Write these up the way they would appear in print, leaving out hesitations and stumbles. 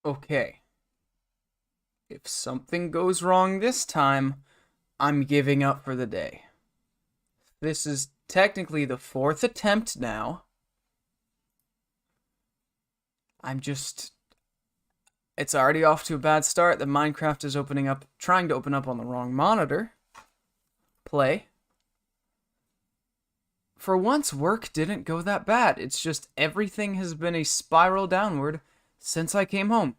Okay, if something goes wrong this time, I'm giving up for the day. This is technically the fourth attempt now. I'm just. It's already off to a bad start. The Minecraft is trying to open up on the wrong monitor. Play. For once, work didn't go that bad. It's just everything has been a spiral downward since I came home.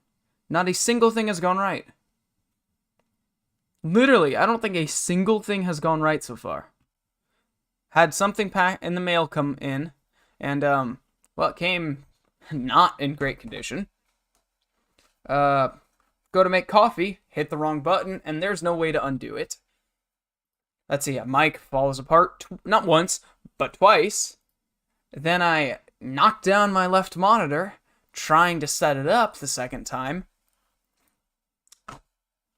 Not a single thing has gone right. Literally, I don't think a single thing has gone right so far. Had something in the mail come in, and well, it came not in great condition. Go to make coffee, hit the wrong button, and there's no way to undo it. Let's see, a mic falls apart not once, but twice. Then I knocked down my left monitor, trying to set it up the second time.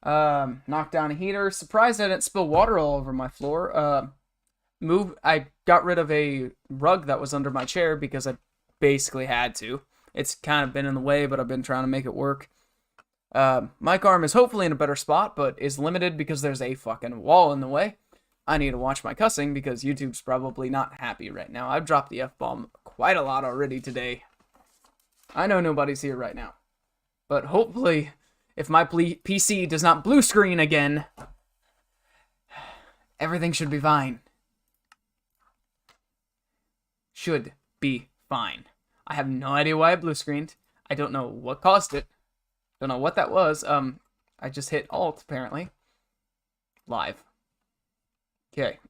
Knocked down a heater. Surprised I didn't spill water all over my floor. I got rid of a rug that was under my chair because I basically had to. It's kind of been in the way, but I've been trying to make it work. Mic arm is hopefully in a better spot, but is limited because there's a fucking wall in the way. I need to watch my cussing because YouTube's probably not happy right now. I've dropped the F-bomb quite a lot already today. I know nobody's here right now. But hopefully, if my PC does not blue screen again, everything should be fine. Should be fine. I have no idea why I blue screened. I don't know what caused it. Don't know what that was. I just hit Alt, apparently. Live. Okay.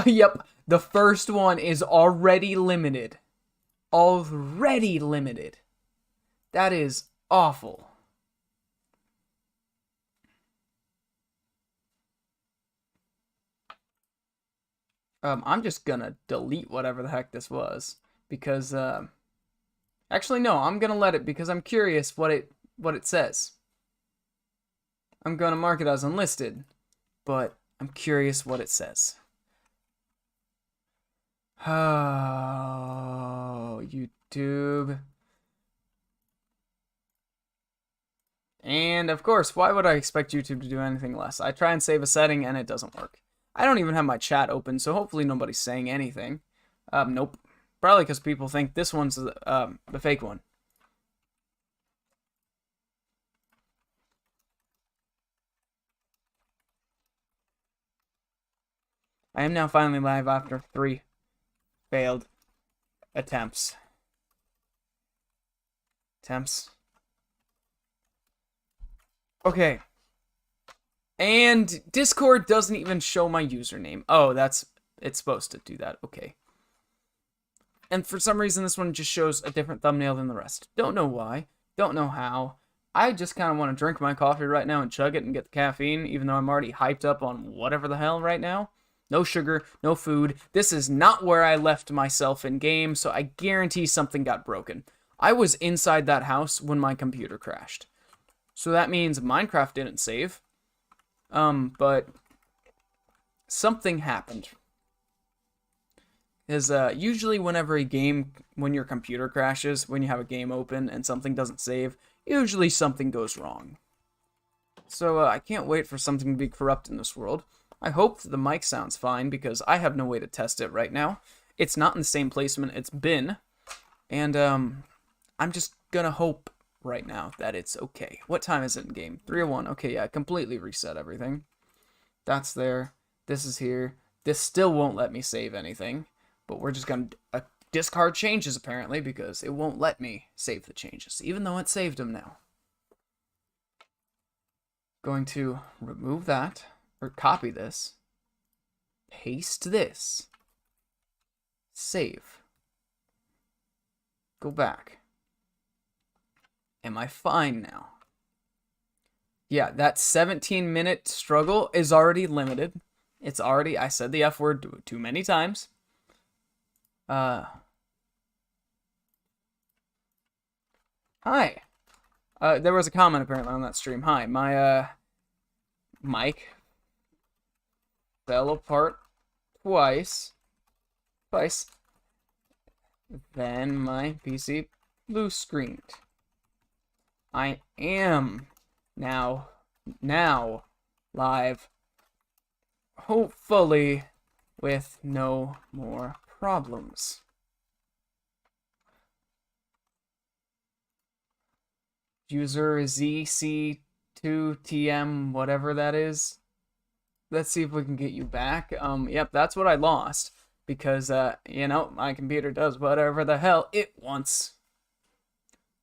Yep. The first one is already limited. Already limited. That is awful. I'm just gonna delete whatever the heck this was. Because, actually, no, I'm gonna let it because I'm curious what it says. I'm gonna mark it as unlisted, but I'm curious what it says. Oh, YouTube. And of course, why would I expect YouTube to do anything less? I try and save a setting and it doesn't work. I don't even have my chat open, so hopefully nobody's saying anything. Nope. Probably because people think this one's the fake one. I am now finally live after 3 failed attempts. Okay. And Discord doesn't even show my username. Oh, it's supposed to do that. Okay. And for some reason, this one just shows a different thumbnail than the rest. Don't know why. Don't know how. I just kind of want to drink my coffee right now and chug it and get the caffeine, even though I'm already hyped up on whatever the hell right now. No sugar, no food. This is not where I left myself in game, so I guarantee something got broken. I was inside that house when my computer crashed. So that means Minecraft didn't save. But something happened. Is usually when your computer crashes, when you have a game open and something doesn't save, usually something goes wrong. So I can't wait for something to be corrupt in this world. I hope the mic sounds fine because I have no way to test it right now. It's not in the same placement it's been. And I'm just gonna hope right now that it's okay. What time is it in game? 3:01. Okay, yeah, I completely reset everything. That's there. This is here. This still won't let me save anything. But we're just gonna discard changes apparently because it won't let me save the changes, even though it saved them now. Going to remove that, or copy this, paste this, save, go back. Am I fine now? Yeah, that 17-minute struggle is already limited. It's already, I said the F word too many times. Hi. There was a comment apparently on that stream. Hi, my, mic fell apart twice. Then my PC blue screened. I am now live. Hopefully with no more problems. User ZC2TM, whatever that is. Let's see if we can get you back. Yep, that's what I lost. Because, you know, my computer does whatever the hell it wants.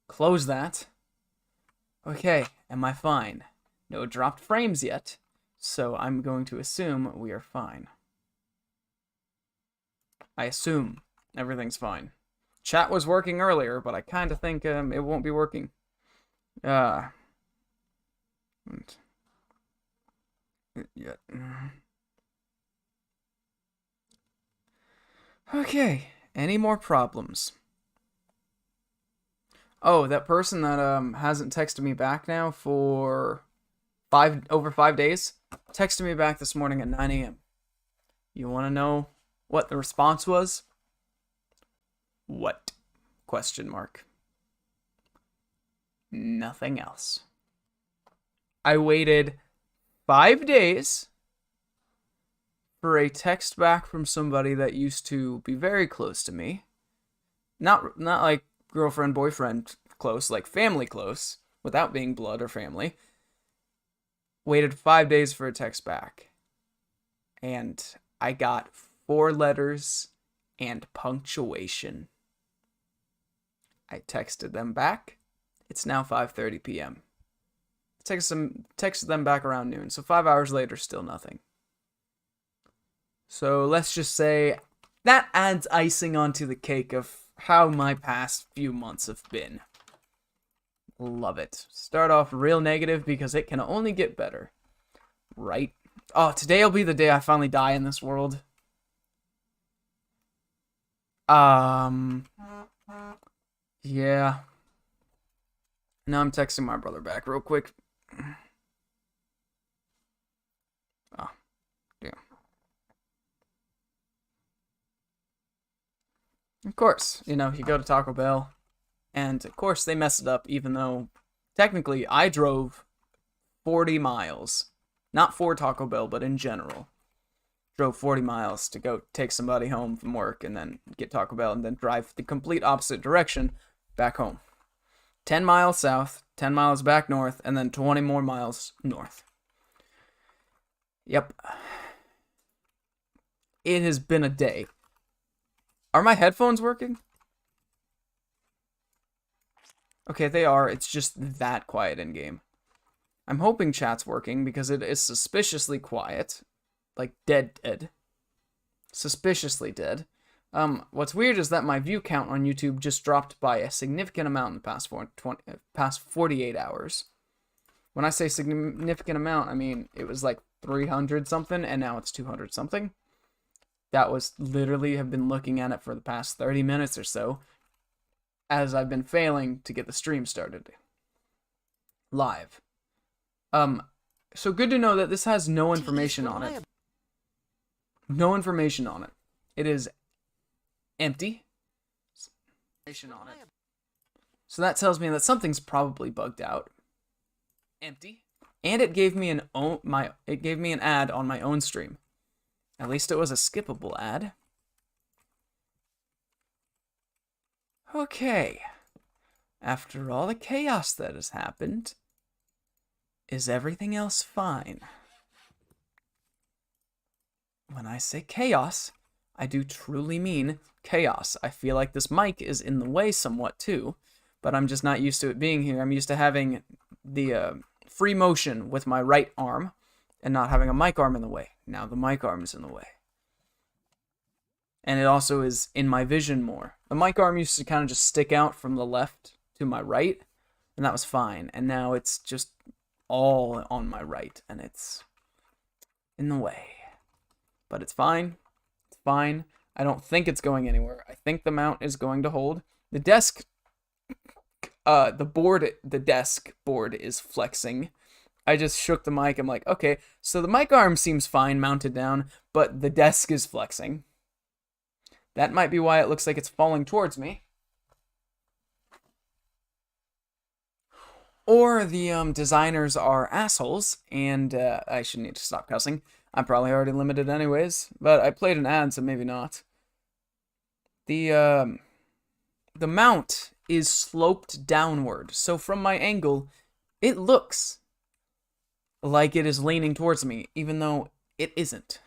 Close that. Okay, am I fine? No dropped frames yet, so I'm going to assume we are fine. I assume everything's fine. Chat was working earlier, but I kind of think it won't be working. Yeah. Okay, any more problems? Oh, that person that hasn't texted me back now for over 5 days texted me back this morning at 9 a.m. You want to know what the response was? What? Question mark. Nothing else. I waited 5 days for a text back from somebody that used to be very close to me. Not like girlfriend, boyfriend close, like family close, without being blood or family. Waited 5 days for a text back. And I got 4 letters and punctuation. I texted them back. It's now 5:30 p.m. Texted them back around noon, so 5 hours later, still nothing. So let's just say that adds icing onto the cake of how my past few months have been. Love it. Start off real negative because it can only get better. Right? Oh, today'll be the day I finally die in this world. Yeah. Now I'm texting my brother back real quick. Oh, damn. Of course, you know, you go to Taco Bell, and of course they messed it up, even though technically I drove 40 miles. Not for Taco Bell, but in general. Drove 40 miles to go take somebody home from work and then get Taco Bell and then drive the complete opposite direction back home. 10 miles south, 10 miles back north, and then 20 more miles north. Yep. It has been a day. Are my headphones working? Okay, they are. It's just that quiet in game. I'm hoping chat's working because it is suspiciously quiet. Like dead. Suspiciously dead. What's weird is that my view count on YouTube just dropped by a significant amount in the past 48 hours. When I say significant amount, I mean it was like 300 something, and now it's 200 something. That was literally have been looking at it for the past 30 minutes or so, as I've been failing to get the stream started live. So good to know that this has no information on it. No information on it. It is empty. So that tells me that something's probably bugged out. Empty. And it gave me an ad on my own stream. At least it was a skippable ad. Okay. After all the chaos that has happened, is everything else fine? When I say chaos, I do truly mean chaos. I feel like this mic is in the way somewhat too, but I'm just not used to it being here. I'm used to having the free motion with my right arm and not having a mic arm in the way. Now the mic arm is in the way. And it also is in my vision more. The mic arm used to kind of just stick out from the left to my right, and that was fine. And now it's just all on my right, and it's in the way. But it's fine. It's fine. I don't think it's going anywhere. I think the mount is going to hold. The desk, the desk board is flexing. I just shook the mic. I'm like, okay, so the mic arm seems fine mounted down, but the desk is flexing. That might be why it looks like it's falling towards me. or the designers are assholes, and I should need to stop cussing. I'm probably already limited anyways, but I played an ad, so maybe not. The mount is sloped downward, so from my angle, it looks like it is leaning towards me, even though it isn't.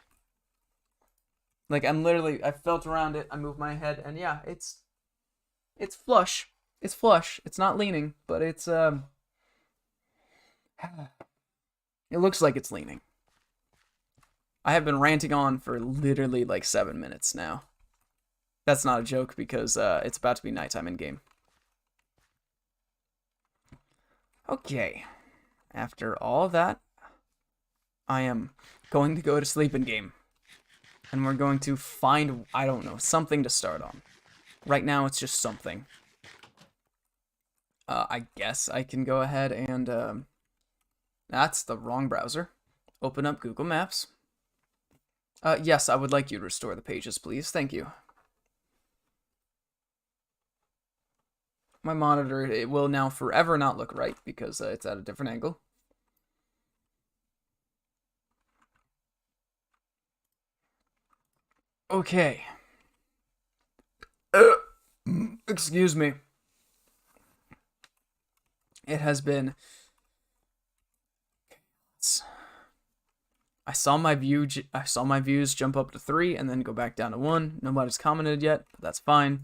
Like, I felt around it, I moved my head, and yeah, it's flush. It's flush. It's not leaning, but it's, it looks like it's leaning. I have been ranting on for literally like 7 minutes now. That's not a joke because it's about to be nighttime in game. Okay. After all that, I am going to go to sleep in game. And we're going to find, I don't know, something to start on. Right now, it's just something. I guess I can go ahead and, that's the wrong browser. Open up Google Maps. Yes, I would like you to restore the pages, please. Thank you. My monitor, it will now forever not look right because it's at a different angle. Okay. Excuse me. It has been... I saw my views jump up to 3 and then go back down to 1. Nobody's commented yet, but that's fine.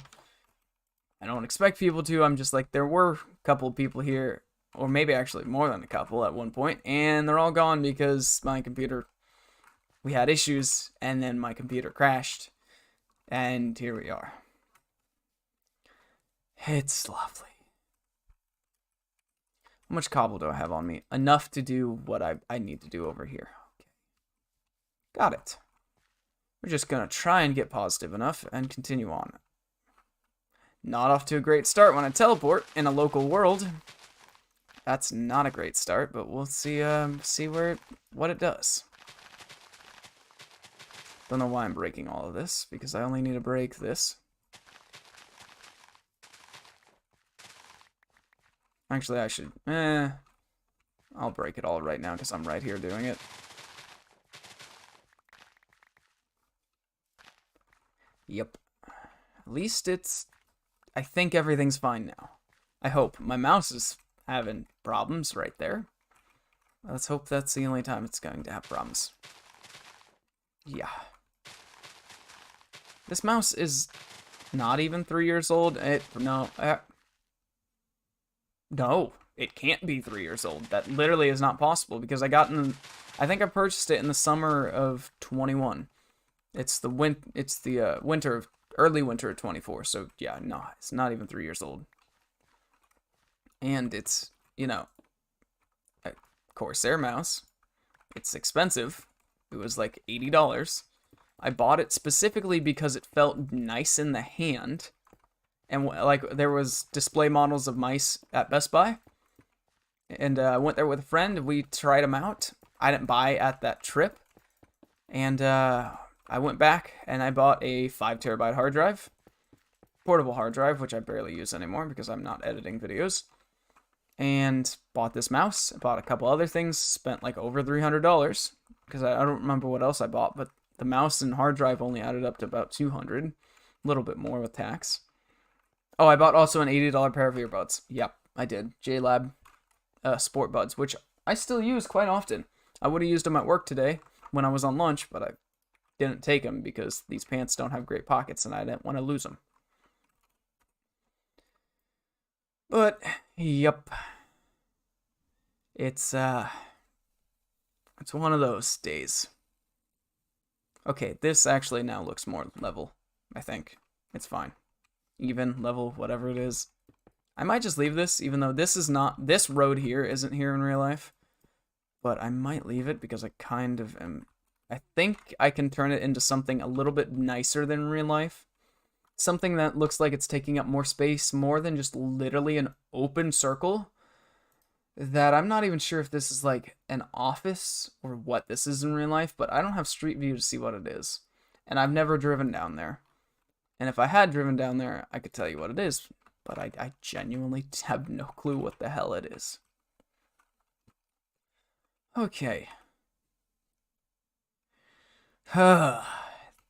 I don't expect people to. I'm just like, there were a couple of people here, or maybe actually more than a couple at one point, and they're all gone because my computer, we had issues, and then my computer crashed, and here we are. It's lovely. How much cobble do I have on me? Enough to do what I need to do over here. Okay. Got it. We're just gonna try and get positive enough and continue on. Not off to a great start when I teleport in a local world. That's not a great start, but we'll see what it does. Don't know why I'm breaking all of this, because I only need to break this. Actually, I should, I'll break it all right now, because I'm right here doing it. Yep. At least it's... I think everything's fine now. I hope. My mouse is having problems right there. Let's hope that's the only time it's going to have problems. Yeah. This mouse is not even 3 years old. No, it can't be 3 years old. That literally is not possible because I think I purchased it in the summer of 21. It's the early winter of 24, so yeah, no, it's not even 3 years old. And it's, you know, a Corsair mouse. It's expensive. It was like $80. I bought it specifically because it felt nice in the hand. And like there was display models of mice at Best Buy. And I went there with a friend. We tried them out. I didn't buy at that trip. And I went back and I bought a 5 terabyte hard drive, portable hard drive, which I barely use anymore because I'm not editing videos, and bought this mouse. I bought a couple other things, spent like over $300 because I don't remember what else I bought, but the mouse and hard drive only added up to about $200, a little bit more with tax. Oh, I bought also an $80 pair of earbuds. Yep, I did. JLab Sport Buds, which I still use quite often. I would have used them at work today when I was on lunch, but I didn't take them because these pants don't have great pockets and I didn't want to lose them. But, yep. It's one of those days. Okay, this actually now looks more level, I think. It's fine. Even, level, whatever it is. I might just leave this, even though this road here isn't here in real life. But I might leave it because I kind of am... I think I can turn it into something a little bit nicer than real life. Something that looks like it's taking up more space, more than just literally an open circle. That I'm not even sure if this is like an office or what this is in real life, but I don't have Street View to see what it is. And I've never driven down there. And if I had driven down there, I could tell you what it is. But I genuinely have no clue what the hell it is. Okay.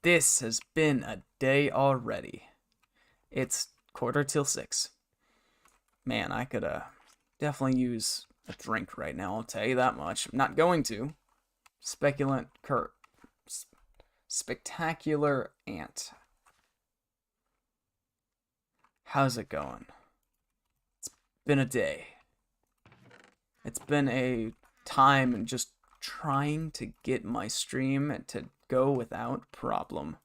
This has been a day already. It's 6:15. Man, I could definitely use a drink right now, I'll tell you that much. I'm not going to. Spectacular Ant. How's it going? It's been a day. It's been a time just trying to get my stream to go without problem.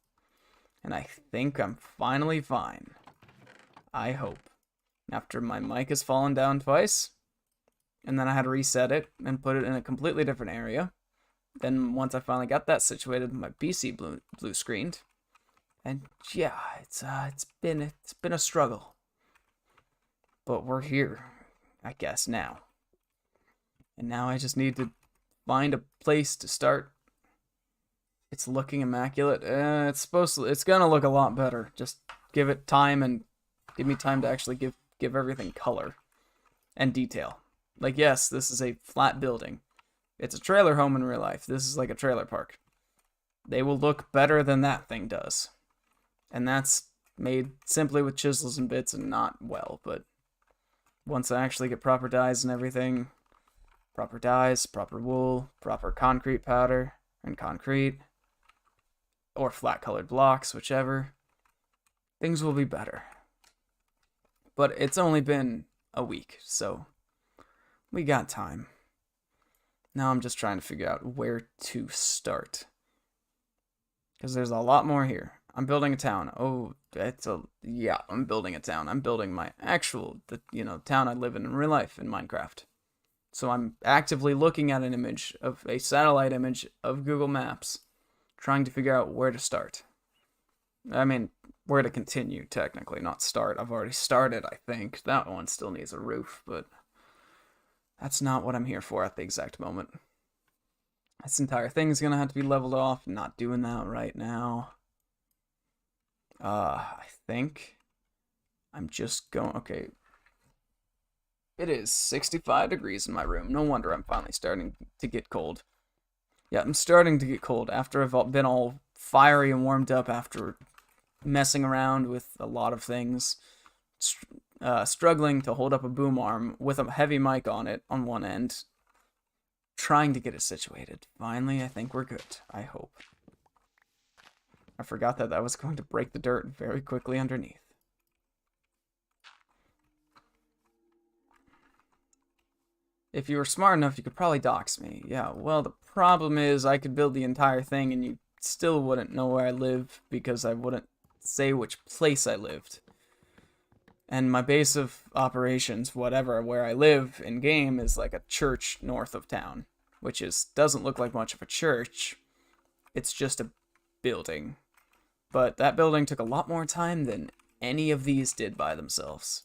And I think I'm finally fine. I hope. After my mic has fallen down twice, and then I had to reset it and put it in a completely different area. Then once I finally got that situated, my PC blue screened. And yeah, it's been a struggle. But we're here, I guess, now. And now I just need to find a place to start. It's looking immaculate. It's gonna look a lot better. Just give it time and give me time to actually give everything color and detail. Like, yes, this is a flat building. It's a trailer home in real life. This is like a trailer park. They will look better than that thing does. And that's made simply with chisels and bits and not well, but once I actually get proper dyes and everything, proper dyes, proper wool, proper concrete powder, and concrete, or flat colored blocks, whichever, things will be better. But it's only been a week, so we got time. Now I'm just trying to figure out where to start. Because there's a lot more here. I'm building a town. I'm building a town. I'm building my actual, town I live in real life in Minecraft. So I'm actively looking at an image of a satellite image of Google Maps, trying to figure out where to start. I mean, where to continue, technically, not start. I've already started, I think. That one still needs a roof, but that's not what I'm here for at the exact moment. This entire thing is gonna have to be leveled off. I'm not doing that right now. I think I'm just going. Okay. It is 65 degrees in my room. No wonder I'm finally starting to get cold. Yeah, I'm starting to get cold after I've been all fiery and warmed up after messing around with a lot of things. Struggling to hold up a boom arm with a heavy mic on it on one end. Trying to get it situated. Finally, I think we're good. I hope. I forgot that was going to break the dirt very quickly underneath. If you were smart enough, you could probably dox me. Yeah, well, the problem is I could build the entire thing and you still wouldn't know where I live because I wouldn't say which place I lived. And my base of operations, whatever, where I live in game is like a church north of town, which doesn't look like much of a church. It's just a building. But that building took a lot more time than any of these did by themselves.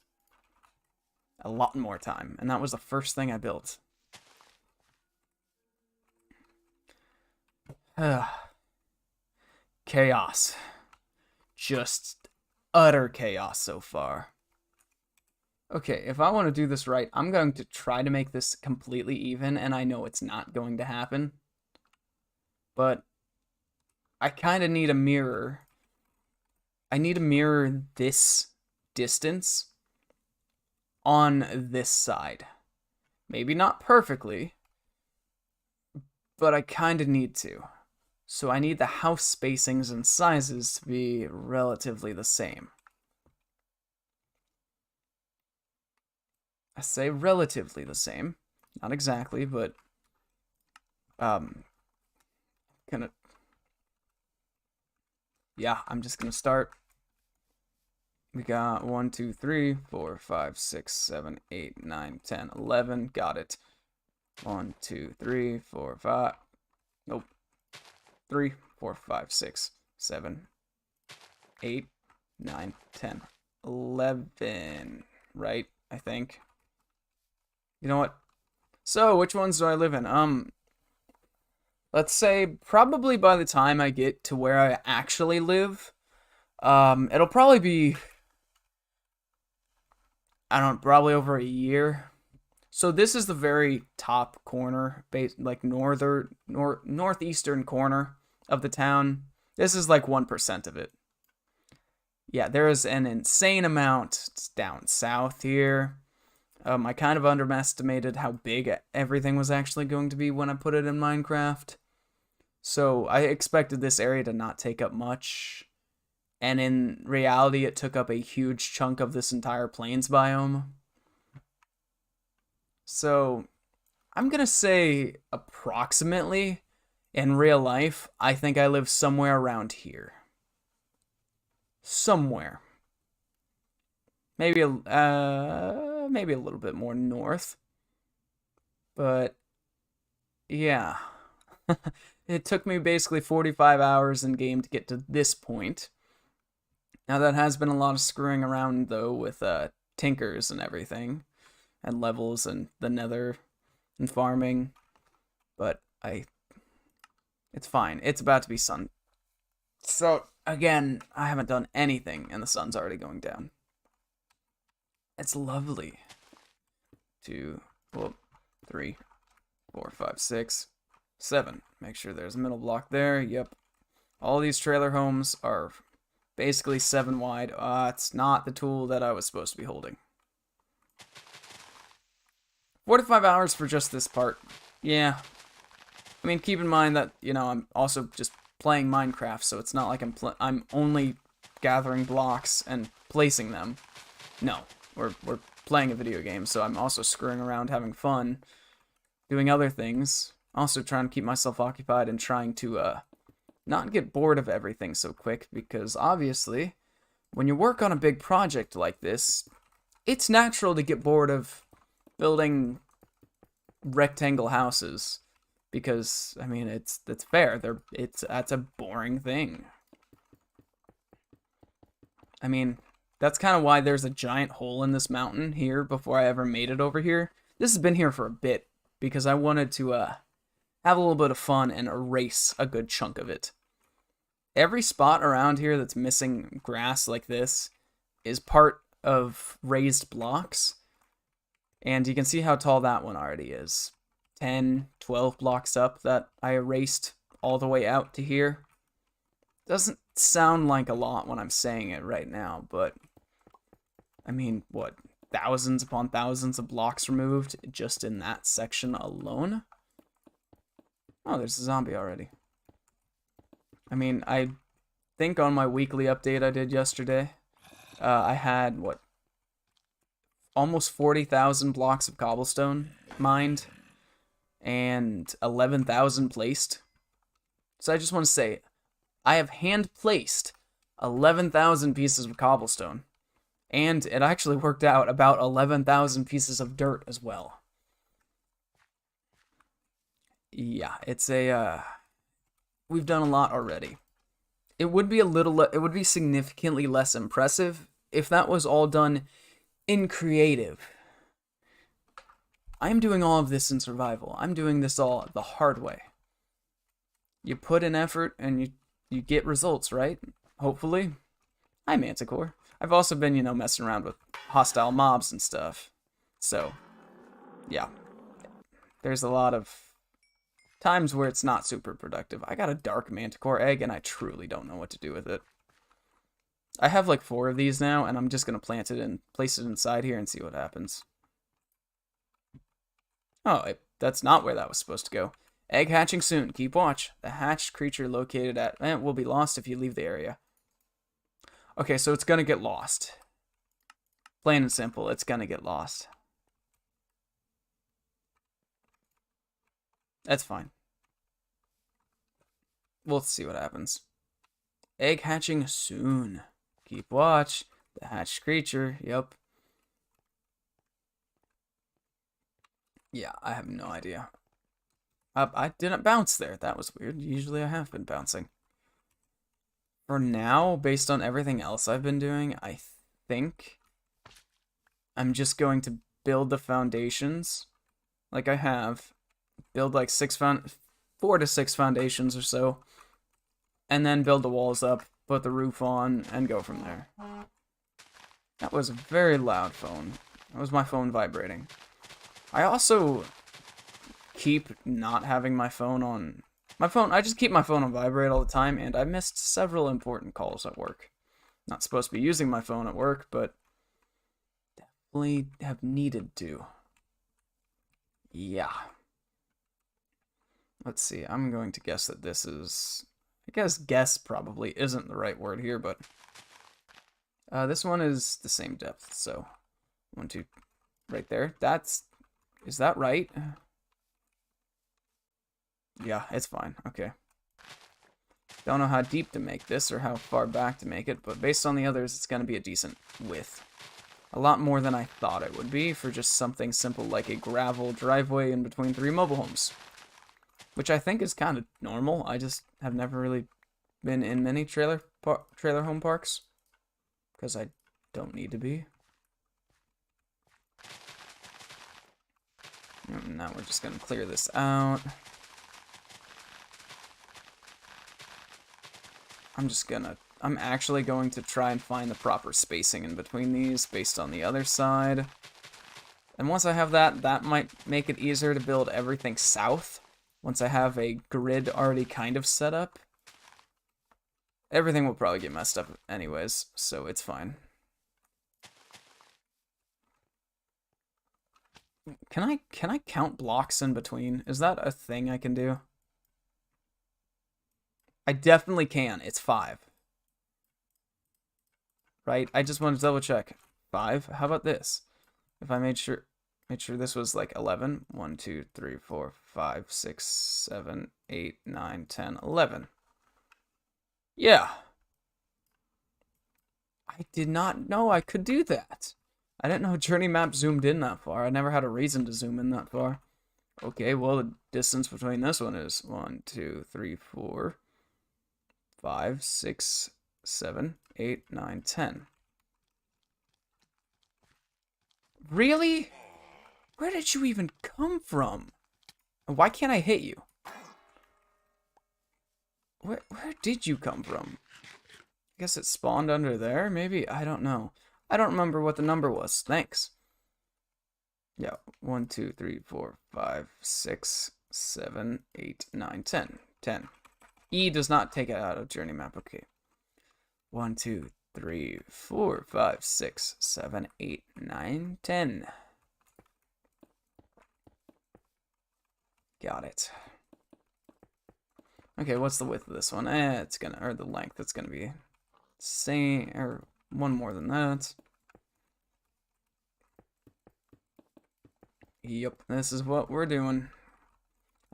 A lot more time. And that was the first thing I built. Chaos. Just utter chaos so far. Okay, if I want to do this right, I'm going to try to make this completely even, and I know it's not going to happen. But I kind of need a mirror. I need to mirror this distance on this side. Maybe not perfectly, but I kind of need to. So I need the house spacings and sizes to be relatively the same. I say relatively the same. Not exactly, but yeah, I'm just gonna start. We got 1, 2, 3, 4, 5, 6, 7, 8, 9, 10, 11. Got it. 1, 2, 3, 4, 5. Nope. 3, 4, 5, 6, 7, 8, 9, 10, 11. Right? I think. You know what? So, which ones do I live in? Let's say probably by the time I get to where I actually live, it'll probably be, I don't know, probably over a year. So this is the very top corner, like northeastern corner of the town. This is like 1% of it. Yeah, there is an insane amount down south here. I kind of underestimated how big everything was actually going to be when I put it in Minecraft. So I expected this area to not take up much. And in reality, it took up a huge chunk of this entire plains biome. So I'm going to say approximately, in real life, I think I live somewhere around here. Somewhere. Maybe a little bit more north. But yeah. It took me basically 45 hours in game to get to this point. Now that has been a lot of screwing around though with tinkers and everything, and levels and the nether and farming, but it's fine. It's about to be sun. So again, I haven't done anything and the sun's already going down. It's lovely. 2, 3, 4, 5, 6, 7. Make sure there's a middle block there. Yep. All these trailer homes are basically 7 wide. It's not the tool that I was supposed to be holding. 45 hours for just this part. Yeah. I mean, keep in mind that, you know, I'm also just playing Minecraft, so it's not like I'm only gathering blocks and placing them. No. We're playing a video game, so I'm also screwing around, having fun, doing other things. Also trying to keep myself occupied and trying to not get bored of everything so quick, because obviously, when you work on a big project like this, it's natural to get bored of building rectangle houses, because I mean that's fair. That's a boring thing. I mean, that's kind of why there's a giant hole in this mountain here before I ever made it over here. This has been here for a bit because I wanted to have a little bit of fun and erase a good chunk of it. Every spot around here that's missing grass like this is part of raised blocks. And you can see how tall that one already is. 10, 12 blocks up that I erased all the way out to here. Doesn't sound like a lot when I'm saying it right now, but I mean, what, thousands upon thousands of blocks removed just in that section alone? Oh, there's a zombie already. I mean, I think on my weekly update I did yesterday, I had, what, almost 40,000 blocks of cobblestone mined and 11,000 placed. So I just want to say, I have hand-placed 11,000 pieces of cobblestone. And it actually worked out about 11,000 pieces of dirt as well. Yeah, it's a, we've done a lot already. It would be significantly less impressive if that was all done in creative. I'm doing all of this in survival. I'm doing this all the hard way. You put in effort and you get results, right? Hopefully. Hi, Manticore. I've also been, you know, messing around with hostile mobs and stuff. So, yeah. There's a lot of times where it's not super productive. I got a dark Manticore egg, and I truly don't know what to do with it. I have like 4 of these now, and I'm just going to plant it and place it inside here and see what happens. Oh, that's not where that was supposed to go. Egg hatching soon. Keep watch. The hatched creature located at... will be lost if you leave the area. Okay, so it's gonna get lost. Plain and simple, it's gonna get lost. That's fine. We'll see what happens. Egg hatching soon. Keep watch. The hatched creature, yep. Yeah, I have no idea. I didn't bounce there. That was weird. Usually I have been bouncing. For now, based on everything else I've been doing, I think I'm just going to build the foundations like I have. Build like 4 to 6 foundations or so. And then build the walls up, put the roof on, and go from there. That was a very loud phone. That was my phone vibrating. I also keep not having my phone on... I just keep my phone on vibrate all the time, and I missed several important calls at work. Not supposed to be using my phone at work, but definitely have needed to. Yeah. Let's see, I'm going to guess that this is... I guess guess probably isn't the right word here, but... this one is the same depth, so... 1, 2... Right there. That's... Is that right? Yeah, it's fine. Okay. Don't know how deep to make this or how far back to make it, but based on the others, it's going to be a decent width. A lot more than I thought it would be for just something simple like a gravel driveway in between 3 mobile homes. Which I think is kind of normal. I just have never really been in many trailer home parks. Because I don't need to be. And now we're just going to clear this out. I'm actually going to try and find the proper spacing in between these based on the other side. And once I have that, that might make it easier to build everything south. Once I have a grid already kind of set up. Everything will probably get messed up anyways, so it's fine. Can I count blocks in between? Is that a thing I can do? I definitely can. It's 5. Right? I just wanted to double check. 5? How about this? If I made sure this was like 11. 1, 2, 3, 4, 5, 6, 7, 8, 9, 10, 11. Yeah. I did not know I could do that. I didn't know Journey Map zoomed in that far. I never had a reason to zoom in that far. Okay, well, the distance between this one is 1, 2, 3, 4, 5, 6, 7, 8, 9, 10. Really? Where did you even come from? Why can't I hit you? Where did you come from? I guess it spawned under there, maybe? I don't know. I don't remember what the number was. Thanks. Yeah, 1, 2, 3, 4, 5, 6, 7, 8, 9, 10. 10. E does not take it out of Journey Map. Okay. 1, 2, 3, 4, 5, 6, 7, 8, 9, 10. Got it. Okay, what's the width of this one? It's gonna, or the length, it's gonna be same, or one more than that. Yep, this is what we're doing.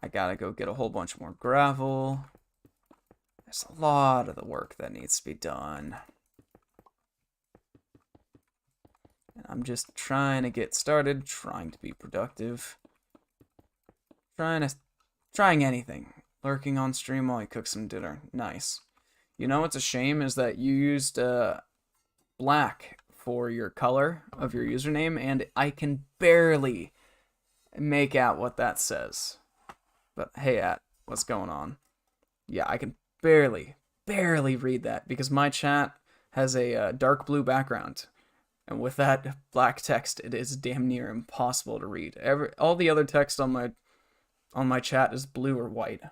I gotta go get a whole bunch more gravel. There's a lot of the work that needs to be done. And I'm just trying to get started, trying to be productive. Trying anything. Lurking on stream while I cook some dinner. Nice. You know what's a shame is that you used black for your color of your username, and I can barely make out what that says. But hey, what's going on? Yeah, I can barely read that because my chat has a dark blue background. And with that black text, it is damn near impossible to read. All the other text on my chat is blue or white.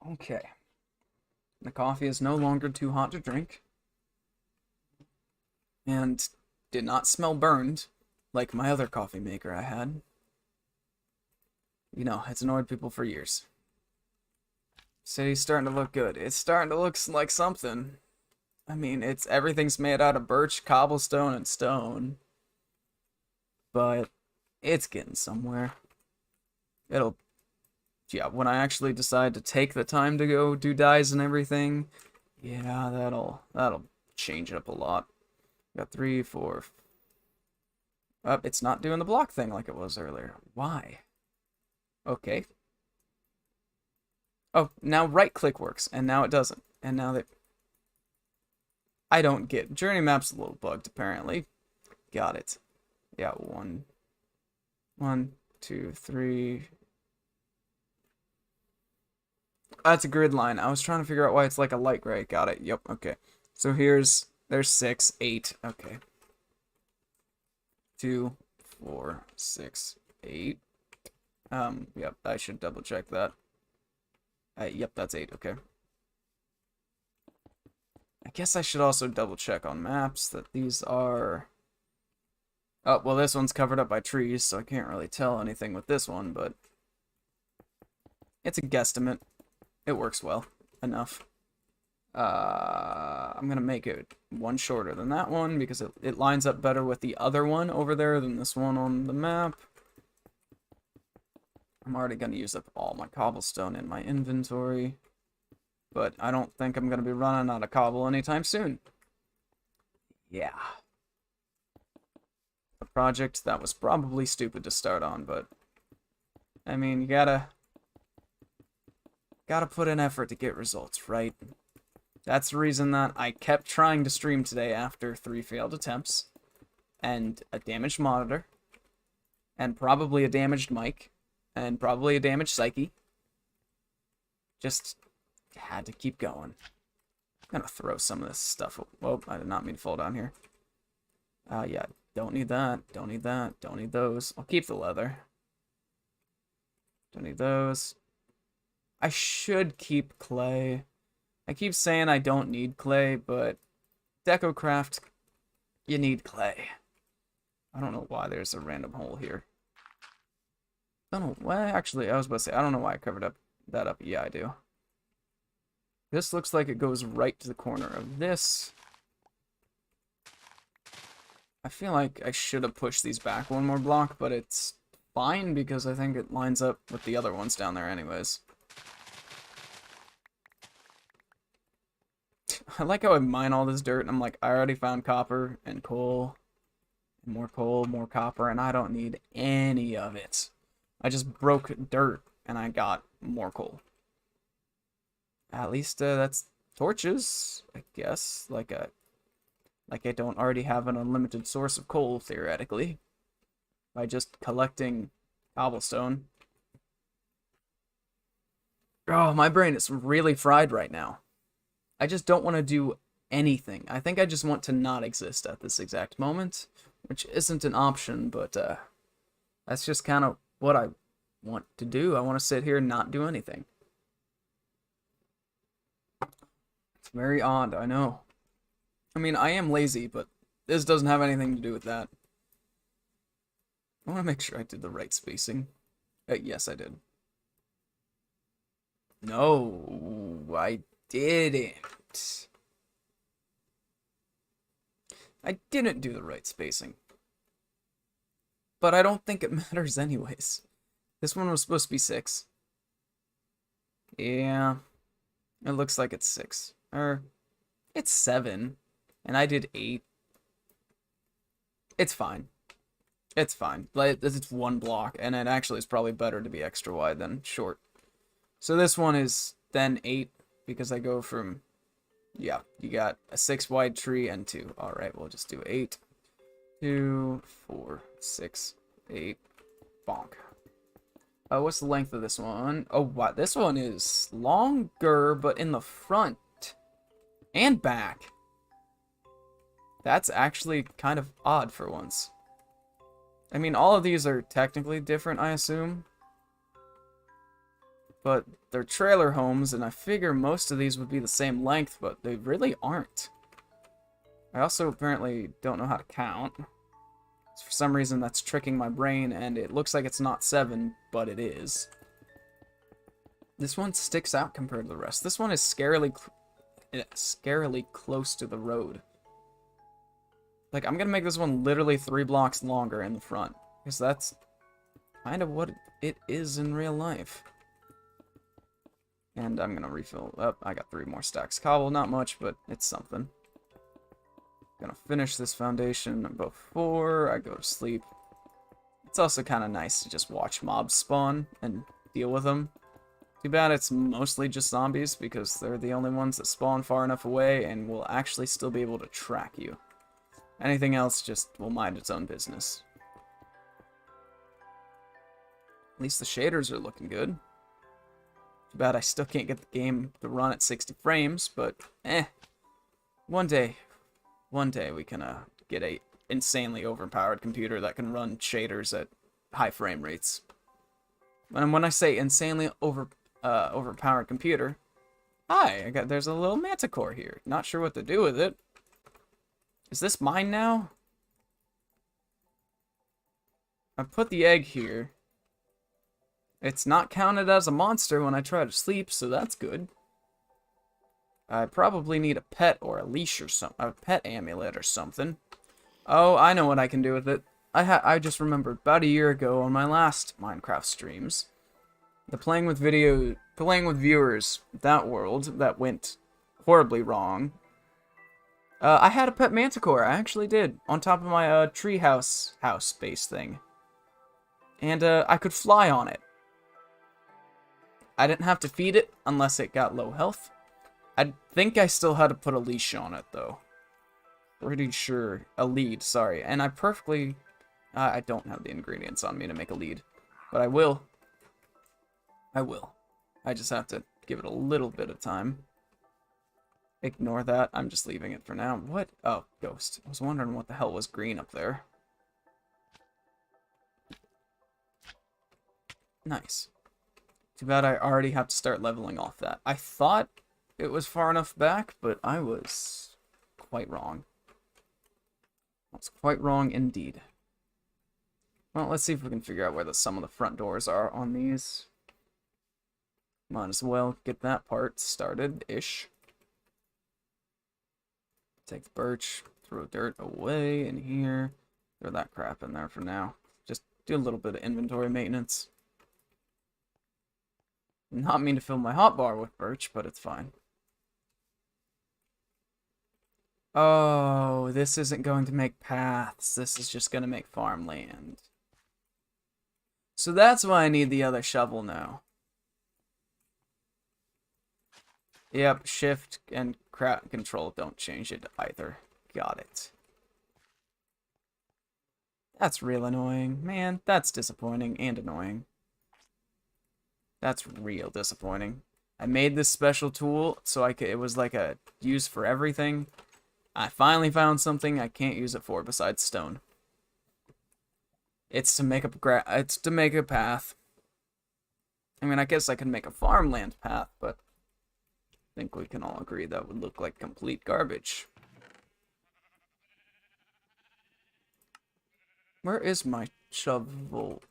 Okay. The coffee is no longer too hot to drink. And did not smell burned like my other coffee maker I had. You know, it's annoyed people for years. City's starting to look good. It's starting to look like something. I mean, everything's made out of birch, cobblestone, and stone. But it's getting somewhere. Yeah, when I actually decide to take the time to go do dyes and everything, yeah, that'll change it up a lot. Got 3, 4. It's not doing the block thing like it was earlier. Why? Okay. Oh, now right click works, and now it doesn't. And now that I don't get Journey Map's a little bugged apparently. Got it. Yeah, 1, 2, 3. That's a grid line. I was trying to figure out why it's like a light gray. Got it. Yep. Okay. So here's There's 6, 8. Okay. 2, 4, 6, 8. Yep, I should double check that. Yep, that's 8, okay. I guess I should also double check on maps that these are... Oh, well, this one's covered up by trees, so I can't really tell anything with this one, but... It's a guesstimate. It works well enough. I'm gonna make it one shorter than that one because it lines up better with the other one over there than this one on the map. I'm already gonna use up all my cobblestone in my inventory, but I don't think I'm gonna be running out of cobble anytime soon. Yeah. A project that was probably stupid to start on, but I mean, you gotta put in effort to get results, right? That's the reason that I kept trying to stream today after 3 failed attempts, and a damaged monitor, and probably a damaged mic, and probably a damaged psyche. Just had to keep going. I'm gonna throw some of this stuff. Whoa, I did not mean to fall down here. Yeah, don't need that, don't need that, don't need those. I'll keep the leather. Don't need those. I should keep clay. I keep saying I don't need clay, but DecoCraft, you need clay. I don't know why there's a random hole here. I don't know. Well, actually, I was about to say, I don't know why I covered that up. Yeah, I do. This looks like it goes right to the corner of this. I feel like I should have pushed these back one more block, but it's fine because I think it lines up with the other ones down there anyways. I like how I mine all this dirt, and I'm like, I already found copper and coal, more copper, and I don't need any of it. I just broke dirt, and I got more coal. At least that's torches, I guess. Like I don't already have an unlimited source of coal, theoretically, by just collecting cobblestone. Oh, my brain is really fried right now. I just don't want to do anything. I think I just want to not exist at this exact moment, which isn't an option, but that's just kind of what I want to do. I want to sit here and not do anything. It's very odd, I know. I mean, I am lazy, but this doesn't have anything to do with that. I want to make sure I did the right spacing. Yes, I did. No, I didn't. I didn't do the right spacing. But I don't think it matters anyways. This one was supposed to be 6. Yeah. It looks like it's 6. Or, it's 7. And I did 8. It's fine. It's fine. Like, it's one block, and it actually is probably better to be extra wide than short. So this one is then 8, because I go from, yeah, you got a 6 wide tree and 2. Alright, we'll just do 8. 2, 4, 6, 8. Bonk. What's the length of this one? Oh, wow, this one is longer, but in the front and back. That's actually kind of odd for once. I mean, all of these are technically different, I assume. But they're trailer homes, and I figure most of these would be the same length, but they really aren't. I also apparently don't know how to count. For some reason, that's tricking my brain, and it looks like it's not 7, but it is. This one sticks out compared to the rest. This one is scarily close to the road. Like, I'm gonna make this one literally 3 blocks longer in the front, because that's kind of what it is in real life. And I'm gonna refill up. I got 3 more stacks of cobble, not much, but it's something. Gonna finish this foundation before I go to sleep. It's also kind of nice to just watch mobs spawn and deal with them. Too bad it's mostly just zombies, because they're the only ones that spawn far enough away and will actually still be able to track you. Anything else just will mind its own business. At least the shaders are looking good. Too bad I still can't get the game to run at 60 frames, but eh. One day One day we can get a insanely overpowered computer that can run shaders at high frame rates. And when I say insanely overpowered computer, there's a little manticore here. Not sure what to do with it. Is this mine now? I put the egg here. It's not counted as a monster when I try to sleep, so that's good. I probably need a pet or a leash or something, a pet amulet or something. Oh, I know what I can do with it. I just remembered about a year ago on my last Minecraft streams, the playing with viewers, that world that went horribly wrong. I had a pet manticore, I actually did, on top of my treehouse base thing. And I could fly on it. I didn't have to feed it unless it got low health. I think I still had to put a leash on it, though. Pretty sure. A lead, sorry. And I don't have the ingredients on me to make a lead. But I will. I just have to give it a little bit of time. Ignore that. I'm just leaving it for now. What? Oh, ghost. I was wondering what the hell was green up there. Nice. Too bad I already have to start leveling off that. I thought it was far enough back, but I was quite wrong. I was quite wrong indeed. Well, let's see if we can figure out where some of the front doors are on these. Might as well get that part started-ish. Take the birch, throw dirt away in here. Throw that crap in there for now. Just do a little bit of inventory maintenance. Not mean to fill my hotbar with birch, but it's fine. Oh, this isn't going to make paths. This is just going to make farmland. So that's why I need the other shovel now. Yep, shift and control don't change it either. Got it. That's real annoying. Man, that's disappointing and annoying. That's real disappointing. I made this special tool so it was like a use for everything. I finally found something I can't use it for besides stone. It's to make a path. I mean, I guess I could make a farmland path, but I think we can all agree that would look like complete garbage. Where is my shovel?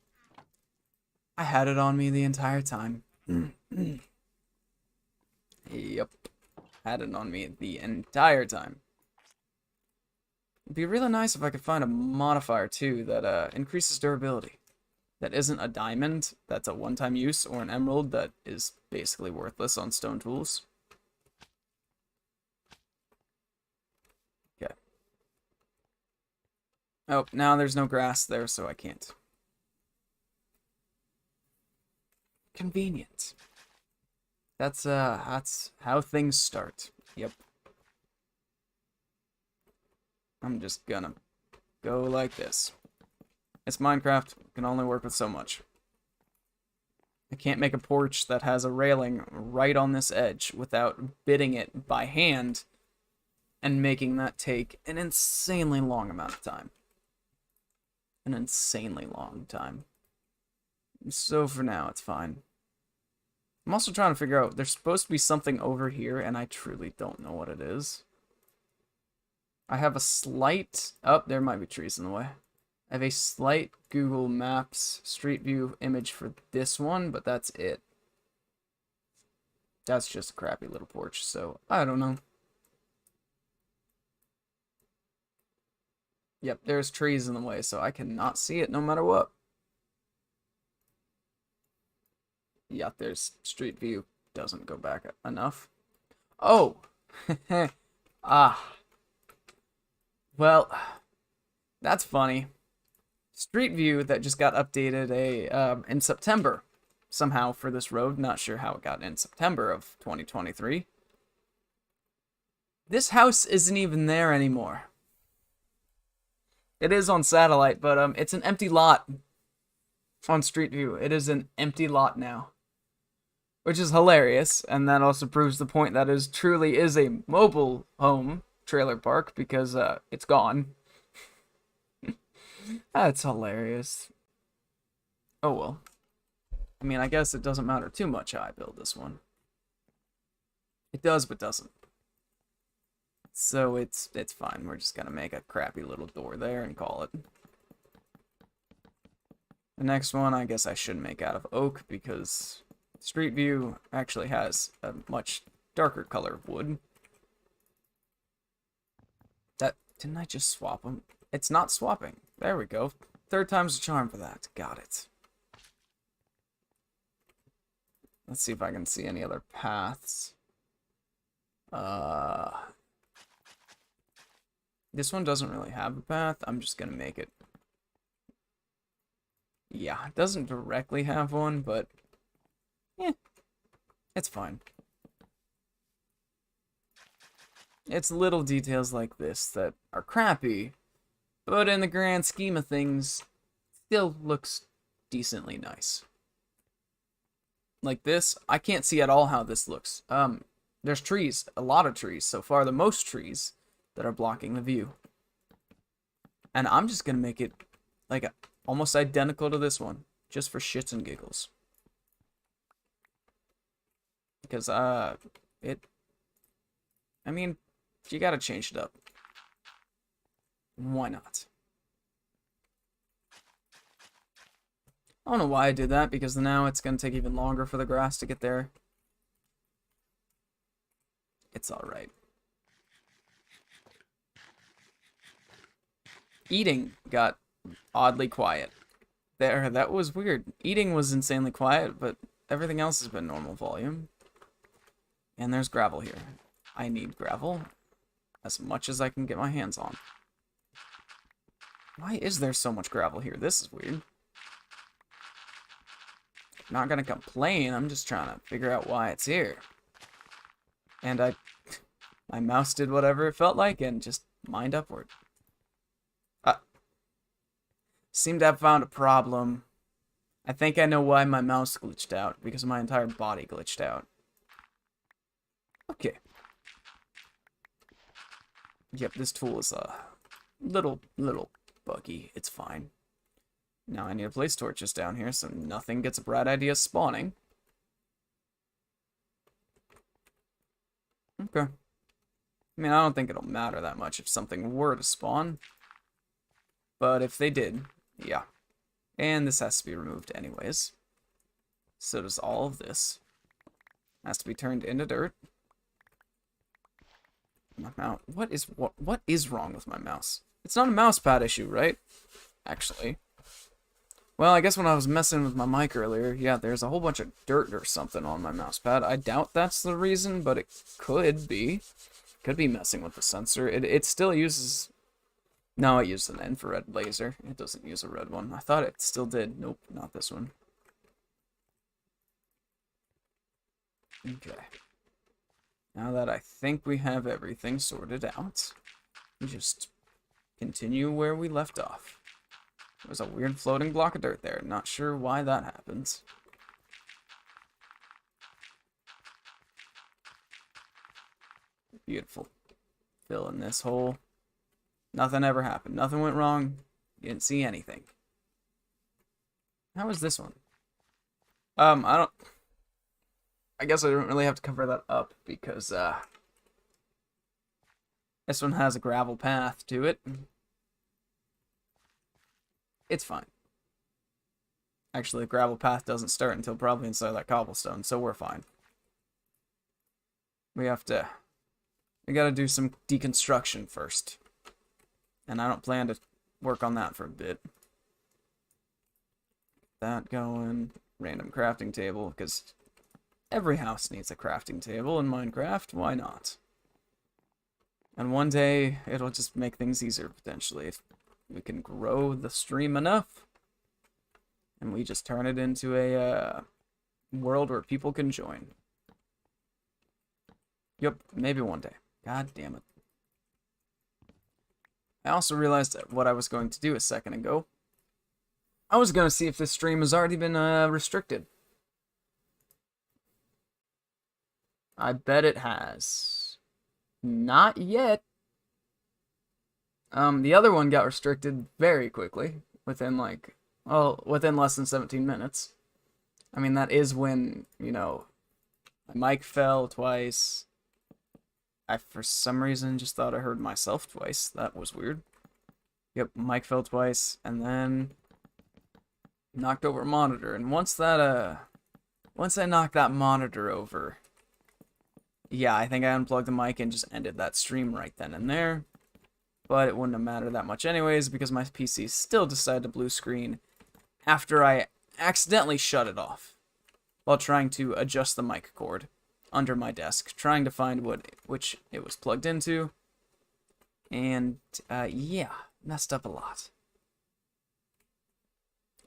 I had it on me the entire time. Yep. Had it on me the entire time. It'd be really nice if I could find a modifier, too, that increases durability. That isn't a diamond, that's a one-time use, or an emerald that is basically worthless on stone tools. Okay. Oh, now there's no grass there, so I can't. Convenient. That's how things start. Yep. I'm just gonna go like this. It's Minecraft. Can only work with so much. I can't make a porch that has a railing right on this edge without bitting it by hand and making that take an insanely long amount of time. An insanely long time. So for now, it's fine. I'm also trying to figure out, there's supposed to be something over here, and I truly don't know what it is. I have a slight... Oh, there might be trees in the way. I have a slight Google Maps Street View image for this one, but that's it. That's just a crappy little porch, so I don't know. Yep, there's trees in the way, so I cannot see it no matter what. Yeah, there's Street View. Doesn't go back enough. Oh! Ah. Well, that's funny. Street View that just got updated in September somehow for this road. Not sure how it got in September of 2023. This house isn't even there anymore. It is on satellite, but it's an empty lot on Street View. It is an empty lot now, which is hilarious, and that also proves the point that it truly is a mobile home trailer park because it's gone. That's hilarious. Oh well. I mean, I guess it doesn't matter too much how I build this one. It does, but doesn't. So it's fine. We're just gonna make a crappy little door there and call it. The next one, I guess I should make out of oak because Street View actually has a much darker color of wood. Didn't I just swap them? It's not swapping. There we go. Third time's the charm for that. Got it. Let's see if I can see any other paths. This one doesn't really have a path. I'm just gonna make it. Yeah, it doesn't directly have one, but yeah, it's fine. It's little details like this that are crappy, but in the grand scheme of things, still looks decently nice. Like this, I can't see at all how this looks. There's trees, a lot of trees so far, the most trees that are blocking the view. And I'm just gonna make it like almost identical to this one, just for shits and giggles. Because I mean, you gotta change it up. Why not? I don't know why I did that, because now it's gonna take even longer for the grass to get there. It's alright. Eating got oddly quiet. There, that was weird. Eating was insanely quiet, but everything else has been normal volume. And there's gravel here. I need gravel as much as I can get my hands on. Why is there so much gravel here? This is weird. I'm not gonna complain, I'm just trying to figure out why it's here. And my mouse did whatever it felt like and just mined upward. Seem to have found a problem. I think I know why my mouse glitched out, because my entire body glitched out. Okay. Yep, this tool is a little buggy. It's fine. Now I need to place torches down here so nothing gets a bright idea spawning. Okay. I mean, I don't think it'll matter that much if something were to spawn. But if they did, yeah. And this has to be removed anyways. So does all of this. Has to be turned into dirt. My mouse. What is wrong with my mouse? It's not a mouse pad issue, right? Actually. Well, I guess when I was messing with my mic earlier, yeah, there's a whole bunch of dirt or something on my mouse pad. I doubt that's the reason, but it could be. Could be messing with the sensor. It still uses... No, it uses an infrared laser. It doesn't use a red one. I thought it still did. Nope, not this one. Okay. Now that I think we have everything sorted out, we just continue where we left off. There's a weird floating block of dirt there. Not sure why that happens. Beautiful. Fill in this hole. Nothing ever happened. Nothing went wrong. You didn't see anything. How is this one? I guess I don't really have to cover that up because, this one has a gravel path to it. It's fine. Actually, the gravel path doesn't start until probably inside that cobblestone, so we're fine. We gotta do some deconstruction first. And I don't plan to work on that for a bit. That going. Random crafting table, because every house needs a crafting table in Minecraft. Why not? And one day, it'll just make things easier, potentially, if we can grow the stream enough. And we just turn it into a world where people can join. Yep, maybe one day. God damn it. I also realized what I was going to do a second ago. I was going to see if this stream has already been restricted. I bet it has. Not yet. The other one got restricted very quickly, within like, well, within less than 17 minutes. I mean, that is when, you know, my mic fell twice. I, for some reason, just thought I heard myself twice. That was weird. Yep, mic fell twice, and then knocked over a monitor. And once I knocked that monitor over, yeah, I think I unplugged the mic and just ended that stream right then and there. But it wouldn't have mattered that much anyways, because my PC still decided to blue screen after I accidentally shut it off while trying to adjust the mic cord under my desk, trying to find which it was plugged into. And, yeah, messed up a lot.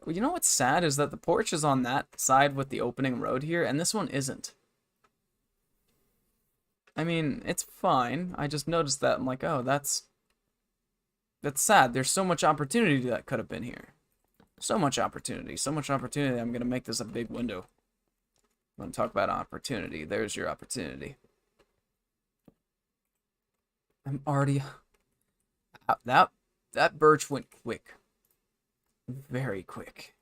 Well, you know what's sad is that the porch is on that side with the opening road here, and this one isn't. I mean, it's fine. I just noticed that. I'm like, oh, that's sad. There's so much opportunity that could have been here. So much opportunity. So much opportunity. I'm going to make this a big window. I'm going to talk about opportunity. There's your opportunity. I'm already... That birch went quick. Very quick.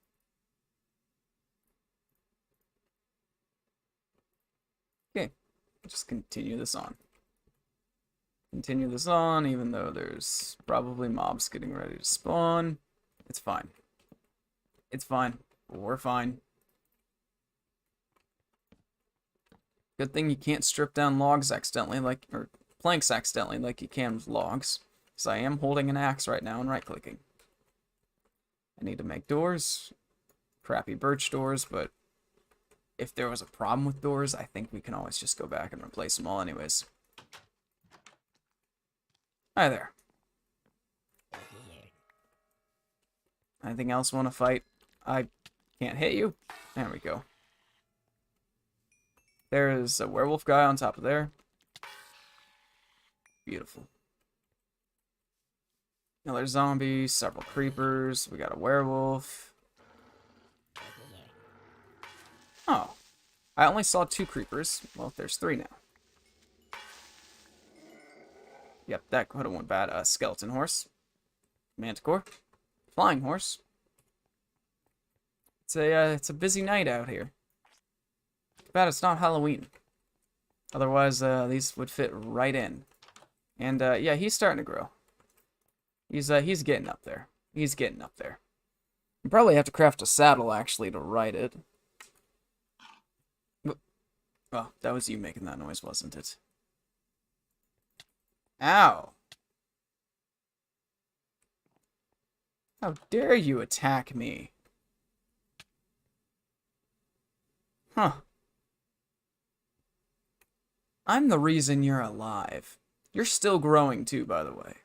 Okay. Just continue this on. Continue this on, even though there's probably mobs getting ready to spawn. It's fine. It's fine. We're fine. Good thing you can't strip down logs accidentally, or planks accidentally, like you can with logs. Because I am holding an axe right now and right-clicking. I need to make doors. Crappy birch doors, but if there was a problem with doors, I think we can always just go back and replace them all anyways. Hi there. Anything else want to fight? I can't hit you. There we go. There is a werewolf guy on top of there. Beautiful. Another zombie, several creepers. We got a werewolf. Oh. I only saw 2 creepers. Well, there's 3 now. Yep, that could have went bad. Skeleton horse. Manticore. Flying horse. It's a busy night out here. Too bad it's not Halloween. Otherwise, these would fit right in. And, yeah, he's starting to grow. He's getting up there. He's getting up there. You probably have to craft a saddle, actually, to ride it. Well, that was you making that noise, wasn't it? Ow! How dare you attack me? Huh. I'm the reason you're alive. You're still growing too, by the way.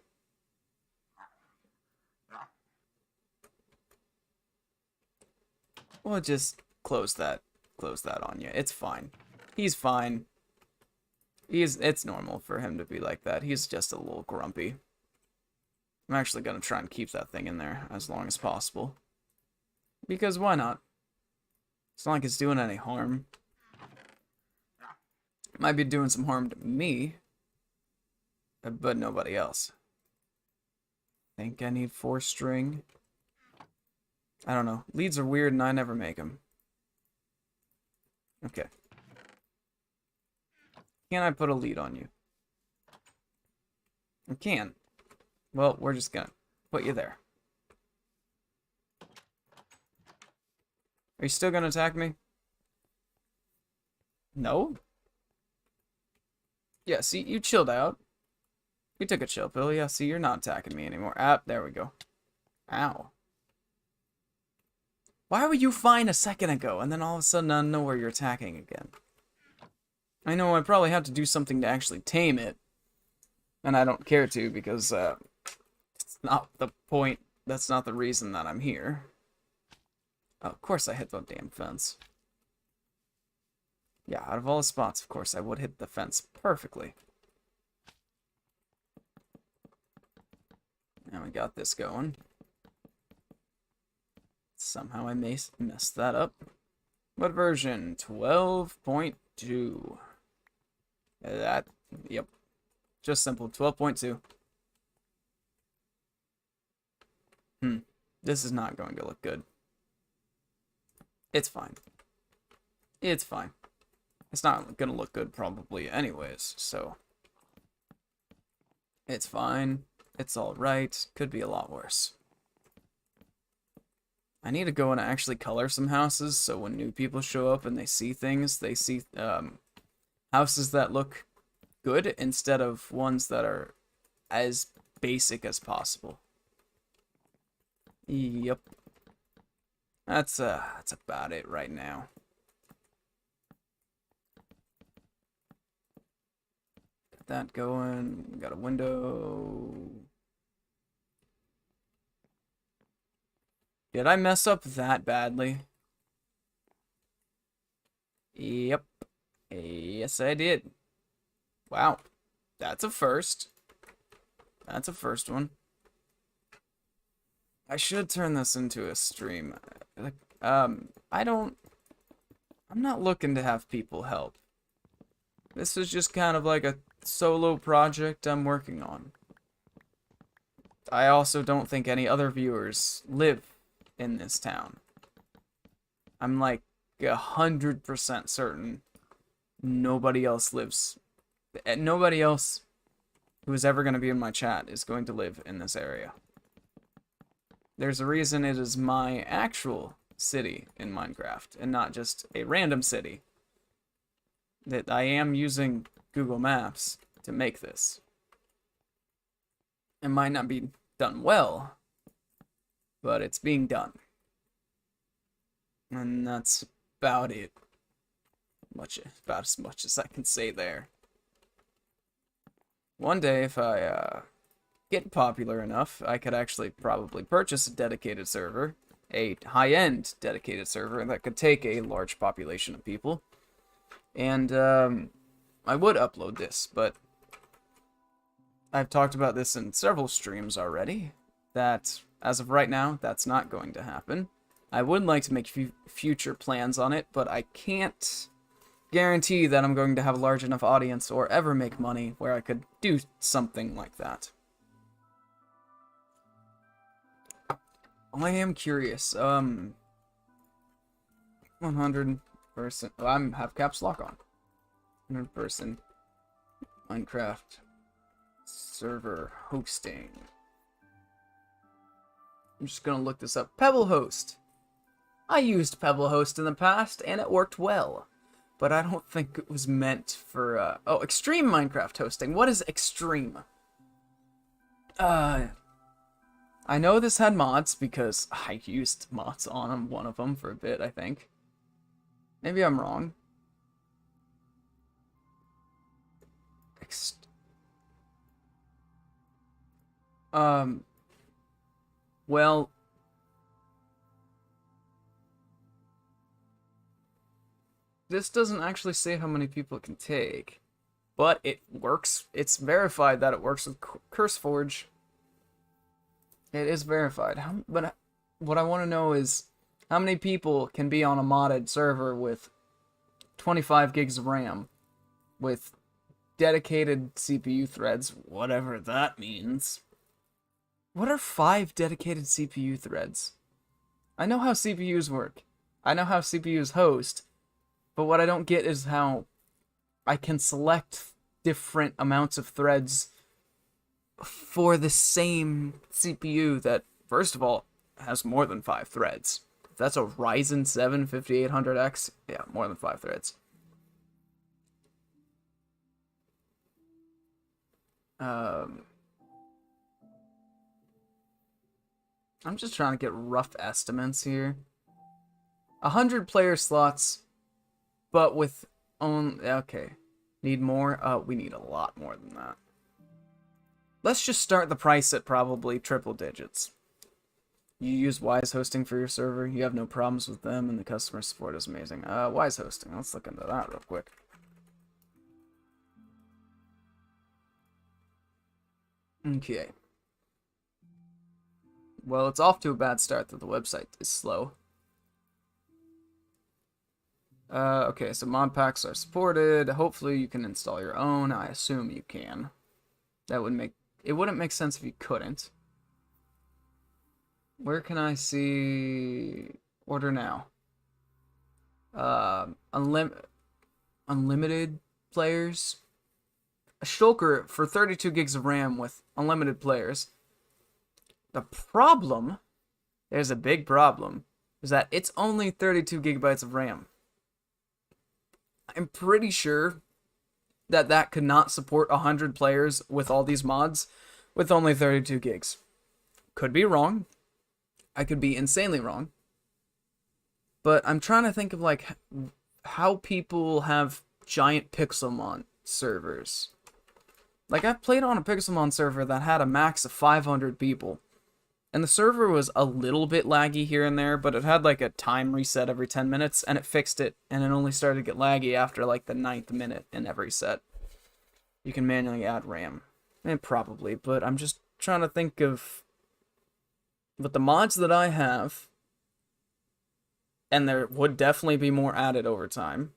We'll just close that on you. It's fine. He's fine. It's normal for him to be like that. He's just a little grumpy. I'm actually gonna try and keep that thing in there as long as possible. Because why not? It's not like it's doing any harm. It might be doing some harm to me, but nobody else. Think I need 4 string. I don't know. Leads are weird and I never make them. Okay. Can I put a lead on you? I can. Well, we're just gonna put you there. Are you still gonna attack me? No? Yeah, see, you chilled out. You took a chill pill. Yeah, see, you're not attacking me anymore. Ah, there we go. Ow. Why were you fine a second ago, and then all of a sudden out of nowhere you're attacking again? I know I probably have to do something to actually tame it, and I don't care to because it's not the point. That's not the reason that I'm here. Oh, of course I hit the damn fence. Yeah, out of all the spots, of course I would hit the fence perfectly. Now we got this going. Somehow I messed that up. What version? 12.2. Yep. Just simple. 12.2. This is not going to look good. It's fine. It's fine. It's not going to look good probably anyways, so. It's fine. It's alright. Could be a lot worse. I need to go and actually color some houses so when new people show up and they see things, they see houses that look good instead of ones that are as basic as possible. Yep. That's about it right now. Got that going. Got a window. Did I mess up that badly? Yep. Yes, I did. Wow. That's a first. That's a first one. I should turn this into a stream. I'm not looking to have people help. This is just kind of like a solo project I'm working on. I also don't think any other viewers live in this town. I'm like 100% certain nobody else lives. Nobody else who is ever going to be in my chat is going to live in this area. There's a reason it is my actual city in Minecraft and not just a random city. That I am using Google Maps to make this. It might not be done well, but it's being done. And that's about it. About as much as I can say there. One day, if I get popular enough, I could actually probably purchase a dedicated server, a high-end dedicated server that could take a large population of people. And I would upload this, but I've talked about this in several streams already, that as of right now, that's not going to happen. I would like to make future plans on it, but I can't guarantee that I'm going to have a large enough audience or ever make money where I could do something like that. I am curious. 100 person. Oh, I have caps lock on. 100 person Minecraft server hosting. I'm just gonna look this up. Pebblehost. I used Pebblehost in the past and it worked well, but I don't think it was meant for oh, extreme Minecraft hosting. What is extreme? I know this had mods because I used mods on one of them for a bit, I think. Maybe I'm wrong. Well, this doesn't actually say how many people it can take, but it works. It's verified that it works with CurseForge. It is verified. But what I want to know is how many people can be on a modded server with 25 gigs of RAM, with dedicated CPU threads, whatever that means. What are 5 dedicated CPU threads? I know how CPUs work. I know how CPUs host, but what I don't get is how I can select different amounts of threads for the same CPU that, first of all, has more than 5 threads. If that's a Ryzen 7 5800X, yeah, more than 5 threads. I'm just trying to get rough estimates here. 100 player slots, but with okay. Need more? We need a lot more than that. Let's just start the price at probably triple digits. You use Wise Hosting for your server. You have no problems with them, and the customer support is amazing. Wise Hosting. Let's look into that real quick. Okay. Well, it's off to a bad start that the website is slow. Okay, so mod packs are supported. Hopefully you can install your own. I assume you can. That would make... It wouldn't make sense if you couldn't. Where can I see order now? Unlimited players. A Shulker for 32 gigs of RAM with unlimited players. The problem, there's a big problem, is that it's only 32 gigabytes of RAM. I'm pretty sure that that could not support 100 players with all these mods with only 32 gigs. Could be wrong. I could be insanely wrong. But I'm trying to think of like how people have giant Pixelmon servers. Like I've played on a Pixelmon server that had a max of 500 people. And the server was a little bit laggy here and there, but it had like a time reset every 10 minutes, and it fixed it, and it only started to get laggy after like the 9th minute in every set. You can manually add RAM. Probably, but I'm just trying to think of... With the mods that I have, and there would definitely be more added over time.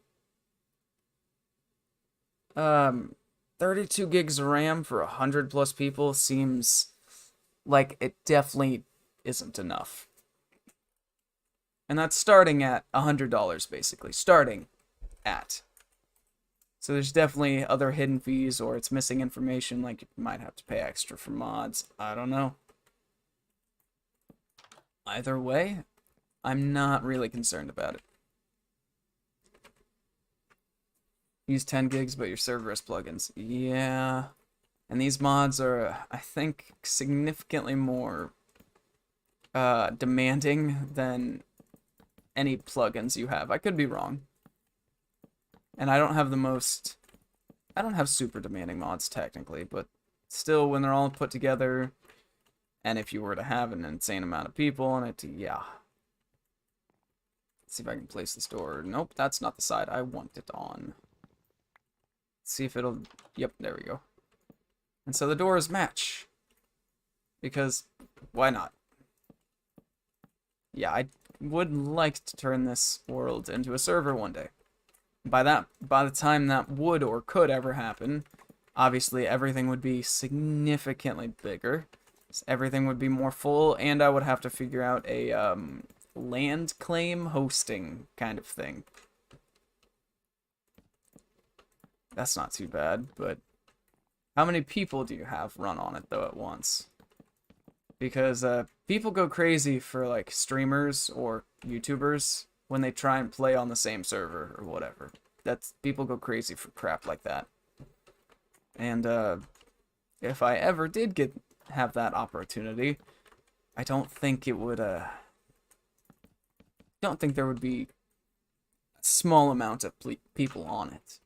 32 gigs of RAM for 100 plus people seems... like, it definitely isn't enough. And that's starting at $100, basically. Starting at. So there's definitely other hidden fees, or it's missing information, like you might have to pay extra for mods. I don't know. Either way, I'm not really concerned about it. Use 10 gigs, but your server has plugins. Yeah. And these mods are, I think, significantly more demanding than any plugins you have. I could be wrong. And I don't have the most... I don't have super demanding mods, technically, but still, when they're all put together, and if you were to have an insane amount of people on it, yeah. Let's see if I can place this door. Nope, that's not the side I want it on. Let's see if it'll... Yep, there we go. And so the doors match. Because, why not? Yeah, I would like to turn this world into a server one day. By the time that would or could ever happen, obviously everything would be significantly bigger. Everything would be more full, and I would have to figure out a land claim hosting kind of thing. That's not too bad, but how many people do you have run on it, though, at once? Because people go crazy for, like, streamers or YouTubers when they try and play on the same server or whatever. People go crazy for crap like that. And if I ever did have that opportunity, I don't think it would don't think there would be a small amount of people on it.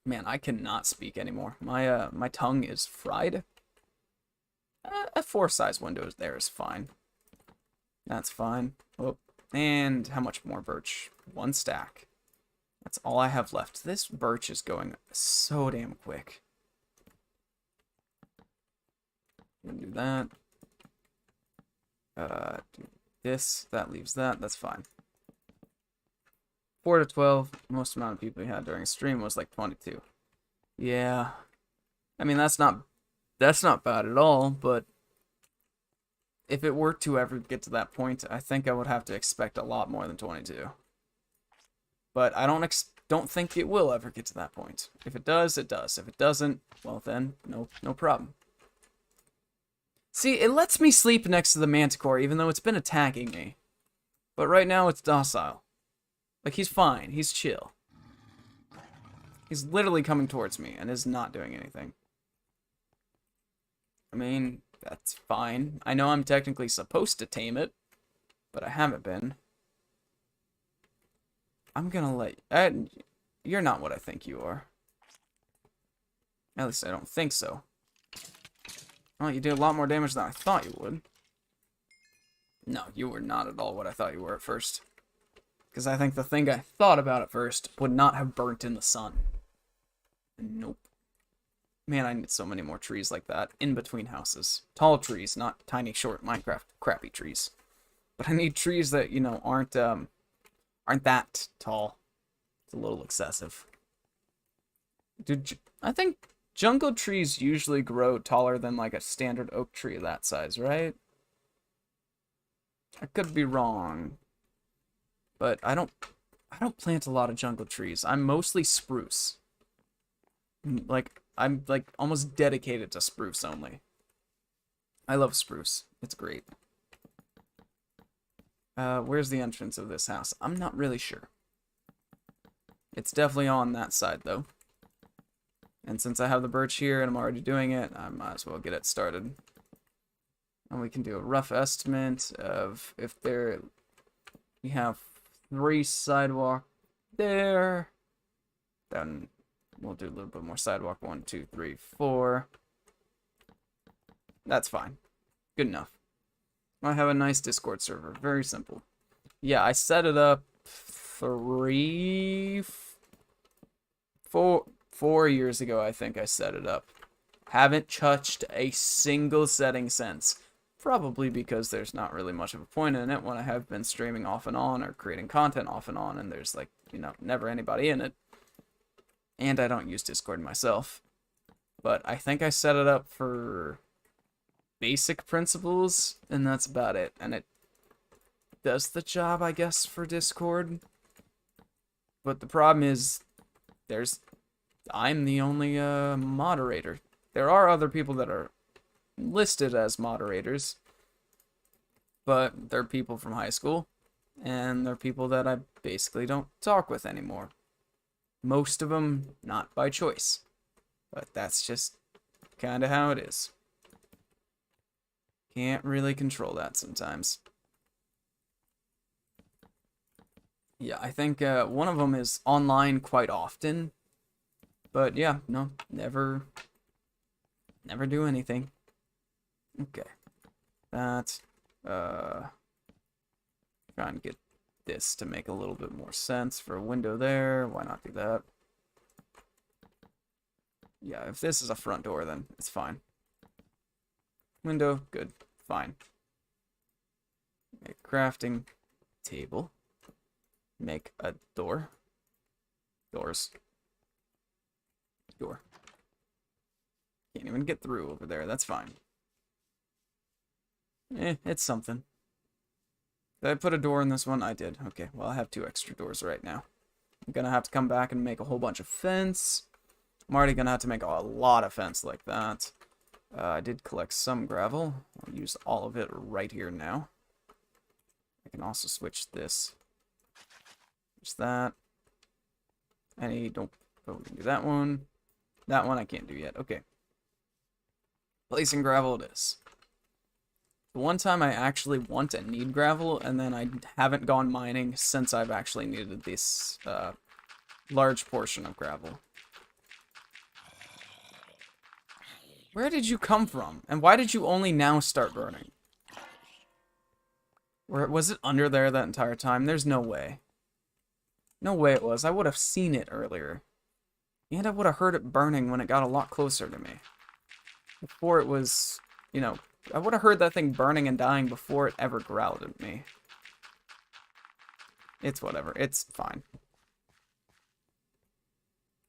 Man, I cannot speak anymore. My tongue is fried. A 4 size window there is fine. That's fine. Oh, and how much more birch? 1 stack. That's all I have left. This birch is going so damn quick. Gonna do that. Do this. That leaves that. That's fine. 4 to 12. Most amount of people we had during a stream was like 22. Yeah. I mean, that's not bad at all, but if it were to ever get to that point, I think I would have to expect a lot more than 22. But I don't think it will ever get to that point. If it does, it does. If it doesn't, well then, no problem. See, it lets me sleep next to the Manticore, even though it's been attacking me. But right now, it's docile. Like, he's fine. He's chill. He's literally coming towards me and is not doing anything. I mean, that's fine. I know I'm technically supposed to tame it, but I haven't been. I'm gonna let... you're not what I think you are. At least I don't think so. Well, you did a lot more damage than I thought you would. No, you were not at all what I thought you were at first. Because I think the thing I thought about at first would not have burnt in the sun. Nope. Man, I need so many more trees like that in between houses. Tall trees, not tiny, short Minecraft crappy trees. But I need trees that, you know, aren't that tall. It's a little excessive. Dude, I think Jungle trees usually grow taller than like a standard oak tree that size, right? I could be wrong, but I don't plant a lot of jungle trees. I'm mostly spruce. Like I'm like almost dedicated to spruce only. I love spruce. It's great. Where's the entrance of this house? I'm not really sure. It's definitely on that side though. And since I have the birch here and I'm already doing it, I might as well get it started. And we can do a rough estimate of if we have 3 sidewalk there. Then we'll do a little bit more sidewalk. 1, 2, 3, 4. That's fine. Good enough. I have a nice Discord server. Very simple. Yeah, I set it up 4 years ago, I think I set it up. Haven't touched a single setting since. Probably because there's not really much of a point in it when I have been streaming off and on or creating content off and on and there's like, never anybody in it. And I don't use Discord myself. But I think I set it up for basic principles and that's about it. And it does the job, I guess, for Discord. But the problem is I'm the only moderator. There are other people that are listed as moderators, but they're people from high school, and they're people that I basically don't talk with anymore. Most of them not by choice, but that's just kind of how it is. Can't really control that sometimes. Yeah, I think one of them is online quite often, but yeah, no, never do anything. Okay. That, try and get this to make a little bit more sense for a window there. Why not do that? Yeah, if this is a front door, then it's fine. Window, good, fine. Make a crafting table. Make a door. Doors. Door. Can't even get through over there, that's fine. It's something. Did I put a door in this one? I did. Okay, well, I have 2 extra doors right now. I'm gonna have to come back and make a whole bunch of fence. I'm already gonna have to make a lot of fence like that. I did collect some gravel. I'll use all of it right here now. I can also switch this. Switch that. Don't. Oh, we can do that one. That one I can't do yet. Okay. Placing gravel it is. The one time I actually want and need gravel, and then I haven't gone mining since I've actually needed this large portion of gravel. Where did you come from? And why did you only now start burning? Was it under there that entire time? There's no way. No way it was. I would have seen it earlier. And I would have heard it burning when it got a lot closer to me. Before it was, I would have heard that thing burning and dying before it ever growled at me. It's whatever. It's fine.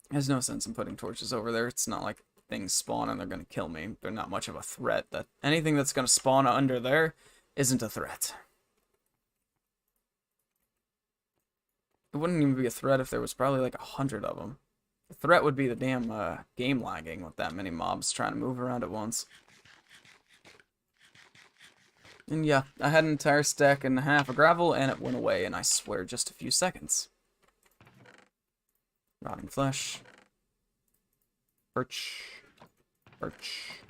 There's no sense in putting torches over there. It's not like things spawn and they're going to kill me. They're not much of a threat. Anything that's going to spawn under there isn't a threat. It wouldn't even be a threat if there was probably like 100 of them. The threat would be the damn game lagging with that many mobs trying to move around at once. And yeah, I had an entire stack and a half of gravel, and it went away in, I swear, just a few seconds. Rotting flesh. Birch. Birch.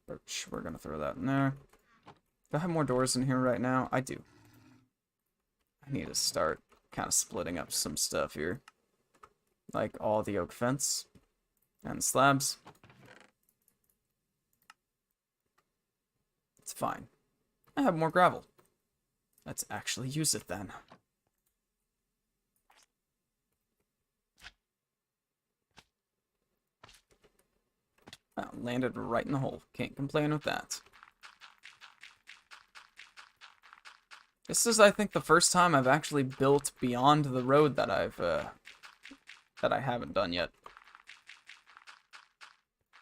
Birch. We're gonna throw that in there. Do I have more doors in here right now? I do. I need to start kind of splitting up some stuff here. Like all the oak fence. And slabs. It's fine. I have more gravel. Let's actually use it then. Oh, landed right in the hole. Can't complain with that. This is, I think, the first time I've actually built beyond the road that I haven't done yet.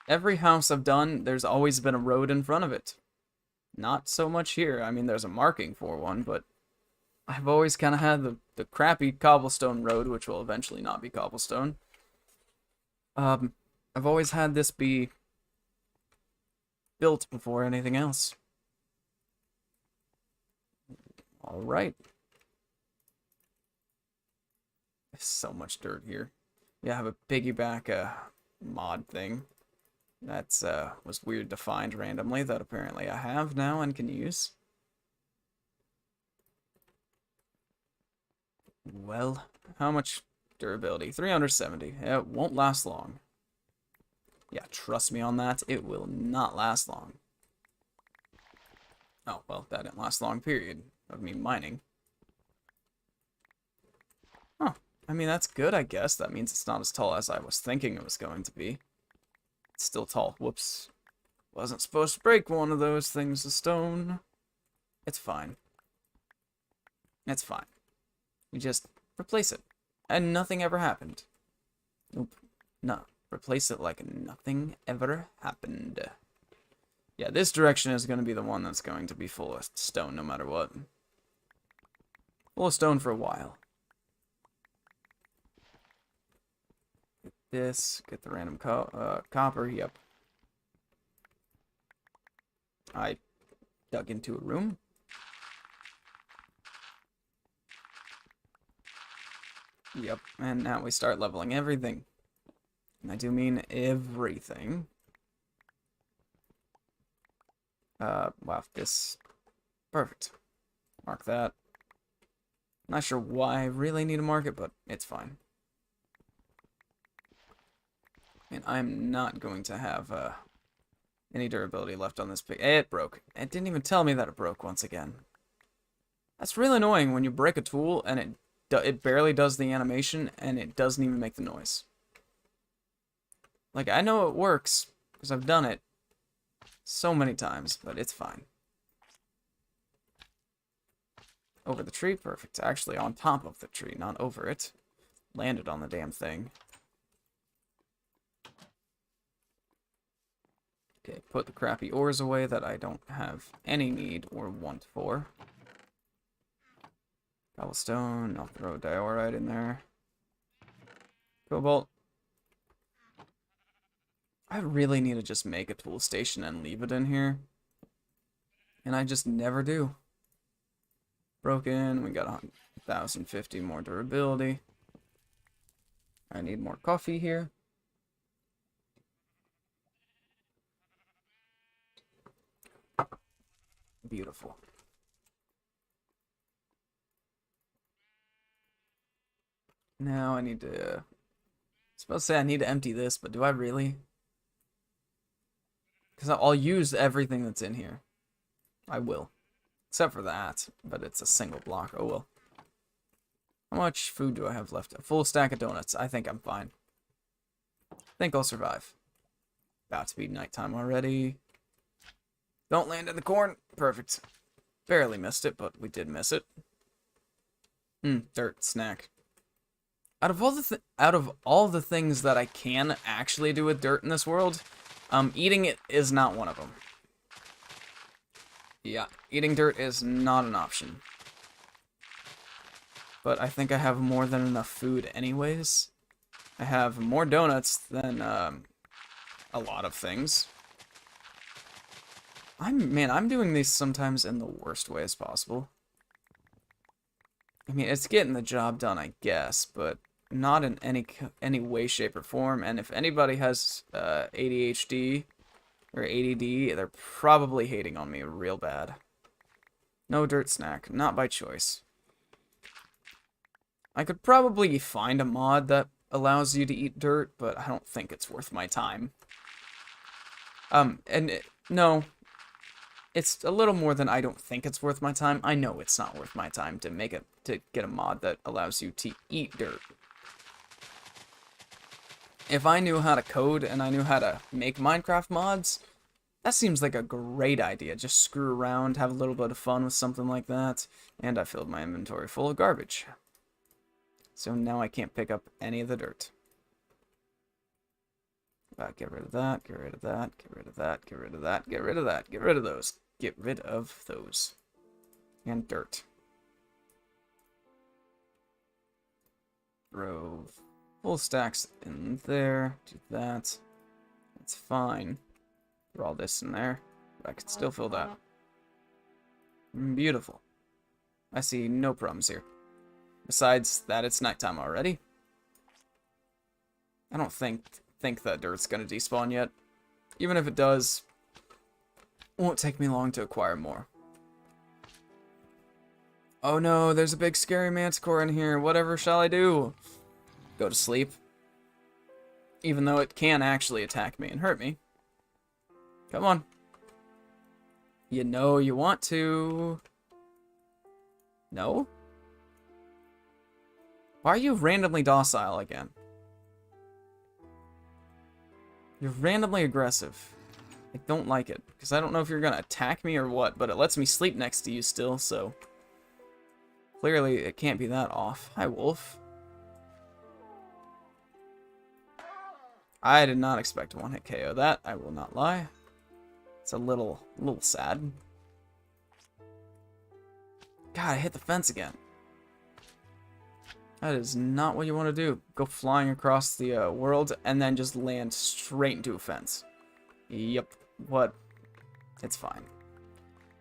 Every house I've done, there's always been a road in front of it. Not so much here. I mean, there's a marking for one, but I've always kind of had the crappy cobblestone road, which will eventually not be cobblestone. I've always had this be built before anything else. All right. There's so much dirt here. Yeah, I have a piggyback mod thing. That's was weird to find randomly that apparently I have now and can use. Well, how much durability? 370. It won't last long. Yeah, trust me on that. It will not last long. Oh, well, that didn't last long, period, of me mining. Huh. I mean, that's good, I guess. That means it's not as tall as I was thinking it was going to be. It's still tall. Whoops. Wasn't supposed to break one of those things of stone. It's fine. It's fine. You just replace it. And nothing ever happened. Nope. No. Replace it like nothing ever happened. Yeah, this direction is going to be the one that's going to be full of stone no matter what. Full of stone for a while. Get this. Get the random copper. Yep. I dug into a room. Yep, and now we start leveling everything. And I do mean everything. Wow, this... Perfect. Mark that. Not sure why I really need to mark it, but it's fine. And I'm not going to have, any durability left on this pig. It broke. It didn't even tell me that it broke once again. That's really annoying when you break a tool and it barely does the animation and it doesn't even make the noise. Like, I know it works because I've done it so many times, but it's fine. Over the tree, perfect. Actually, on top of the tree, not over it. Landed on the damn thing. Okay, put the crappy ores away that I don't have any need or want for. Cobblestone, I'll throw diorite in there. Cobalt. I really need to just make a tool station and leave it in here. And I just never do. Broken, we got 1,050 more durability. I need more coffee here. Beautiful. Now I need to... I was supposed to say I need to empty this, but do I really? Because I'll use everything that's in here. I will. Except for that, but it's a single block. Oh well. How much food do I have left? A full stack of donuts. I think I'm fine. I think I'll survive. About to be nighttime already. Don't land in the corn. Perfect. Barely missed it, but we did miss it. Dirt snack. Out of all the things that I can actually do with dirt in this world, eating it is not one of them. Yeah, eating dirt is not an option. But I think I have more than enough food anyways. I have more donuts than a lot of things. I'm doing these sometimes in the worst ways possible. I mean, it's getting the job done, I guess, but not in any way, shape, or form. And if anybody has ADHD or ADD, they're probably hating on me real bad. No dirt snack, not by choice. I could probably find a mod that allows you to eat dirt, but I don't think it's worth my time. No. It's a little more than I don't think it's worth my time. I know it's not worth my time to get a mod that allows you to eat dirt. If I knew how to code and I knew how to make Minecraft mods, that seems like a great idea. Just screw around, have a little bit of fun with something like that. And I filled my inventory full of garbage. So now I can't pick up any of the dirt. Get rid of that, get rid of that, get rid of that, get rid of that, get rid of that, get rid of those. Get rid of those. And dirt. Throw full stacks in there. Do that. That's fine. Throw all this in there. But I could still fill that. Beautiful. I see no problems here. Besides that, it's nighttime already. I don't think that dirt's gonna despawn yet. Even if it does, it won't take me long to acquire more. Oh no, there's a big scary manticore in here. Whatever shall I do? Go to sleep. Even though it can actually attack me and hurt me. Come on. You know you want to. No? Why are you randomly docile again? You're randomly aggressive. I don't like it, because I don't know if you're gonna attack me or what, but it lets me sleep next to you still, so... Clearly, it can't be that off. Hi, wolf. I did not expect a one-hit KO that, I will not lie. It's a little sad. God, I hit the fence again. That is not what you want to do. Go flying across the world and then just land straight into a fence. Yep. What? It's fine.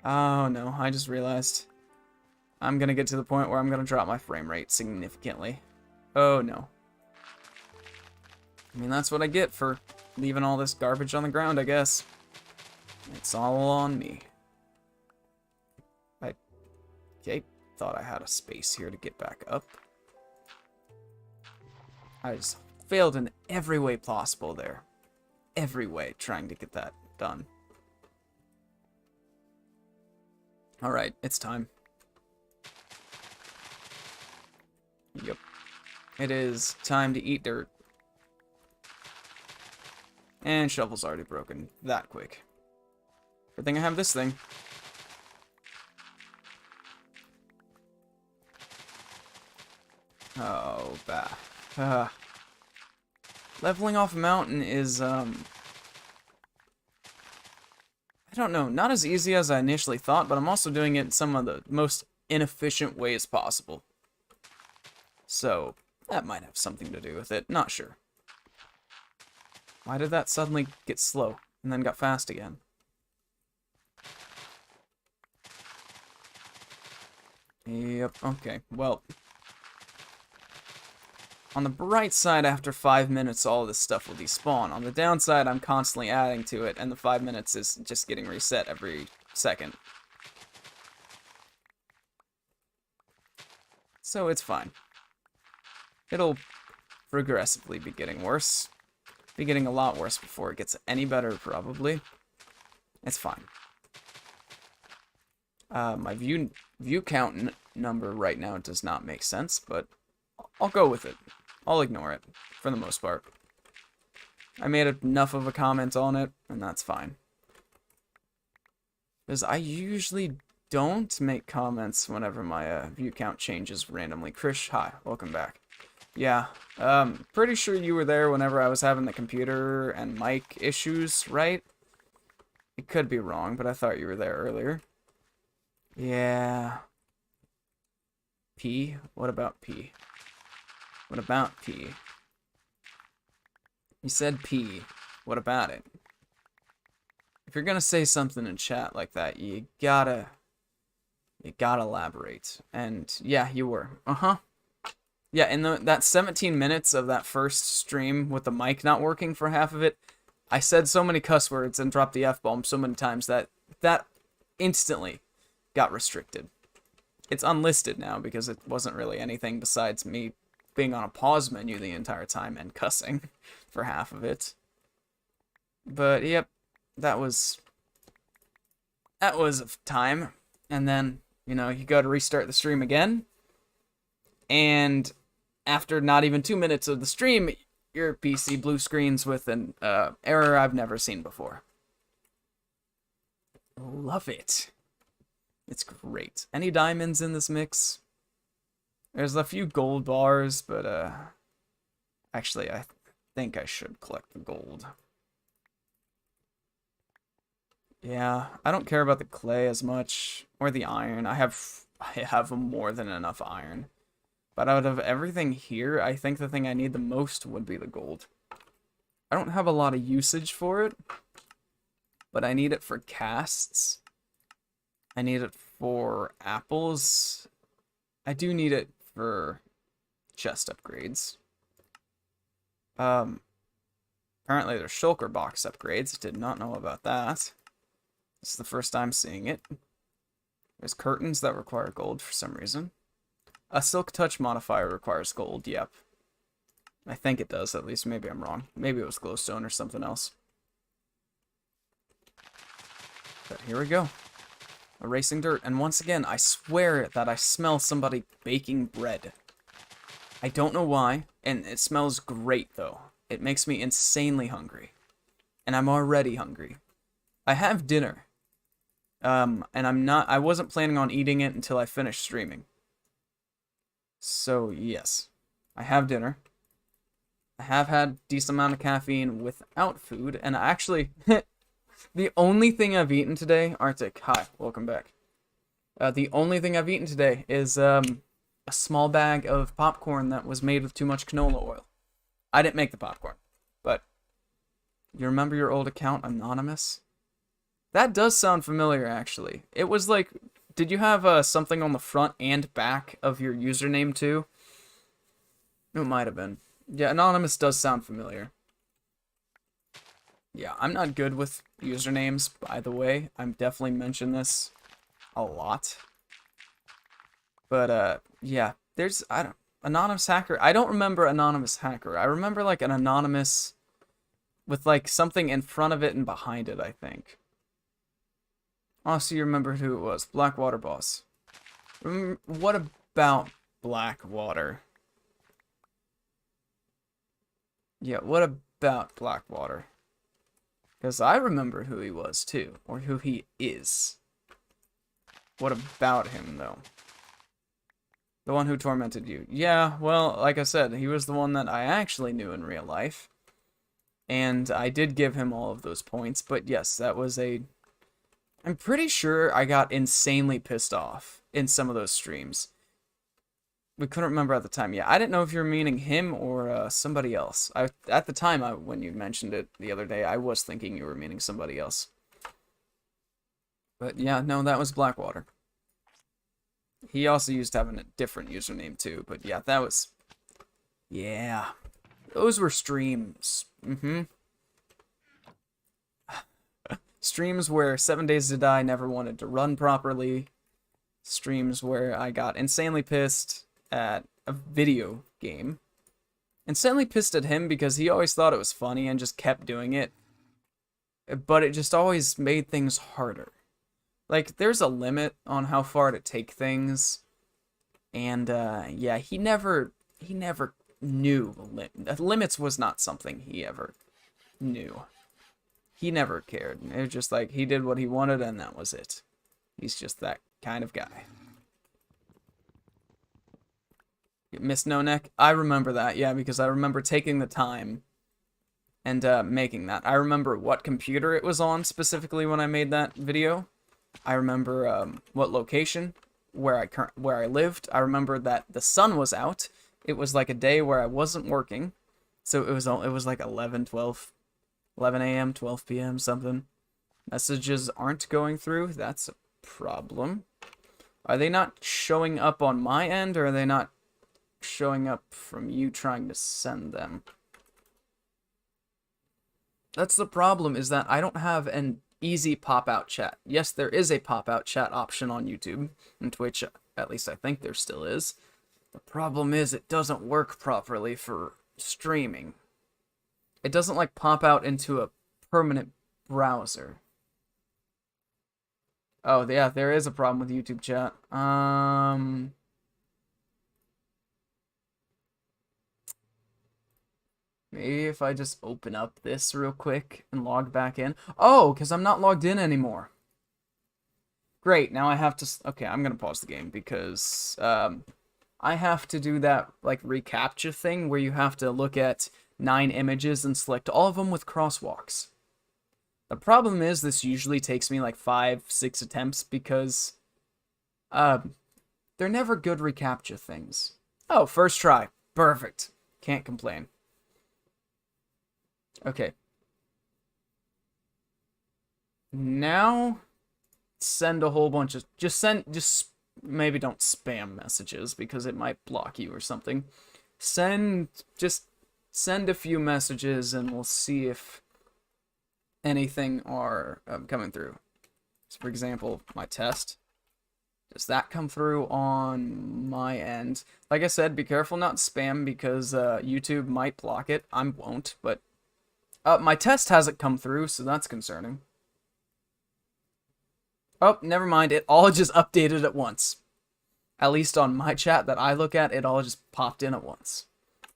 Oh no, I just realized I'm gonna get to the point where I'm gonna drop my frame rate significantly. Oh no. I mean, that's what I get for leaving all this garbage on the ground, I guess. It's all on me. Okay, thought I had a space here to get back up. I just failed in every way possible there. Every way, trying to get that done. Alright, it's time. Yep. It is time to eat dirt. And shovel's already broken that quick. Good thing I have this thing. Oh, bah. Leveling off a mountain is, I don't know, not as easy as I initially thought, but I'm also doing it in some of the most inefficient ways possible. So, that might have something to do with it, not sure. Why did that suddenly get slow, and then got fast again? Yep, okay, well... On the bright side, after 5 minutes, all of this stuff will despawn. On the downside, I'm constantly adding to it, and the 5 minutes is just getting reset every second. So it's fine. It'll progressively be getting worse. Be getting a lot worse before it gets any better, probably. It's fine. My view count number right now does not make sense, but I'll go with it. I'll ignore it, for the most part. I made enough of a comment on it, and that's fine. Because I usually don't make comments whenever my view count changes randomly. Krish, hi, welcome back. Yeah, pretty sure you were there whenever I was having the computer and mic issues, right? It could be wrong, but I thought you were there earlier. Yeah. P? What about P? What about P? You said P. What about it? If you're gonna say something in chat like that, you gotta elaborate. And yeah, you were. Yeah, in that 17 minutes of that first stream with the mic not working for half of it, I said so many cuss words and dropped the F-bomb so many times that instantly got restricted. It's unlisted now because it wasn't really anything besides me being on a pause menu the entire time and cussing for half of it. But yep, that was time. And then, you know, you go to restart the stream again, and after not even 2 minutes of the stream, your PC blue screens with an error I've never seen before. Love it. It's great. Any diamonds in this mix? There's a few gold bars, but actually I think I should collect the gold. Yeah, I don't care about the clay as much, or the iron. I have more than enough iron. But out of everything here, I think the thing I need the most would be the gold. I don't have a lot of usage for it, but I need it for casts. I need it for apples. I do need it for chest upgrades. Apparently there's shulker box upgrades. Did not know about that. This is the first time seeing it. There's curtains that require gold for some reason. A silk touch modifier requires gold, yep. I think it does, at least. Maybe I'm wrong. Maybe it was glowstone or something else. But here we go. Erasing dirt. And once again, I swear that I smell somebody baking bread. I don't know why, and it smells great, though. It makes me insanely hungry. And I'm already hungry. I have dinner. And I wasn't planning on eating it until I finished streaming. So, yes. I have dinner. I have had decent amount of caffeine without food, and actually, the only thing I've eaten today, Arctic, hi, welcome back. The only thing I've eaten today is a small bag of popcorn that was made with too much canola oil. I didn't make the popcorn, but you remember your old account, Anonymous? That does sound familiar, actually. It was like, did you have something on the front and back of your username too? It might have been. Yeah, Anonymous does sound familiar. Yeah, I'm not good with usernames, by the way. I'm definitely mentioned this a lot. But, yeah, Anonymous Hacker. I don't remember Anonymous Hacker. I remember, like, an Anonymous with, like, something in front of it and behind it, I think. Oh, so you remembered who it was. Blackwater Boss. What about Blackwater? Yeah, what about Blackwater? Because I remember who he was, too. Or who he is. What about him, though? The one who tormented you. Yeah, well, like I said, he was the one that I actually knew in real life. And I did give him all of those points. But yes, that was a... I'm pretty sure I got insanely pissed off in some of those streams. We couldn't remember at the time. Yeah, I didn't know if you were meaning him or somebody else. At the time, when you mentioned it the other day, I was thinking you were meaning somebody else. But yeah, no, that was Blackwater. He also used to have a different username too, but yeah, that was... Yeah. Those were streams. Streams where 7 Days to Die never wanted to run properly. Streams where I got insanely pissed at a video game. Insanely pissed at him because he always thought it was funny and just kept doing it. But it just always made things harder. Like, there's a limit on how far to take things. And, yeah, he never knew limits was not something he ever knew. He never cared. It was just like, he did what he wanted and that was it. He's just that kind of guy. Miss No Neck? I remember that, yeah, because I remember taking the time and making that. I remember what computer it was on specifically when I made that video. I remember what location where I lived. I remember that the sun was out. It was like a day where I wasn't working, so it was like 11 a.m., 12 p.m. something. Messages aren't going through. That's a problem. Are they not showing up on my end, or are they not showing up from you trying to send them? That's the problem, is that I don't have an easy pop-out chat. Yes, there is a pop-out chat option on YouTube and Twitch, at least I think there still is. The problem is it doesn't work properly for streaming. It doesn't like pop out into a permanent browser. Oh, yeah, there is a problem with YouTube chat. Maybe if I just open up this real quick and log back in. Oh, because I'm not logged in anymore. Great, now I have to... Okay, I'm going to pause the game because I have to do that like reCAPTCHA thing where you have to look at 9 images and select all of them with crosswalks. The problem is this usually takes me like 5-6 attempts because they're never good reCAPTCHA things. Oh, first try. Perfect. Can't complain. Okay. Now send a whole bunch of just maybe don't spam messages because it might block you or something. Just send a few messages and we'll see if anything are coming through. So for example, my test. Does that come through on my end? Like I said, be careful not spam because YouTube might block it. I won't, but my test hasn't come through, so that's concerning. Oh, never mind. It all just updated at once. At least on my chat that I look at, it all just popped in at once.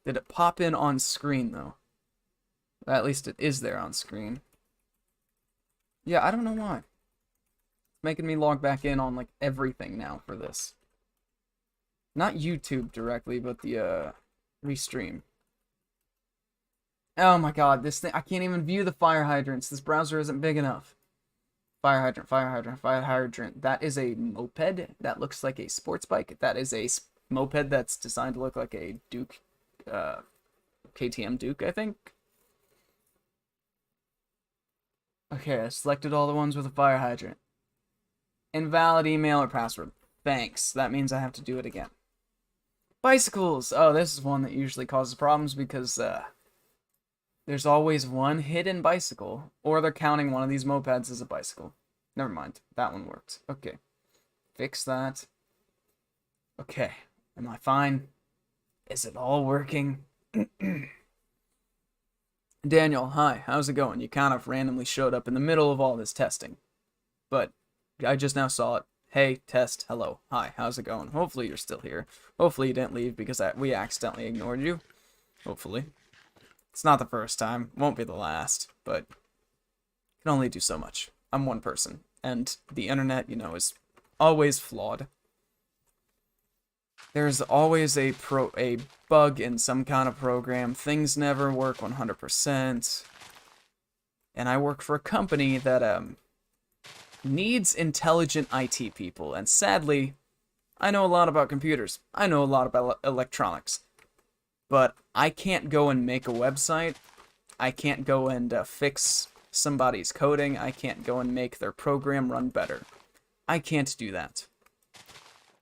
Did it pop in on screen, though? At least it is there on screen. Yeah, I don't know why. It's making me log back in on, like, everything now for this. Not YouTube directly, but the, Restream. Oh my god, this thing, I can't even view the fire hydrants. This browser isn't big enough. Fire hydrant, fire hydrant, fire hydrant. That is a moped that looks like a sports bike. That is a moped that's designed to look like a Duke, KTM Duke, I think. Okay, I selected all the ones with a fire hydrant. Invalid email or password. Thanks. That means I have to do it again. Bicycles. Oh, this is one that usually causes problems because, there's always one hidden bicycle, or they're counting one of these mopeds as a bicycle. Never mind, that one worked. Okay, fix that. Okay, am I fine? Is it all working? Daniel, hi, how's it going? You kind of randomly showed up in the middle of all this testing, but I just now saw it. Hey, test, hello, hi, how's it going? Hopefully you're still here. Hopefully you didn't leave because we accidentally ignored you. Hopefully. It's not the first time, won't be the last, but can only do so much. I'm one person, and the internet, you know, is always flawed. There's always a bug in some kind of program. Things never work 100%. And I work for a company that needs intelligent IT people, and sadly, I know a lot about computers. I know a lot about electronics. But I can't go and make a website. I can't go and fix somebody's coding. I can't go and make their program run better. I can't do that.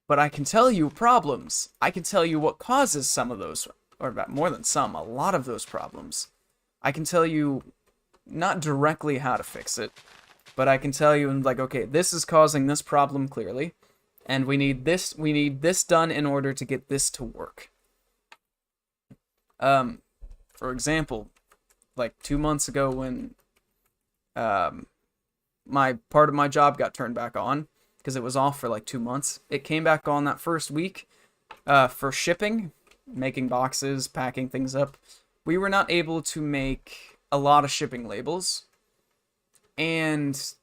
But I can tell you problems. I can tell you what causes some of those, or about more than some, a lot of those problems. I can tell you not directly how to fix it, but I can tell you, like, okay, this is causing this problem clearly, and we need this done in order to get this to work. For example, like 2 months ago when my part of my job got turned back on because it was off for like 2 months. It came back on that first week for shipping, making boxes, packing things up. We were not able to make a lot of shipping labels, and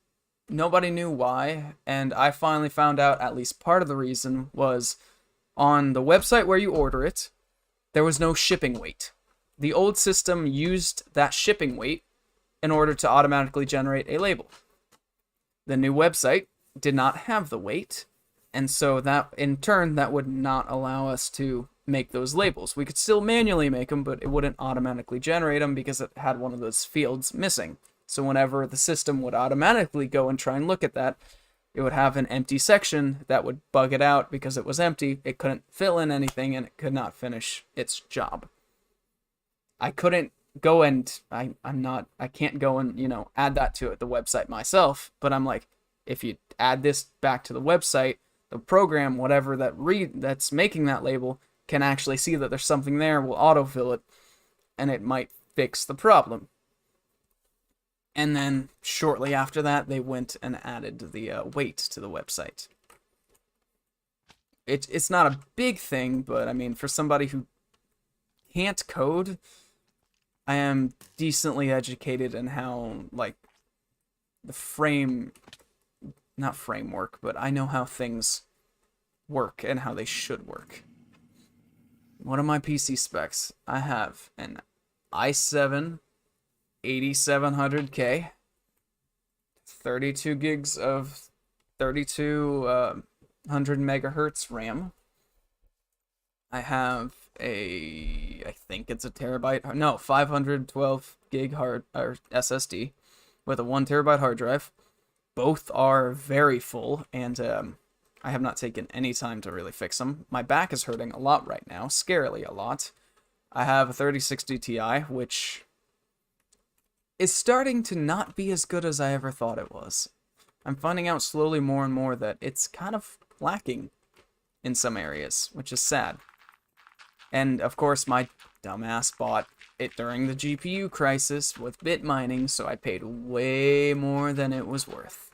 nobody knew why, and I finally found out at least part of the reason was on the website where you order it, there was no shipping weight. The old system used that shipping weight in order to automatically generate a label. The new website did not have the weight, and so that, in turn, that would not allow us to make those labels. We could still manually make them, but it wouldn't automatically generate them because it had one of those fields missing. So whenever the system would automatically go and try and look at that, it would have an empty section that would bug it out because it was empty. It couldn't fill in anything and it could not finish its job. I couldn't go and I can't go and, you know, add that to the website myself, but I'm like, if you add this back to the website, the program, whatever that's making that label, can actually see that there's something there, will autofill it, and it might fix the problem. And then shortly after that, they went and added the weight to the website. It's not a big thing, but I mean, for somebody who can't code, I am decently educated in how, like, the not framework, but I know how things work and how they should work. What are my PC specs? I have an i7 8700K, 32 gigs of 3200 megahertz RAM. I have I think it's a terabyte, no, 512 gig or SSD with a 1 terabyte hard drive. Both are very full, and I have not taken any time to really fix them. My back is hurting a lot right now, scarily a lot. I have a 3060 Ti, which is starting to not be as good as I ever thought it was. I'm finding out slowly more and more that it's kind of lacking in some areas, which is sad. And of course, my dumbass bought it during the GPU crisis with bit mining, so I paid way more than it was worth.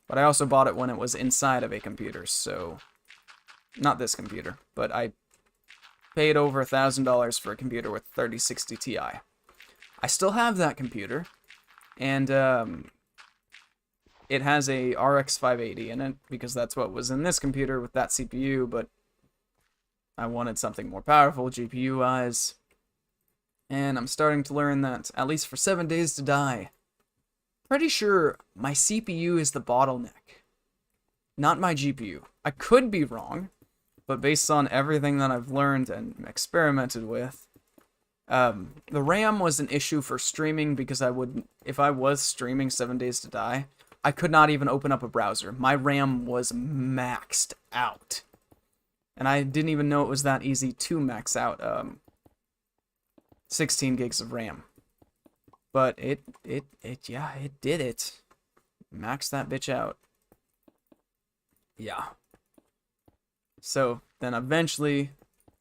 But I also bought it when it was inside of a computer, so not this computer, but I paid over $1,000 for a computer with 3060 Ti. I still have that computer, and it has a RX 580 in it, because that's what was in this computer with that CPU, but I wanted something more powerful GPU-wise, and I'm starting to learn that, at least for 7 Days to Die, pretty sure my CPU is the bottleneck, not my GPU. I could be wrong, but based on everything that I've learned and experimented with, the RAM was an issue for streaming, because if I was streaming 7 Days to Die, I could not even open up a browser. My RAM was maxed out. And I didn't even know it was that easy to max out 16 gigs of RAM. But it did it. Maxed that bitch out. Yeah. So then eventually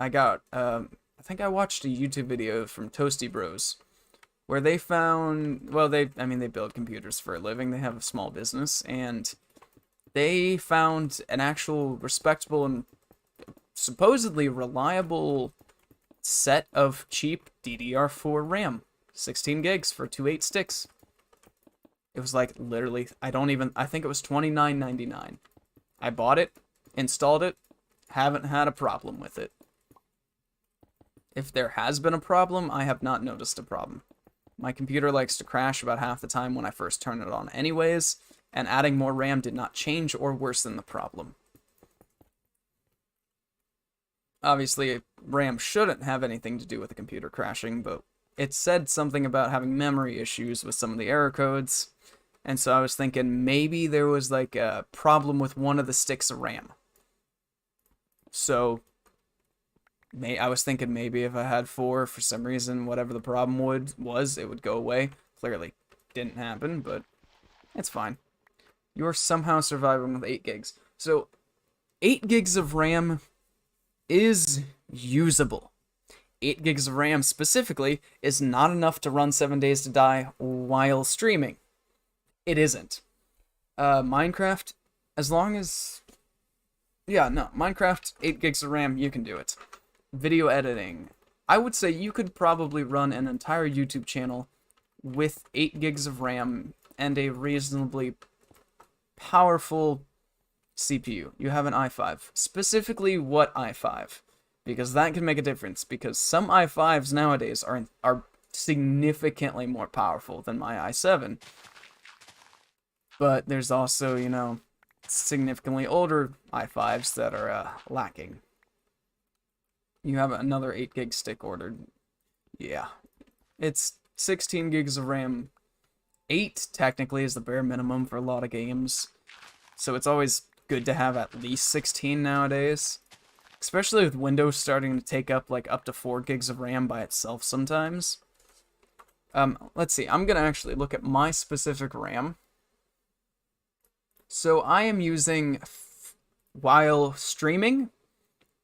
I got, I think I watched a YouTube video from Toasty Bros, where they found, well, they build computers for a living. They have a small business, and they found an actual respectable and supposedly reliable set of cheap DDR4 RAM. 16 gigs for 2.8 sticks. It was like literally, I think it was $29.99. I bought it, installed it, haven't had a problem with it. If there has been a problem, I have not noticed a problem. My computer likes to crash about half the time when I first turn it on anyways, and adding more RAM did not change or worsen the problem. Obviously, RAM shouldn't have anything to do with the computer crashing, but it said something about having memory issues with some of the error codes, and so I was thinking maybe there was like a problem with one of the sticks of RAM. So I was thinking maybe if I had 4, for some reason, whatever the problem was, it would go away. Clearly didn't happen, but it's fine. You're somehow surviving with 8 gigs. So 8 gigs of RAM is usable. 8 gigs of RAM specifically is not enough to run 7 Days to Die while streaming. It isn't. Minecraft, as long as... Yeah, no, Minecraft, 8 gigs of RAM, you can do it. Video editing. I would say you could probably run an entire YouTube channel with 8 gigs of RAM and a reasonably powerful CPU. You have an i5. Specifically, what i5? Because that can make a difference, because some i5s nowadays are significantly more powerful than my i7. But there's also, you know, significantly older i5s that are lacking. You have another 8 gig stick ordered. Yeah. It's 16 gigs of RAM. 8 technically is the bare minimum for a lot of games. So it's always good to have at least 16 nowadays. Especially with Windows starting to take up like up to 4 gigs of RAM by itself sometimes. Let's see. I'm going to actually look at my specific RAM. So I am using, while streaming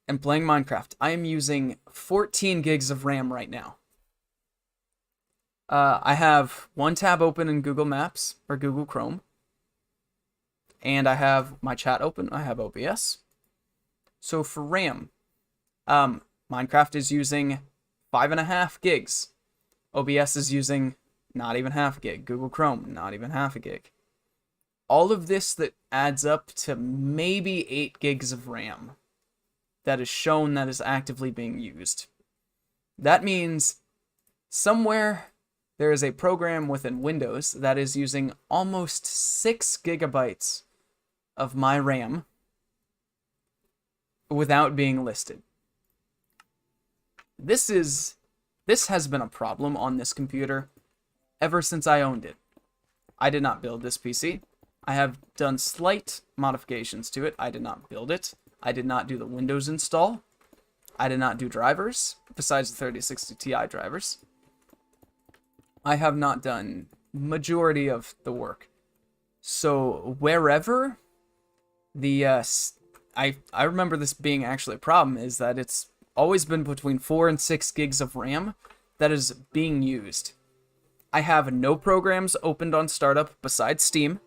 and playing Minecraft, I am using 14 gigs of RAM right now. I have one tab open in Google Maps, or Google Chrome. And I have my chat open. I have OBS. So for RAM, Minecraft is using 5.5 gigs. OBS is using not even half a gig. Google Chrome, not even half a gig. All of this that adds up to maybe 8 gigs of RAM that is shown that is actively being used. That means somewhere there is a program within Windows that is using almost 6 gigabytes of my RAM without being listed. This has been a problem on this computer ever since I owned it. I did not build this PC. I have done slight modifications to it. I did not build it. I did not do the Windows install. I did not do drivers, besides the 3060 Ti drivers. I have not done majority of the work. So wherever the I remember this being actually a problem, is that it's always been between 4 and 6 gigs of RAM that is being used. I have no programs opened on startup besides Steam,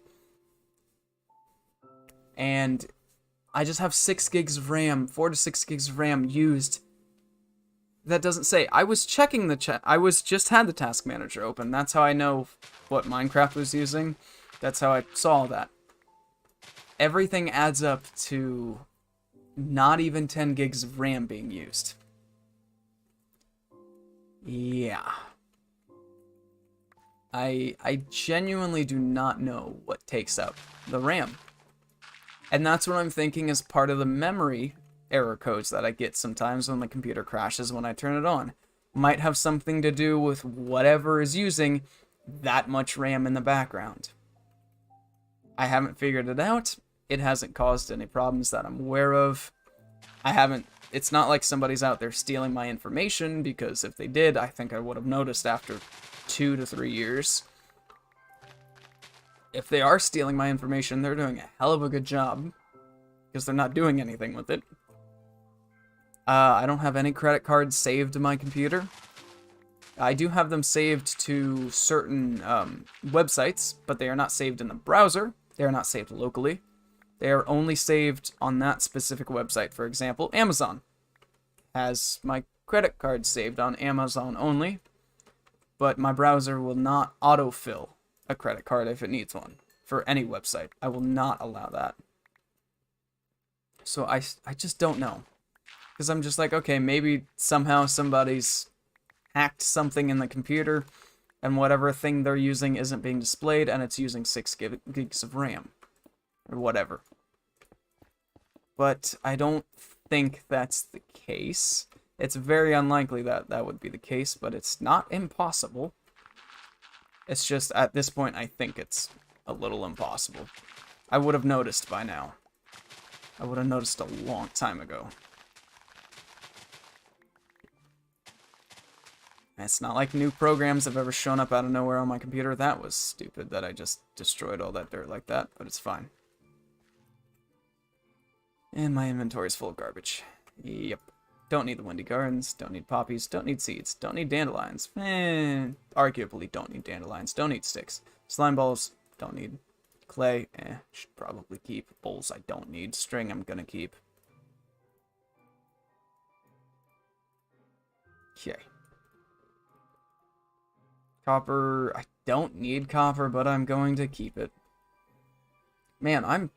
and I just have 6 gigs of RAM, 4 to 6 gigs of RAM used. That doesn't say. I was checking the chat. I just had the task manager open. That's how I know what Minecraft was using. That's how I saw that. Everything adds up to not even 10 gigs of RAM being used. Yeah. I genuinely do not know what takes up the RAM. And that's what I'm thinking is part of the memory error codes that I get sometimes when the computer crashes when I turn it on. Might have something to do with whatever is using that much RAM in the background. I haven't figured it out. It hasn't caused any problems that I'm aware of. It's not like somebody's out there stealing my information, because if they did, I think I would have noticed after 2 to 3 years. If they are stealing my information, they're doing a hell of a good job, because they're not doing anything with it. I don't have any credit cards saved to my computer. I do have them saved to certain websites, but they are not saved in the browser. They are not saved locally. They are only saved on that specific website. For example, Amazon has my credit card saved on Amazon only, but my browser will not autofill a credit card if it needs one for any website. I will not allow that. So I just don't know. Because I'm just like, okay, maybe somehow somebody's hacked something in the computer and whatever thing they're using isn't being displayed and it's using 6 gigs of RAM. Or whatever. But I don't think that's the case. It's very unlikely that that would be the case, but it's not impossible. It's just, at this point, I think it's a little impossible. I would have noticed by now. I would have noticed a long time ago. It's not like new programs have ever shown up out of nowhere on my computer. That was stupid that I just destroyed all that dirt like that, but it's fine. And my inventory's full of garbage. Yep. Don't need the windy gardens, don't need poppies, don't need seeds, don't need dandelions. Arguably don't need dandelions, don't need sticks. Slime balls, don't need. Clay, should probably keep. Bowls I don't need. String I'm gonna keep. Okay. Copper, I don't need copper, but I'm going to keep it. Man, I'm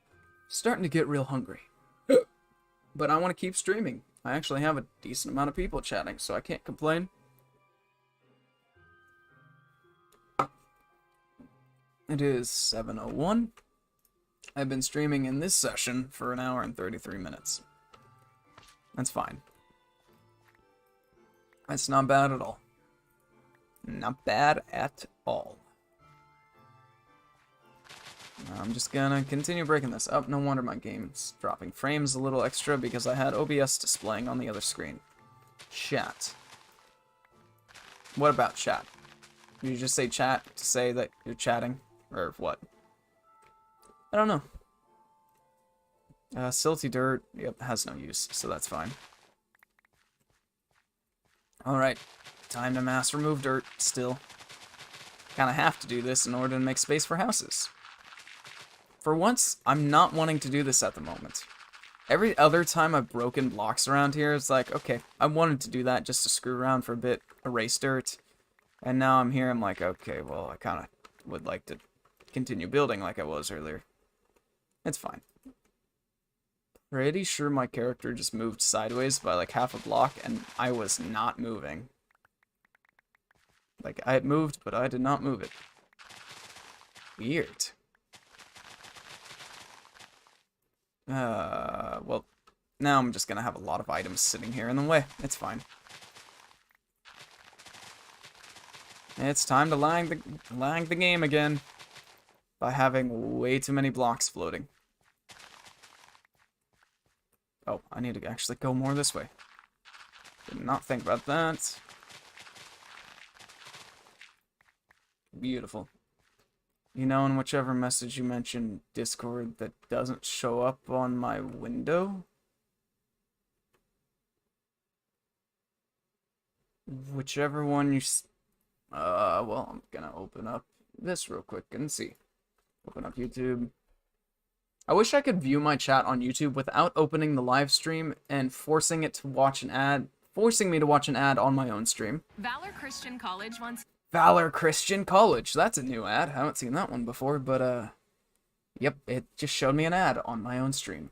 starting to get real hungry. But I want to keep streaming. I actually have a decent amount of people chatting, so I can't complain. It is 7:01. I've been streaming in this session for 1 hour and 33 minutes. That's fine. That's not bad at all. Not bad at all. I'm just gonna continue breaking this up. No wonder my game's dropping frames a little extra because I had OBS displaying on the other screen. Chat. What about chat? You just say chat to say that you're chatting? Or what? I don't know. Silty dirt, yep, has no use, so that's fine. Alright, time to mass remove dirt, still. Kinda have to do this in order to make space for houses. For once, I'm not wanting to do this at the moment. Every other time I've broken blocks around here, it's like, okay, I wanted to do that just to screw around for a bit, erase dirt. And now I'm here, I'm like, okay, well, I kinda would like to continue building like I was earlier. It's fine. Pretty sure my character just moved sideways by like half a block, and I was not moving. Like, I had moved, but I did not move it. Weird. Well, now I'm just gonna have a lot of items sitting here in the way. It's fine. It's time to lag the game again by having way too many blocks floating. Oh, I need to actually go more this way. Did not think about that. Beautiful. You know, in whichever message you mentioned Discord that doesn't show up on my window? Whichever one you... well, I'm gonna open up this real quick and see. Open up YouTube. I wish I could view my chat on YouTube without opening the live stream and forcing me to watch an ad on my own stream. Valor Christian College wants... Valor Christian College. That's a new ad. I haven't seen that one before, but, yep, it just showed me an ad on my own stream.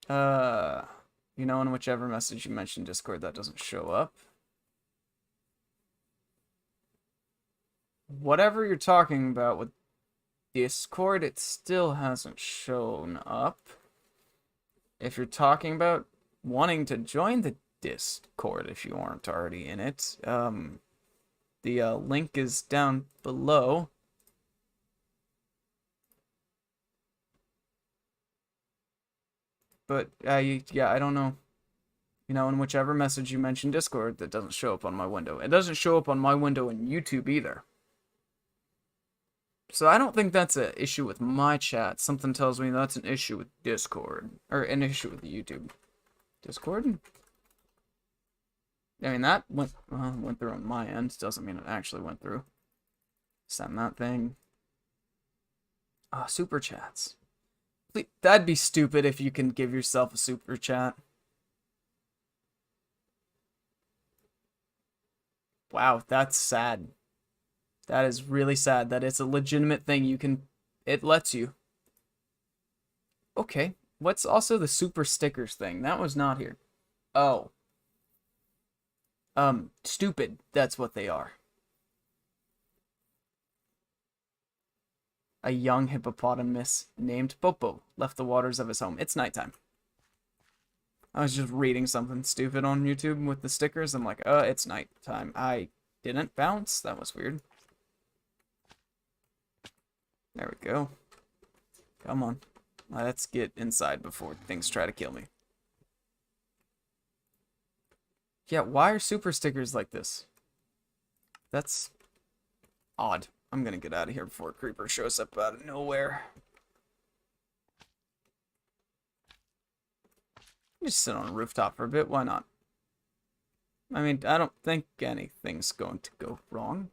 You know, in whichever message you mentioned Discord, that doesn't show up. Whatever you're talking about with Discord, it still hasn't shown up. If you're talking about wanting to join the Discord if you aren't already in it, the link is down below. But, yeah, I don't know. You know, in whichever message you mentioned Discord, that doesn't show up on my window. It doesn't show up on my window in YouTube either. So I don't think that's an issue with my chat. Something tells me that's an issue with Discord. Or an issue with YouTube. Discord? I mean, that went through on my end. Doesn't mean it actually went through. Send that thing. Super chats. That'd be stupid if you can give yourself a super chat. Wow, that's sad. That is really sad that it's a legitimate thing it lets you. Okay, what's also the super stickers thing? That was not here. Oh. Stupid, that's what they are. A young hippopotamus named Popo left the waters of his home. It's nighttime. I was just reading something stupid on YouTube with the stickers. I'm like, it's nighttime. I didn't bounce. That was weird. There we go. Come on. Let's get inside before things try to kill me. Yeah, why are super stickers like this? That's odd. I'm gonna get out of here before a creeper shows up out of nowhere. Just sit on a rooftop for a bit, why not? I mean, I don't think anything's going to go wrong.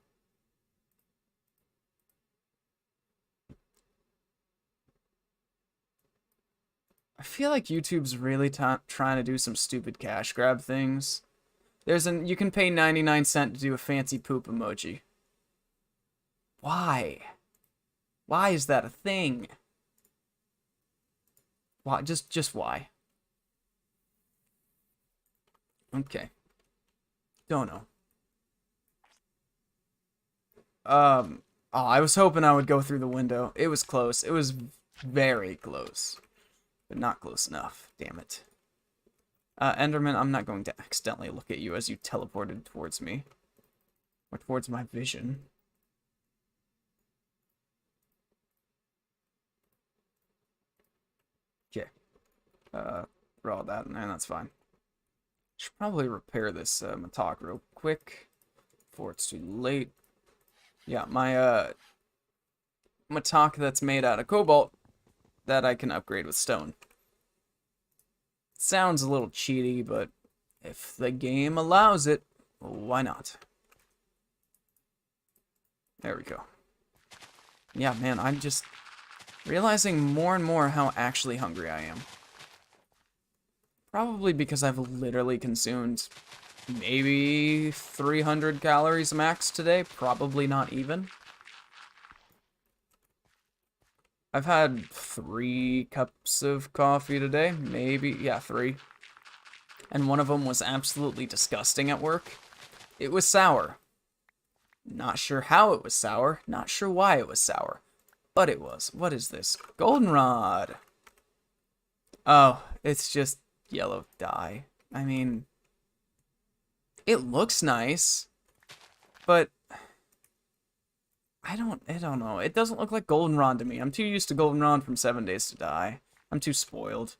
I feel like YouTube's really trying to do some stupid cash grab things. You can pay 99 cents to do a fancy poop emoji. Why? Why is that a thing? Why? Just why? Okay. Don't know. Oh, I was hoping I would go through the window. It was close. It was very close. But not close enough. Damn it. Enderman, I'm not going to accidentally look at you as you teleported towards me. Or towards my vision. Okay. Throw all that in there, that's fine. Should probably repair this Matok real quick before it's too late. Yeah, my Matok that's made out of cobalt that I can upgrade with stone. Sounds a little cheaty, but if the game allows it, why not? There we go. Yeah, man, I'm just realizing more and more how actually hungry I am. Probably because I've literally consumed maybe 300 calories max today. Probably not even. I've had 3 cups of coffee today. Maybe, yeah, 3. and one of them was absolutely disgusting at work. It was sour. Not sure how it was sour, not sure why it was sour, but it was. What is this? Goldenrod. Oh, it's just yellow dye. I mean, it looks nice, but I don't know. It doesn't look like goldenrod to me. I'm too used to goldenrod from 7 Days to Die. I'm too spoiled.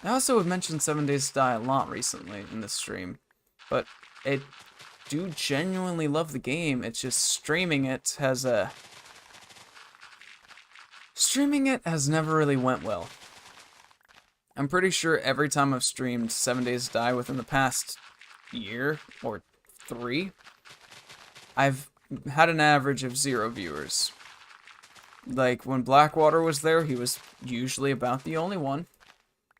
I also have mentioned 7 Days to Die a lot recently in this stream, but I do genuinely love the game. It's just streaming it has never really went well. I'm pretty sure every time I've streamed 7 Days to Die within the past year or 3, I've had an average of 0 viewers. Like, when Blackwater was there, he was usually about the only one.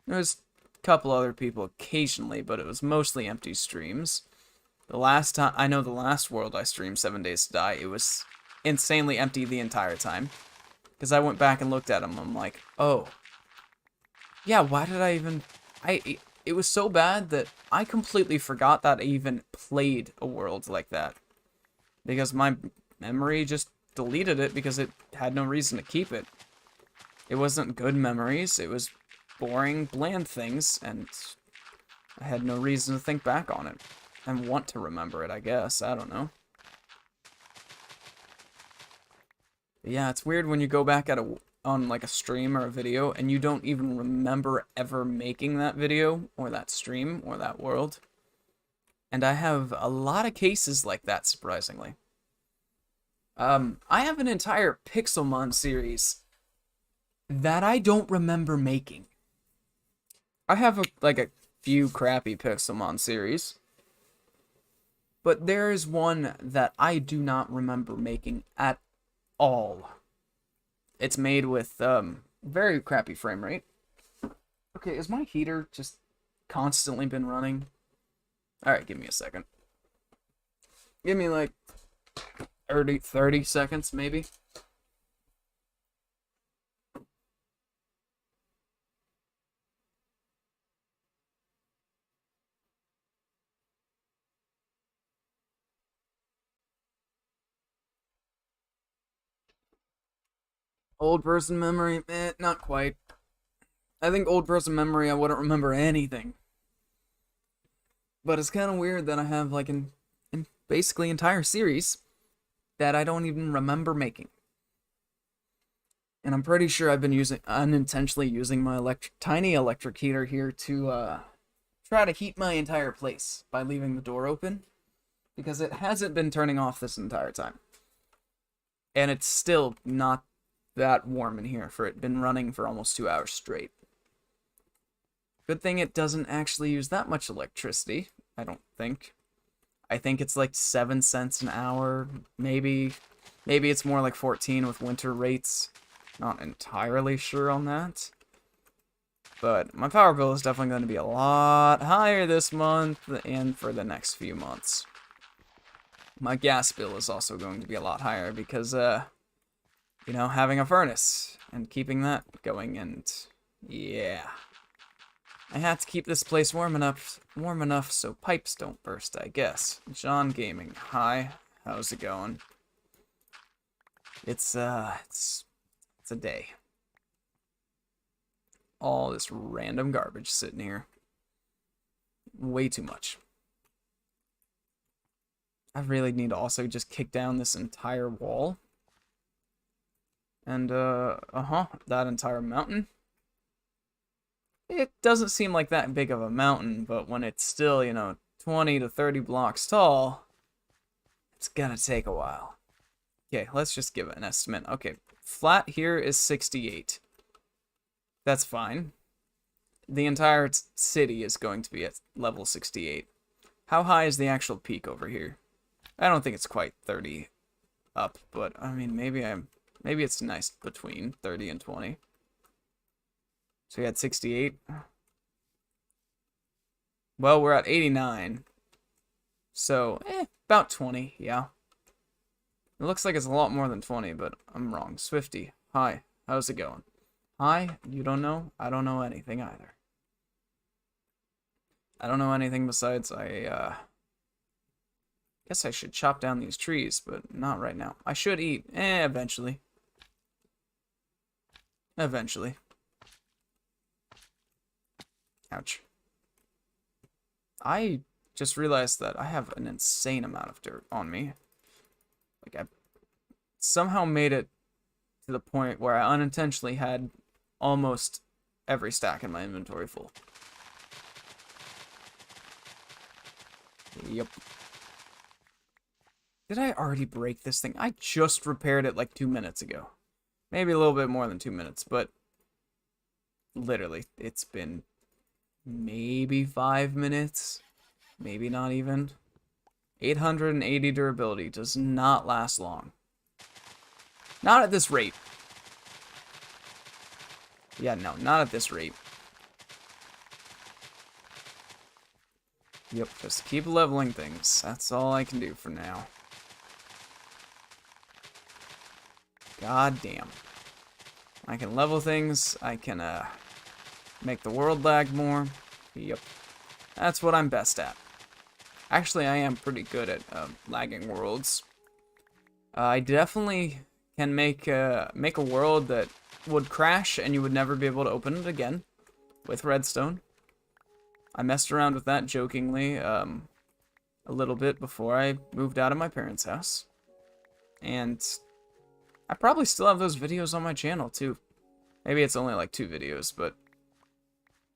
There was a couple other people occasionally, but it was mostly empty streams. The last time, I know the last world I streamed 7 Days to Die, it was insanely empty the entire time. Because I went back and looked at them, I'm like, oh. Yeah, why did I even... It was so bad that I completely forgot that I even played a world like that. Because my memory just deleted it because it had no reason to keep it. It wasn't good memories, it was boring, bland things, and I had no reason to think back on it. And want to remember it, I guess. I don't know. But yeah, it's weird when you go back on like a stream or a video and you don't even remember ever making that video or that stream or that world. And I have a lot of cases like that, surprisingly. I have an entire Pixelmon series that I don't remember making. I have a few crappy Pixelmon series, but there is one that I do not remember making at all. It's made with very crappy frame rate. Okay, is my heater just constantly been running? Alright, give me a second. Give me like 30 seconds, maybe. Old person memory? Not quite. I think old person memory, I wouldn't remember anything. But it's kind of weird that I have like an basically entire series that I don't even remember making. And I'm pretty sure I've been unintentionally using my tiny electric heater here to try to heat my entire place by leaving the door open, because it hasn't been turning off this entire time. And it's still not that warm in here for it been running for almost 2 hours straight. Good thing it doesn't actually use that much electricity, I don't think. I think it's like 7 cents an hour, maybe it's more like 14 with winter rates. Not entirely sure on that. But my power bill is definitely going to be a lot higher this month and for the next few months. My gas bill is also going to be a lot higher because, you know, having a furnace and keeping that going, and yeah. I have to keep this place warm enough so pipes don't burst, I guess. John Gaming, hi, how's it going? It's a day. All this random garbage sitting here. Way too much. I really need to also just kick down this entire wall. And, that entire mountain. It doesn't seem like that big of a mountain, but when it's still, you know, 20 to 30 blocks tall, it's gonna take a while. Okay, let's just give it an estimate. Okay, flat here is 68. That's fine. The entire city is going to be at level 68. How high is the actual peak over here? I don't think it's quite 30 up, but I mean, maybe it's nice between 30 and 20. So we had 68. Well, we're at 89. So, about 20, yeah. It looks like it's a lot more than 20, but I'm wrong. Swifty, hi, how's it going? Hi, you don't know? I don't know anything either. I don't know anything besides guess I should chop down these trees, but not right now. I should eat. Eventually. Eventually. Ouch. I just realized that I have an insane amount of dirt on me. Like, I somehow made it to the point where I unintentionally had almost every stack in my inventory full. Yep. Did I already break this thing? I just repaired it like 2 minutes ago. Maybe a little bit more than 2 minutes, but literally, it's been maybe 5 minutes. Maybe not even. 880 durability does not last long. Not at this rate. Yeah, no, not at this rate. Yep, just keep leveling things. That's all I can do for now. God damn. I can level things. I can make the world lag more. Yep. That's what I'm best at. Actually, I am pretty good at lagging worlds. I definitely can make a world that would crash and you would never be able to open it again with redstone. I messed around with that jokingly a little bit before I moved out of my parents' house. And I probably still have those videos on my channel too. Maybe it's only like 2 videos, but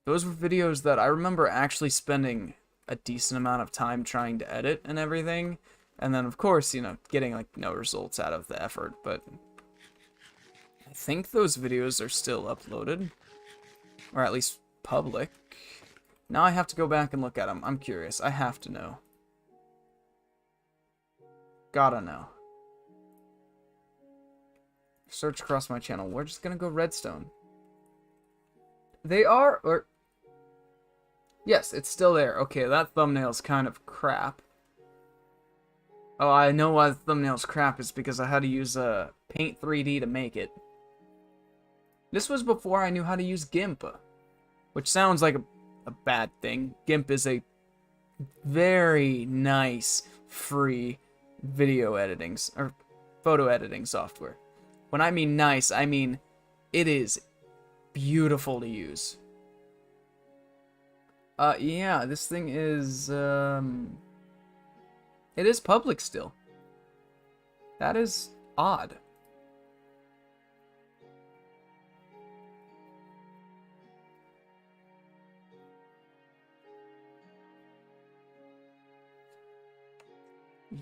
those were videos that I remember actually spending a decent amount of time trying to edit and everything. And then, of course, you know, getting like no results out of the effort. But I think those videos are still uploaded, or at least public. Now I have to go back and look at them. I'm curious. I have to know. Gotta know. Search across my channel. We're just gonna go redstone. They are, or... Yes, it's still there. Okay, that thumbnail's kind of crap. Oh, I know why the thumbnail's crap is because I had to use Paint 3D to make it. This was before I knew how to use GIMP, which sounds like a bad thing. GIMP is a very nice, free video editing, or photo editing software. When I mean nice, I mean it is beautiful to use. Yeah, this thing is, it is public still. That is odd.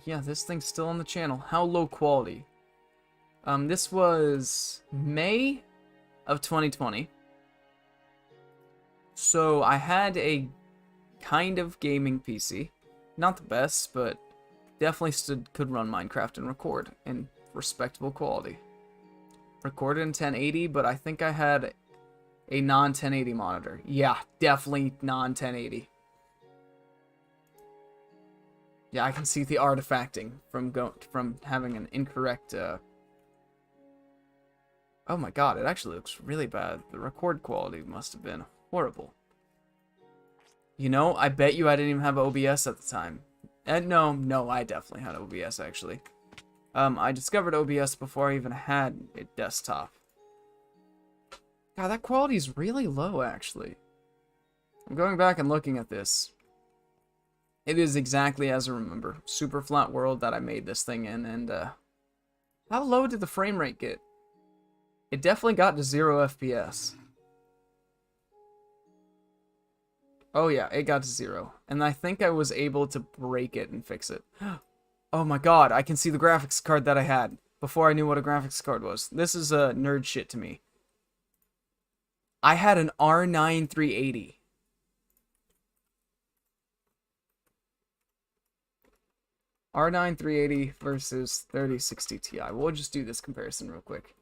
Yeah, this thing's still on the channel. How low quality? This was May of 2020. So I had a kind of gaming PC. Not the best, but definitely could run Minecraft and record in respectable quality. Recorded in 1080, but I think I had a non-1080 monitor. Yeah, definitely non-1080. Yeah, I can see the artifacting from having an incorrect. Oh my god, it actually looks really bad. The record quality must have been horrible. You know, I bet you I didn't even have OBS at the time. And no, I definitely had OBS actually. I discovered OBS before I even had a desktop. God, that quality's really low actually. I'm going back and looking at this. It is exactly as I remember. Super flat world that I made this thing in, and how low did the frame rate get? It definitely got to 0 FPS. Oh yeah, it got to 0. And I think I was able to break it and fix it. Oh my god, I can see the graphics card that I had before I knew what a graphics card was. This is nerd shit to me. I had an R9 380. R9 380 versus 3060 Ti. We'll just do this comparison real quick.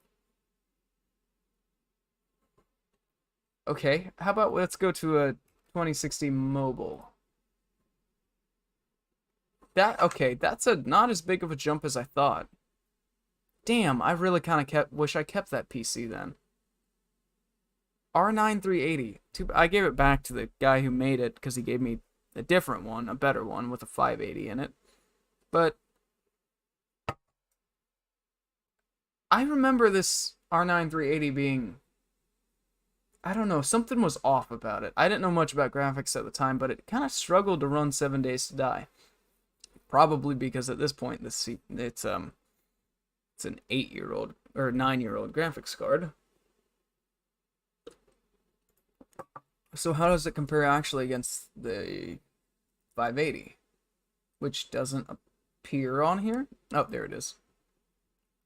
Okay, how about let's go to a 2060 mobile. Okay, that's not as big of a jump as I thought. Damn, I really kind of wish I kept that PC then. R9 380. I gave it back to the guy who made it because he gave me a different one, a better one with a 580 in it. But I remember this R9 380 being, I don't know, something was off about it. I didn't know much about graphics at the time, but it kind of struggled to run 7 Days to Die. Probably because at this point it's an 8-year-old or 9-year-old graphics card. So how does it compare actually against the 580, which doesn't appear on here? Oh, there it is.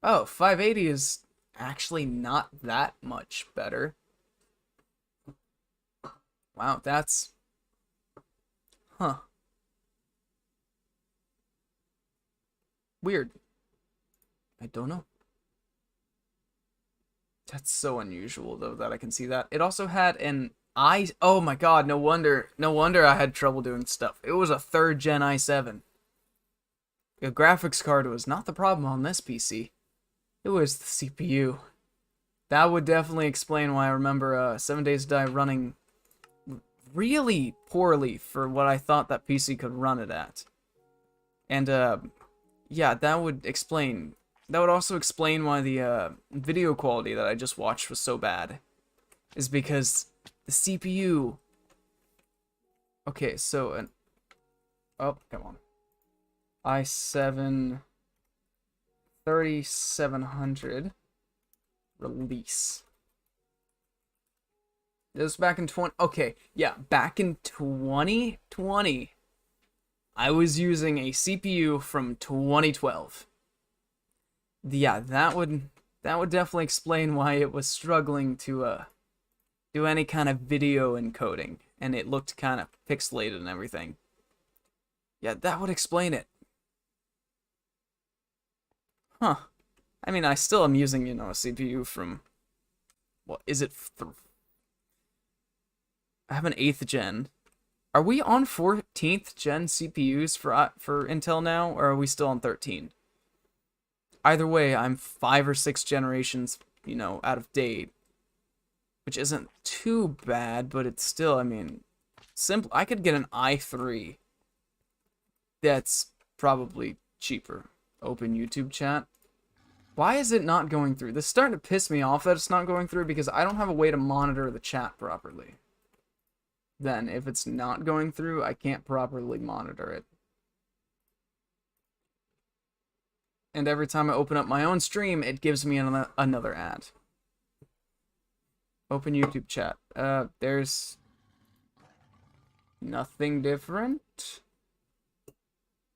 Oh, 580 is actually not that much better. Wow, that's... Huh. Weird. I don't know. That's so unusual, though, that I can see that. It also had an oh my god, no wonder I had trouble doing stuff. It was a 3rd gen i7. The graphics card was not the problem on this PC. It was the CPU. That would definitely explain why I remember 7 Days to Die running really poorly for what I thought that PC could run it at. And yeah, that would also explain why the video quality that I just watched was so bad. Is because the CPU... Okay, so... Oh, come on. i7 3700 release. This was back in 20... Okay, yeah, back in 2020, I was using a CPU from 2012. Yeah, that would definitely explain why it was struggling to do any kind of video encoding, and it looked kind of pixelated and everything. Yeah, that would explain it. Huh. I mean, I still am using, a CPU from... What is it? I have an 8th gen. Are we on 14th gen CPUs for Intel now, or are we still on 13? Either way, I'm 5 or 6 generations, out of date. Which isn't too bad, but it's still, I mean, simple. I could get an i3 that's probably cheaper. Open YouTube chat. Why is it not going through? This is starting to piss me off that it's not going through because I don't have a way to monitor the chat properly. Then, if it's not going through, I can't properly monitor it. And every time I open up my own stream, it gives me another ad. Open YouTube chat. There's nothing different.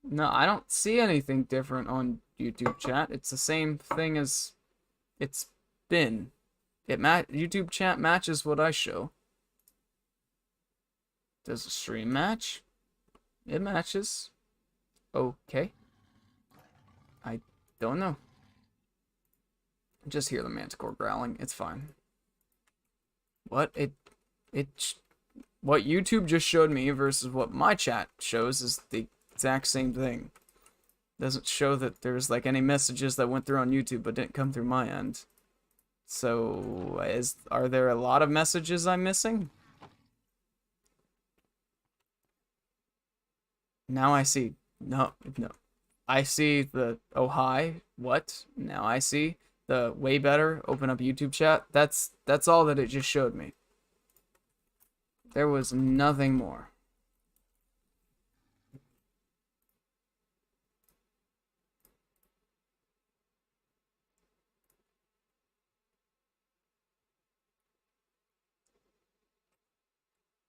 No, I don't see anything different on YouTube chat. It's the same thing as it's been. YouTube chat matches what I show. Does the stream match? It matches. Okay. I don't know. Just hear the Manticore growling. It's fine. What what YouTube just showed me versus what my chat shows is the exact same thing. Doesn't show that there's like any messages that went through on YouTube but didn't come through my end. So are there a lot of messages I'm missing? Now I see. No. I see the oh hi. What? Now I see the way better. Open up YouTube chat. That's all that it just showed me. There was nothing more.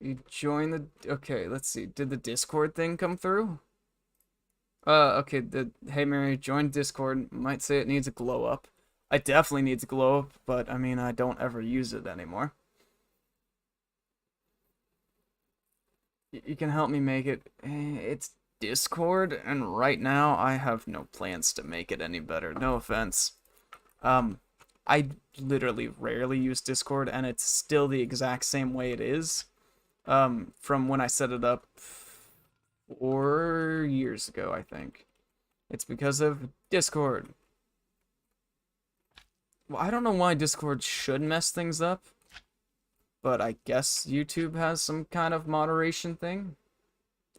You join the... Okay, let's see. Did the Discord thing come through? Okay, Hey Mary, join Discord. Might say it needs a glow up. It definitely needs a glow up, but I mean, I don't ever use it anymore. You can help me make it. It's Discord, and right now I have no plans to make it any better. No offense. I literally rarely use Discord, and it's still the exact same way it is. From when I set it up 4 years ago, I think. It's because of Discord. Well, I don't know why Discord should mess things up, but I guess YouTube has some kind of moderation thing.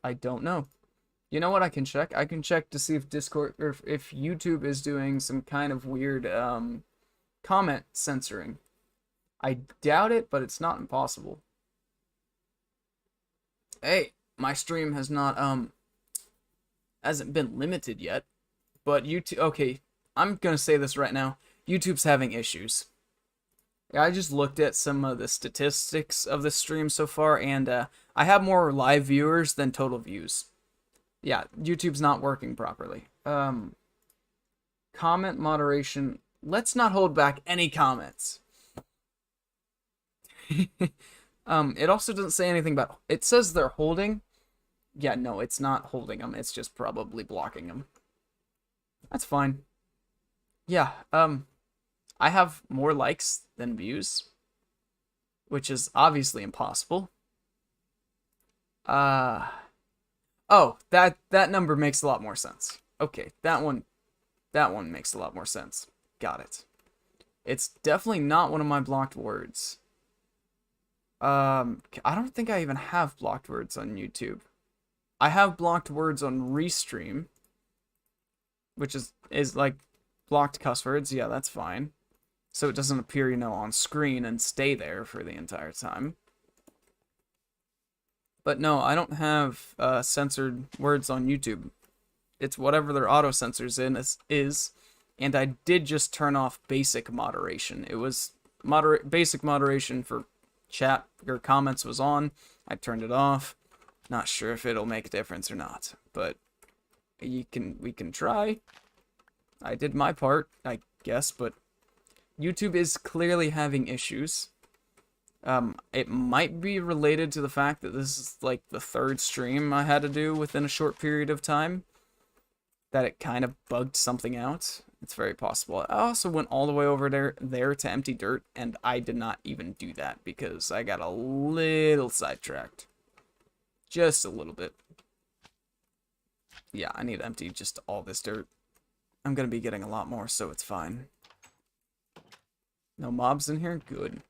I don't know. You know what I can check? I can check to see if Discord or if YouTube is doing some kind of weird comment censoring. I doubt it, but it's not impossible. Hey, my stream has not hasn't been limited yet, but YouTube, okay, I'm gonna say this right now. YouTube's having issues. I just looked at some of the statistics of the stream so far, and I have more live viewers than total views. Yeah, YouTube's not working properly. Comment moderation. Let's not hold back any comments. It also doesn't say anything about. It says they're holding. Yeah, no, it's not holding them. It's just probably blocking them. That's fine. Yeah, I have more likes than views, which is obviously impossible. Oh, that number makes a lot more sense. Okay, that one makes a lot more sense. Got it. It's definitely not one of my blocked words. I don't think I even have blocked words on YouTube. I have blocked words on Restream, which is like blocked cuss words. Yeah, that's fine. So it doesn't appear, you know, on screen and stay there for the entire time. But no, I don't have censored words on YouTube. It's whatever their auto censors in is, and I did just turn off basic moderation. It was basic moderation for chat or comments was on. I turned it off. Not sure if it'll make a difference or not, but we can try. I did my part, I guess, but YouTube is clearly having issues. It might be related to the fact that this is like the third stream I had to do within a short period of time. That it kind of bugged something out. It's very possible. I also went all the way over there to Empty Dirt, and I did not even do that because I got a little sidetracked. Just a little bit. Yeah, I need to empty just all this dirt. I'm gonna be getting a lot more, so it's fine. No mobs in here? Good.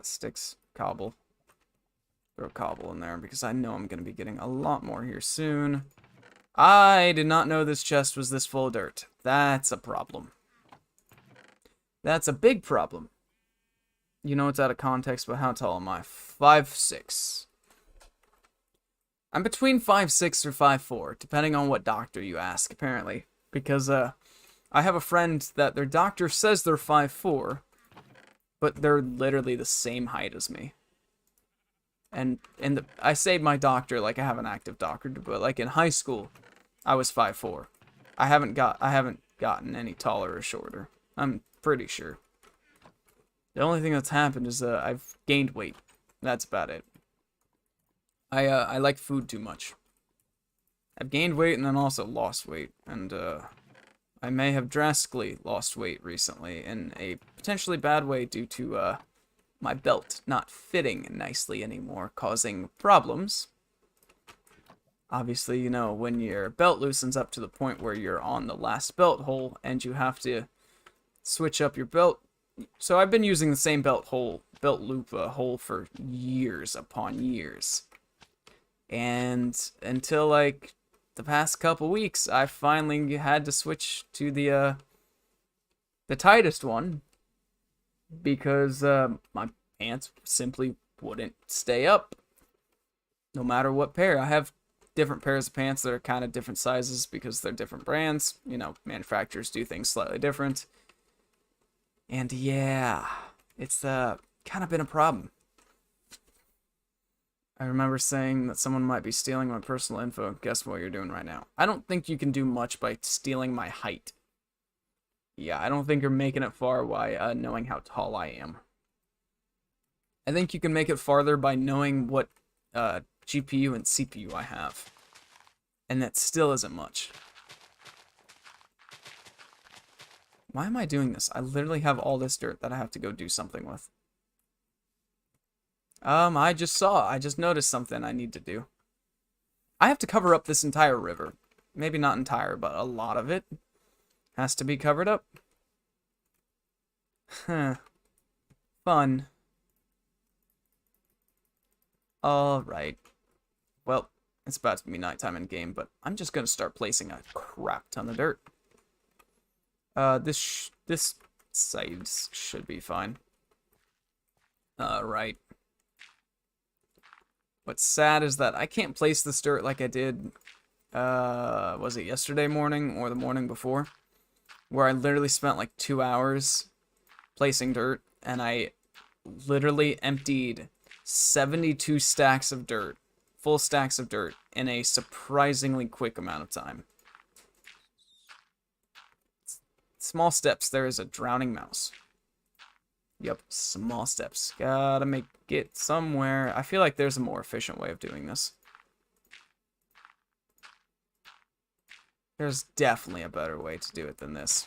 Sticks, cobble. Throw cobble in there because I know I'm gonna be getting a lot more here soon. I did not know this chest was this full of dirt. That's a problem. That's a big problem. You know it's out of context, but how tall am I? 5'6". I'm between 5'6" or 5'4", depending on what doctor you ask, apparently. Because, I have a friend that their doctor says they're 5'4", but they're literally the same height as me. And I say my doctor like I have an active doctor, but like in high school, I was 5'4". I haven't gotten any taller or shorter. I'm pretty sure. The only thing that's happened is I've gained weight. That's about it. I like food too much. I've gained weight and then also lost weight, and I may have drastically lost weight recently in a potentially bad way due to my belt not fitting nicely anymore, causing problems. Obviously, you know, when your belt loosens up to the point where you're on the last belt hole and you have to switch up your belt. So I've been using the same belt loop hole for years upon years. And until like the past couple weeks, I finally had to switch to the tightest one because my pants simply wouldn't stay up no matter what pair. I have different pairs of pants that are kind of different sizes because they're different brands. You know, manufacturers do things slightly different. And yeah, it's kind of been a problem. I remember saying that someone might be stealing my personal info. Guess what you're doing right now? I don't think you can do much by stealing my height. Yeah, I don't think you're making it far by knowing how tall I am. I think you can make it farther by knowing what GPU and CPU I have. And that still isn't much. Why am I doing this? I literally have all this dirt that I have to go do something with. I just noticed something I need to do. I have to cover up this entire river. Maybe not entire, but a lot of it has to be covered up. Huh. Fun. Alright. Well, it's about to be nighttime in game, but I'm just gonna start placing a crap ton of dirt. This size should be fine. Right. What's sad is that I can't place this dirt like I did, was it yesterday morning or the morning before? Where I literally spent like 2 hours placing dirt, and I literally emptied 72 stacks of dirt, full stacks of dirt, in a surprisingly quick amount of time. Small steps, there is a drowning mouse. Yep, small steps. Gotta make it somewhere. I feel like there's a more efficient way of doing this. There's definitely a better way to do it than this.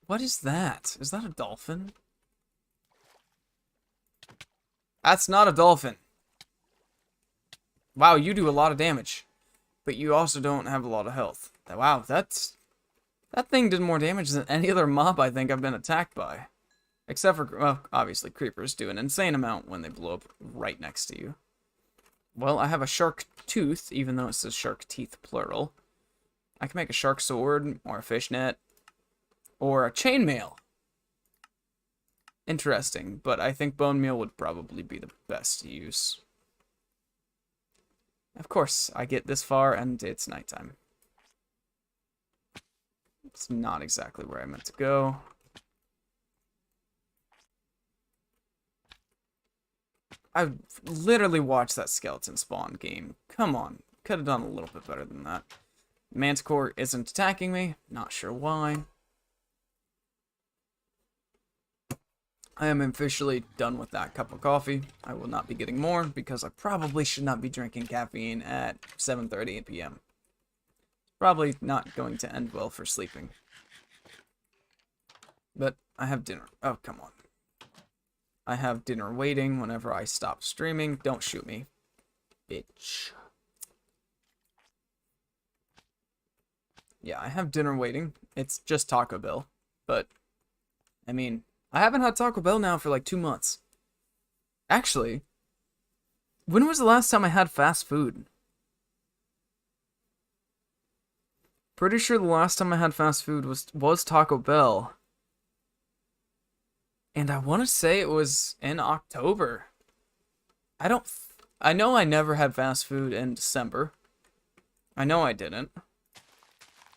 What is that? Is that a dolphin? That's not a dolphin. Wow, you do a lot of damage. But you also don't have a lot of health. Wow, that thing did more damage than any other mob I think I've been attacked by. Except for, well, obviously creepers do an insane amount when they blow up right next to you. Well, I have a shark tooth, even though it says shark teeth plural. I can make a shark sword, or a fishnet, or a chainmail. Interesting, but I think bone meal would probably be the best to use. Of course, I get this far and it's nighttime. It's not exactly where I meant to go. I've literally watched that skeleton spawn game. Come on, could have done a little bit better than that. Manticore isn't attacking me, not sure why. I am officially done with that cup of coffee. I will not be getting more because I probably should not be drinking caffeine at 7:30 p.m. Probably not going to end well for sleeping. But I have dinner. Oh, come on. I have dinner waiting whenever I stop streaming. Don't shoot me, bitch. Yeah, I have dinner waiting. It's just Taco Bell. But, I mean, I haven't had Taco Bell now for like 2 months. Actually, when was the last time I had fast food? Pretty sure the last time I had fast food was Taco Bell. And I want to say it was in October. I know I never had fast food in December. I know I didn't.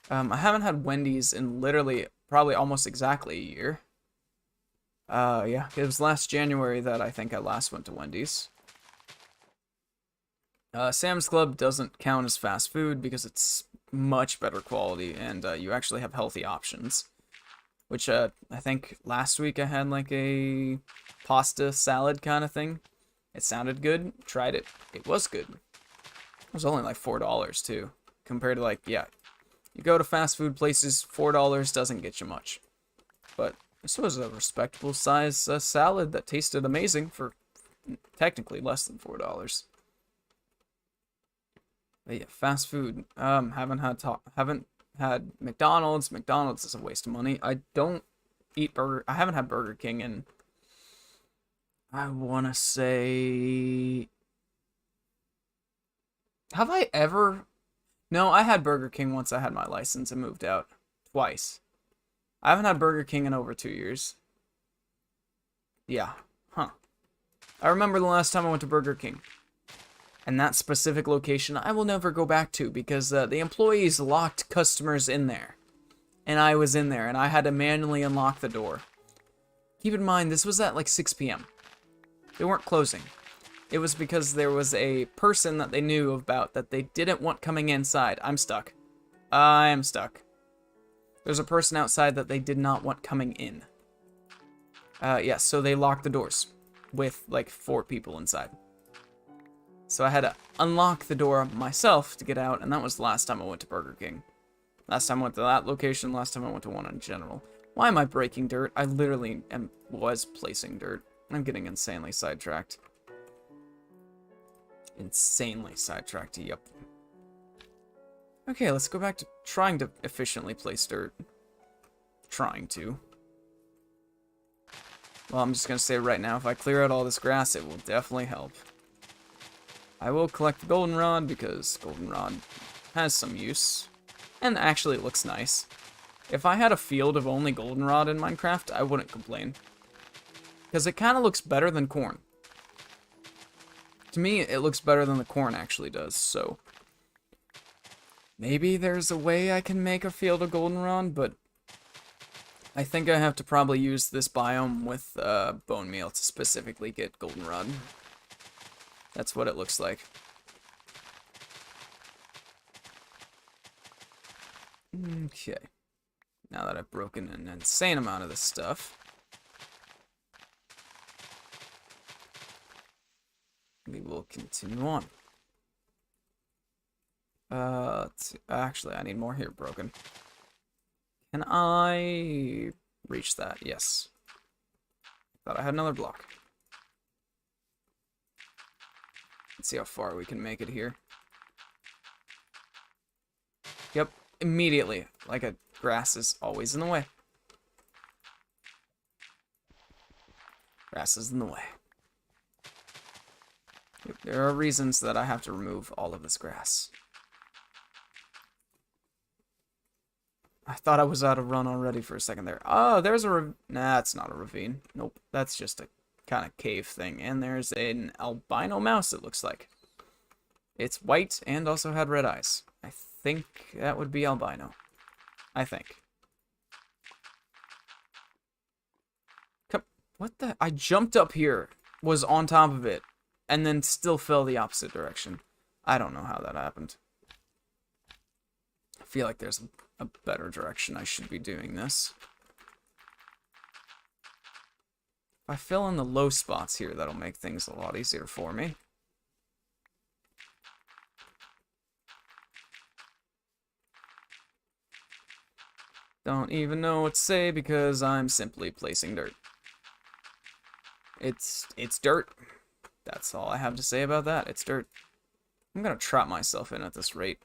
I haven't had Wendy's in literally probably almost exactly a year. Yeah, it was last January that I think I last went to Wendy's. Sam's Club doesn't count as fast food because it's much better quality and you actually have healthy options. Which, I think last week I had like a pasta salad kind of thing. It sounded good. Tried it. It was good. It was only like $4 too. Compared to like, yeah, you go to fast food places, $4 doesn't get you much. But this was a respectable size salad that tasted amazing for technically less than $4. But yeah, fast food. Haven't had McDonald's. McDonald's is a waste of money. I don't eat burger. I haven't had Burger King in, I want to say, have I ever? No, I had Burger King once I had my license and moved out. Twice. I haven't had Burger King in over 2 years. Yeah. Huh. I remember the last time I went to Burger King. And that specific location I will never go back to because the employees locked customers in there. And I was in there and I had to manually unlock the door. Keep in mind, this was at like 6 p.m. They weren't closing. It was because there was a person that they knew about that they didn't want coming inside. I'm stuck. I'm stuck. There's a person outside that they did not want coming in. Yeah, so they locked the doors with like 4 people inside. So I had to unlock the door myself to get out, and that was the last time I went to Burger King. Last time I went to that location, last time I went to one in general. Why am I breaking dirt? I literally was placing dirt. I'm getting insanely sidetracked. Insanely sidetracked, yep. Okay, let's go back to trying to efficiently place dirt. Trying to. Well, I'm just gonna say right now, if I clear out all this grass, it will definitely help. I will collect the goldenrod because goldenrod has some use. And actually it looks nice. If I had a field of only goldenrod in Minecraft, I wouldn't complain. Because it kind of looks better than corn. To me, it looks better than the corn actually does, so... Maybe there's a way I can make a field of goldenrod, but... I think I have to probably use this biome with bone meal to specifically get goldenrod. That's what it looks like. Okay. Now that I've broken an insane amount of this stuff, we will continue on. Actually, I need more here broken. Can I reach that? Yes. Thought I had another block. Let's see how far we can make it here. Yep, immediately. Like a grass is always in the way. Grass is in the way. Yep, there are reasons that I have to remove all of this grass. I thought I was out of run already for a second there. Oh, there's a nah, it's not a ravine. Nope, that's just a kind of cave thing. And there's an albino mouse, it looks like. It's white and also had red eyes. I think that would be albino. I think. Come, what the? I jumped up here, was on top of it, and then still fell the opposite direction. I don't know how that happened. I feel like there's a better direction I should be doing this. If I fill in the low spots here, that'll make things a lot easier for me. Don't even know what to say because I'm simply placing dirt. It's dirt. That's all I have to say about that. It's dirt. I'm gonna trap myself in at this rate.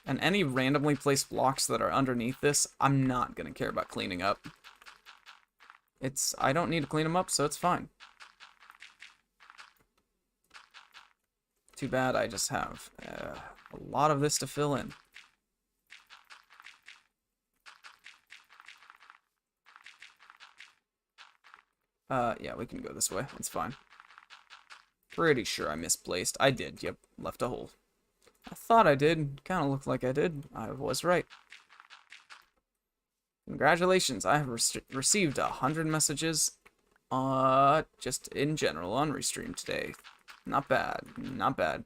And any randomly placed blocks that are underneath this, I'm not gonna care about cleaning up. I don't need to clean them up, so it's fine. Too bad I just have a lot of this to fill in. Yeah, we can go this way. It's fine. Pretty sure I misplaced. I did, yep. Left a hole. I thought I did. Kind of looked like I did. I was right. Congratulations, I have received 100 messages, just in general on Restream today. Not bad, not bad.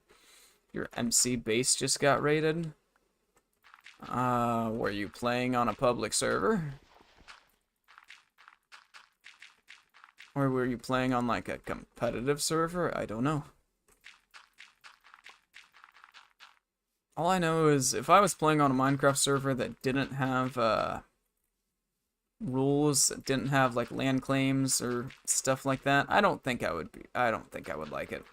Your MC base just got raided. Were you playing on a public server? Or were you playing on like a competitive server? I don't know. All I know is if I was playing on a Minecraft server that didn't have rules, didn't have like land claims or stuff like that, I don't think I would like it.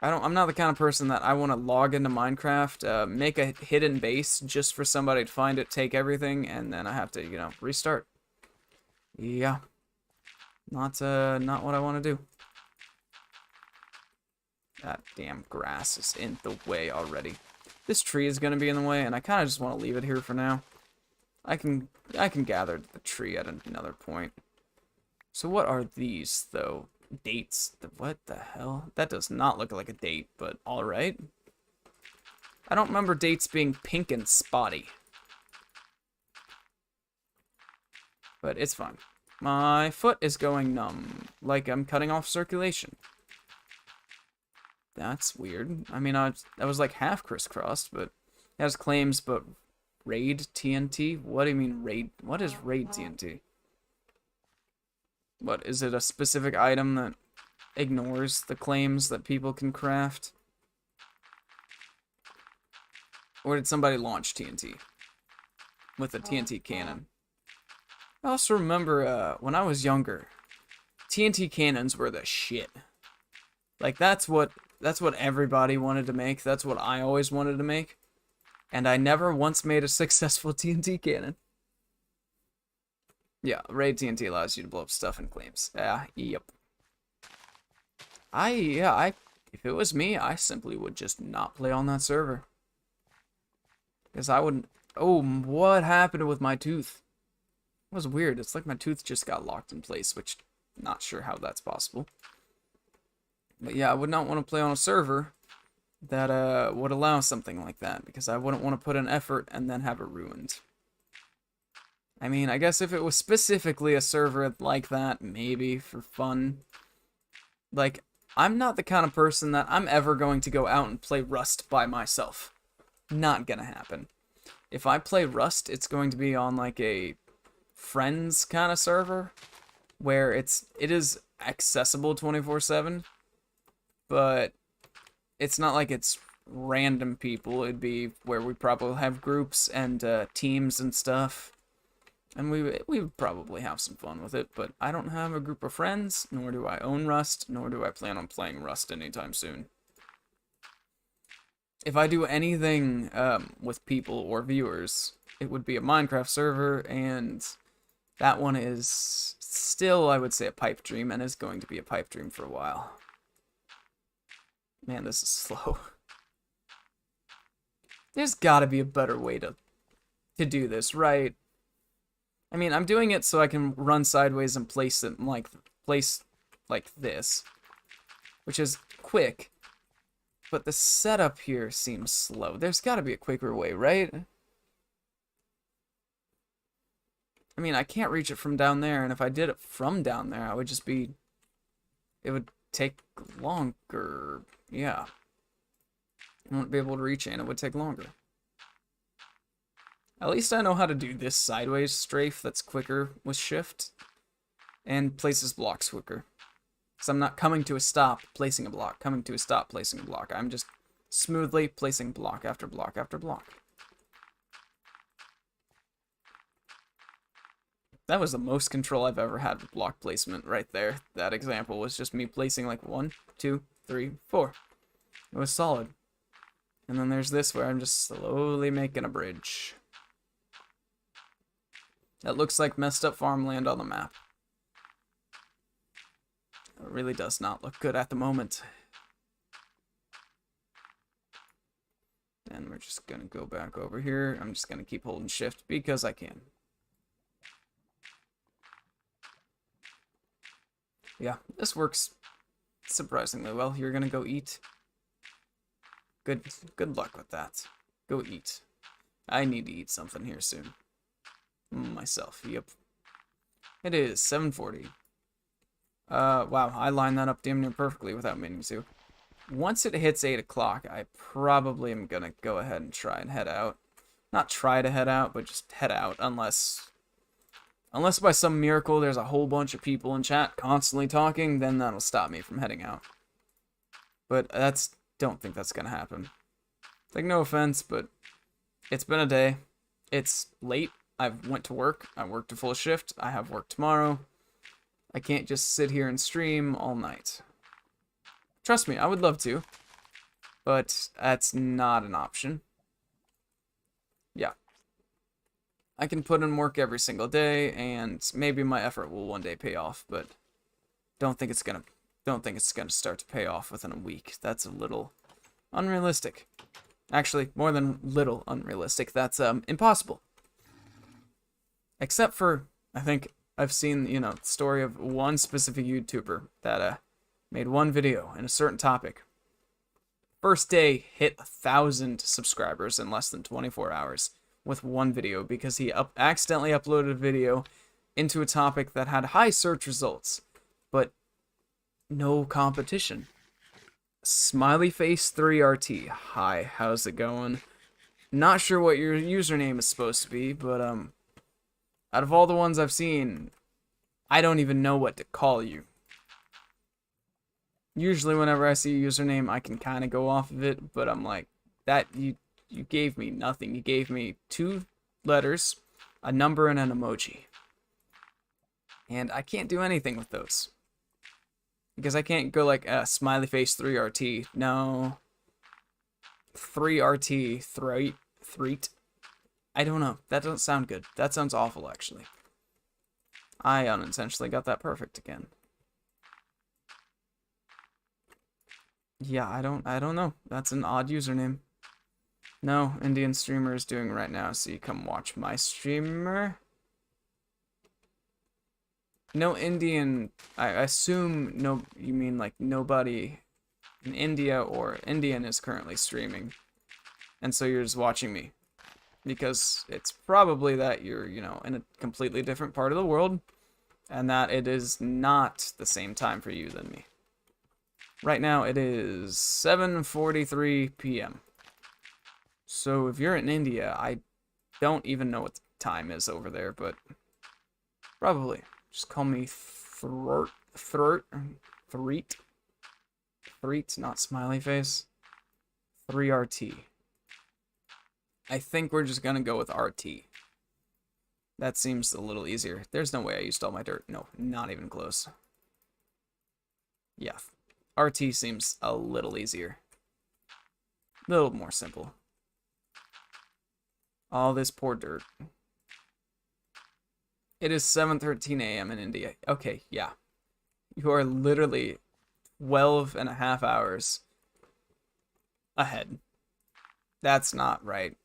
I'm not the kind of person that I want to log into Minecraft, make a hidden base just for somebody to find it, take everything, and then I have to, you know, restart. Yeah. Not what I want to do. That damn grass is in the way already. This tree is going to be in the way, and I kind of just want to leave it here for now. I can gather the tree at another point. So what are these, though? Dates? What the hell? That does not look like a date, but alright. I don't remember dates being pink and spotty. But it's fine. My foot is going numb, like I'm cutting off circulation. That's weird. I mean, that was like half crisscrossed, but it has claims, but raid TNT? What do you mean raid? What is raid TNT? What, is it a specific item that ignores the claims that people can craft? Or did somebody launch TNT with a TNT cannon? I also remember when I was younger, TNT cannons were the shit. Like that's what everybody wanted to make. That's what I always wanted to make. And I never once made a successful TNT cannon. Yeah, Raid TNT allows you to blow up stuff in claims. Yeah, yep. If it was me, I simply would just not play on that server. Because I wouldn't. Oh, what happened with my tooth? It was weird. It's like my tooth just got locked in place, which not sure how that's possible. But yeah, I would not want to play on a server that would allow something like that, because I wouldn't want to put in effort and then have it ruined. I mean, I guess if it was specifically a server like that, maybe for fun. Like, I'm not the kind of person that I'm ever going to go out and play Rust by myself. Not gonna happen. If I play Rust, it's going to be on like a friends kind of server where it is accessible 24/7, but it's not like it's random people. It'd be where we probably have groups and teams and stuff. And we would probably have some fun with it, but I don't have a group of friends, nor do I own Rust, nor do I plan on playing Rust anytime soon. If I do anything with people or viewers, it would be a Minecraft server, and that one is still, I would say, a pipe dream, and is going to be a pipe dream for a while. Man, this is slow. There's gotta be a better way to do this, right? I mean, I'm doing it so I can run sideways and place like this, which is quick. But the setup here seems slow. There's got to be a quicker way, right? I mean, I can't reach it from down there, and if I did it from down there, I would just be... It would take longer. Yeah. I wouldn't be able to reach it, and it would take longer. At least I know how to do this sideways strafe that's quicker with shift, and places blocks quicker. Because I'm not coming to a stop, placing a block, coming to a stop, placing a block. I'm just smoothly placing block after block after block. That was the most control I've ever had with block placement right there. That example was just me placing like 1, 2, 3, 4. It was solid. And then there's this where I'm just slowly making a bridge. That looks like messed up farmland on the map. It really does not look good at the moment. And we're just gonna go back over here. I'm just gonna keep holding shift because I can. Yeah, this works surprisingly well. You're gonna go eat. Good luck with that. Go eat. I need to eat something here soon. Myself, yep. It is 7:40. Wow, I lined that up damn near perfectly without meaning to. Once it hits 8 o'clock, I probably am gonna go ahead and try and head out. Not try to head out, but just head out, unless by some miracle there's a whole bunch of people in chat constantly talking, then that'll stop me from heading out. But don't think that's gonna happen. Like, no offense, but it's been a day. It's late. I went to work. I worked a full shift. I have work tomorrow. I can't just sit here and stream all night. Trust me, I would love to, but that's not an option. Yeah. I can put in work every single day, and maybe my effort will one day pay off, but don't think it's gonna start to pay off within a week. That's a little unrealistic. Actually, more than little unrealistic. That's impossible. Except for, I think I've seen, the story of one specific YouTuber that made one video in a certain topic. First day hit 1,000 subscribers in less than 24 hours with one video because he accidentally uploaded a video into a topic that had high search results, but no competition. Smiley face 3RT. Hi, how's it going? Not sure what your username is supposed to be, but out of all the ones I've seen, I don't even know what to call you. Usually whenever I see a username, I can kind of go off of it, but I'm like, you gave me nothing. You gave me 2 letters, a number, and an emoji. And I can't do anything with those. Because I can't go like, smiley face 3RT. No. 3RT, threat. I don't know. That doesn't sound good. That sounds awful, actually. I unintentionally got that perfect again. Yeah, I don't know. That's an odd username. No, Indian streamer is doing right now, so you come watch my streamer. No Indian, I assume no, you mean like nobody in India or Indian is currently streaming. And so you're just watching me. Because it's probably that you're, you know, in a completely different part of the world. And that it is not the same time for you than me. Right now it is 7:43 p.m. So if you're in India, I don't even know what the time is over there, but probably. Just call me Threet, not smiley face. 3RT. I think we're just gonna go with RT. That seems a little easier. There's no way I used all my dirt. No, not even close. Yeah, RT seems a little easier. A little more simple. All this poor dirt. It is 7:13 a.m. in India. Okay, yeah. You are literally 12 and a half hours ahead. That's not right.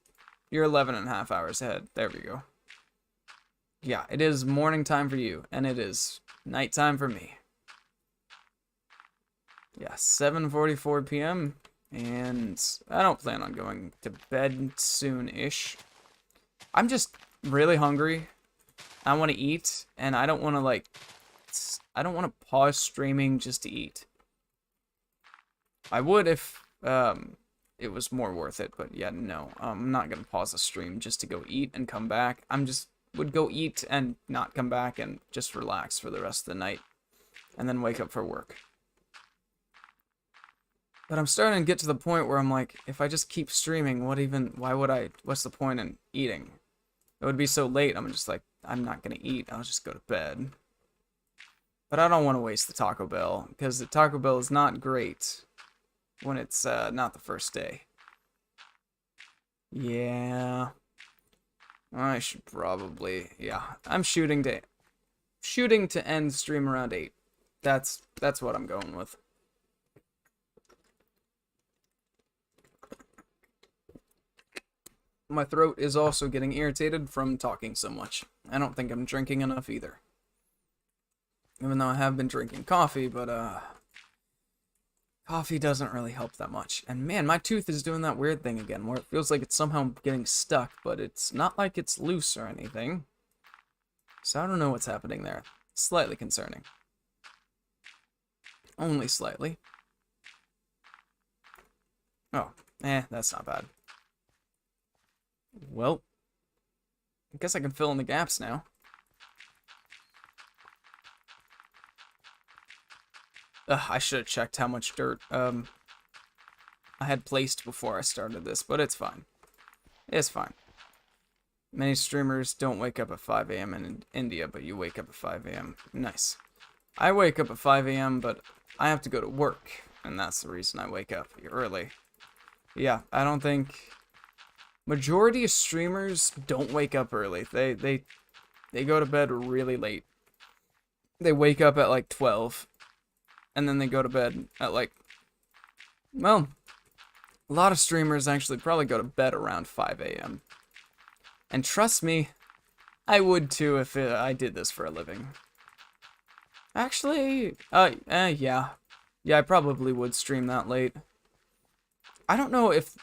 You're 11 and a half hours ahead. There we go. Yeah, it is morning time for you, and it is nighttime for me. Yeah, 7:44 p.m. And I don't plan on going to bed soon-ish. I'm just really hungry. I want to eat, and I don't want to, like, I don't want to pause streaming just to eat. I would if, it was more worth it, but yeah, no. I'm not going to pause the stream just to go eat and come back. Would go eat and not come back and just relax for the rest of the night. And then wake up for work. But I'm starting to get to the point where I'm like, if I just keep streaming, what's the point in eating? It would be so late, I'm just like, I'm not gonna eat, I'll just go to bed. But I don't want to waste the Taco Bell, because the Taco Bell is not great when it's not the first day. Yeah. I should probably, yeah. I'm shooting to end stream around 8. That's what I'm going with. My throat is also getting irritated from talking so much. I don't think I'm drinking enough either. Even though I have been drinking coffee, but coffee doesn't really help that much. And man, my tooth is doing that weird thing again, where it feels like it's somehow getting stuck, but it's not like it's loose or anything. So I don't know what's happening there. Slightly concerning. Only slightly. Oh, that's not bad. Well, I guess I can fill in the gaps now. I should have checked how much dirt I had placed before I started this, but it's fine. It's fine. Many streamers don't wake up at 5 a.m. in India, but you wake up at 5 a.m. Nice. I wake up at 5 a.m., but I have to go to work, and that's the reason I wake up early. Yeah, I don't think... Majority of streamers don't wake up early. They go to bed really late. They wake up at like 12. And then they go to bed at like... Well, a lot of streamers actually probably go to bed around 5 a.m. And trust me, I would too if I did this for a living. Actually, yeah. Yeah, I probably would stream that late. I don't know if...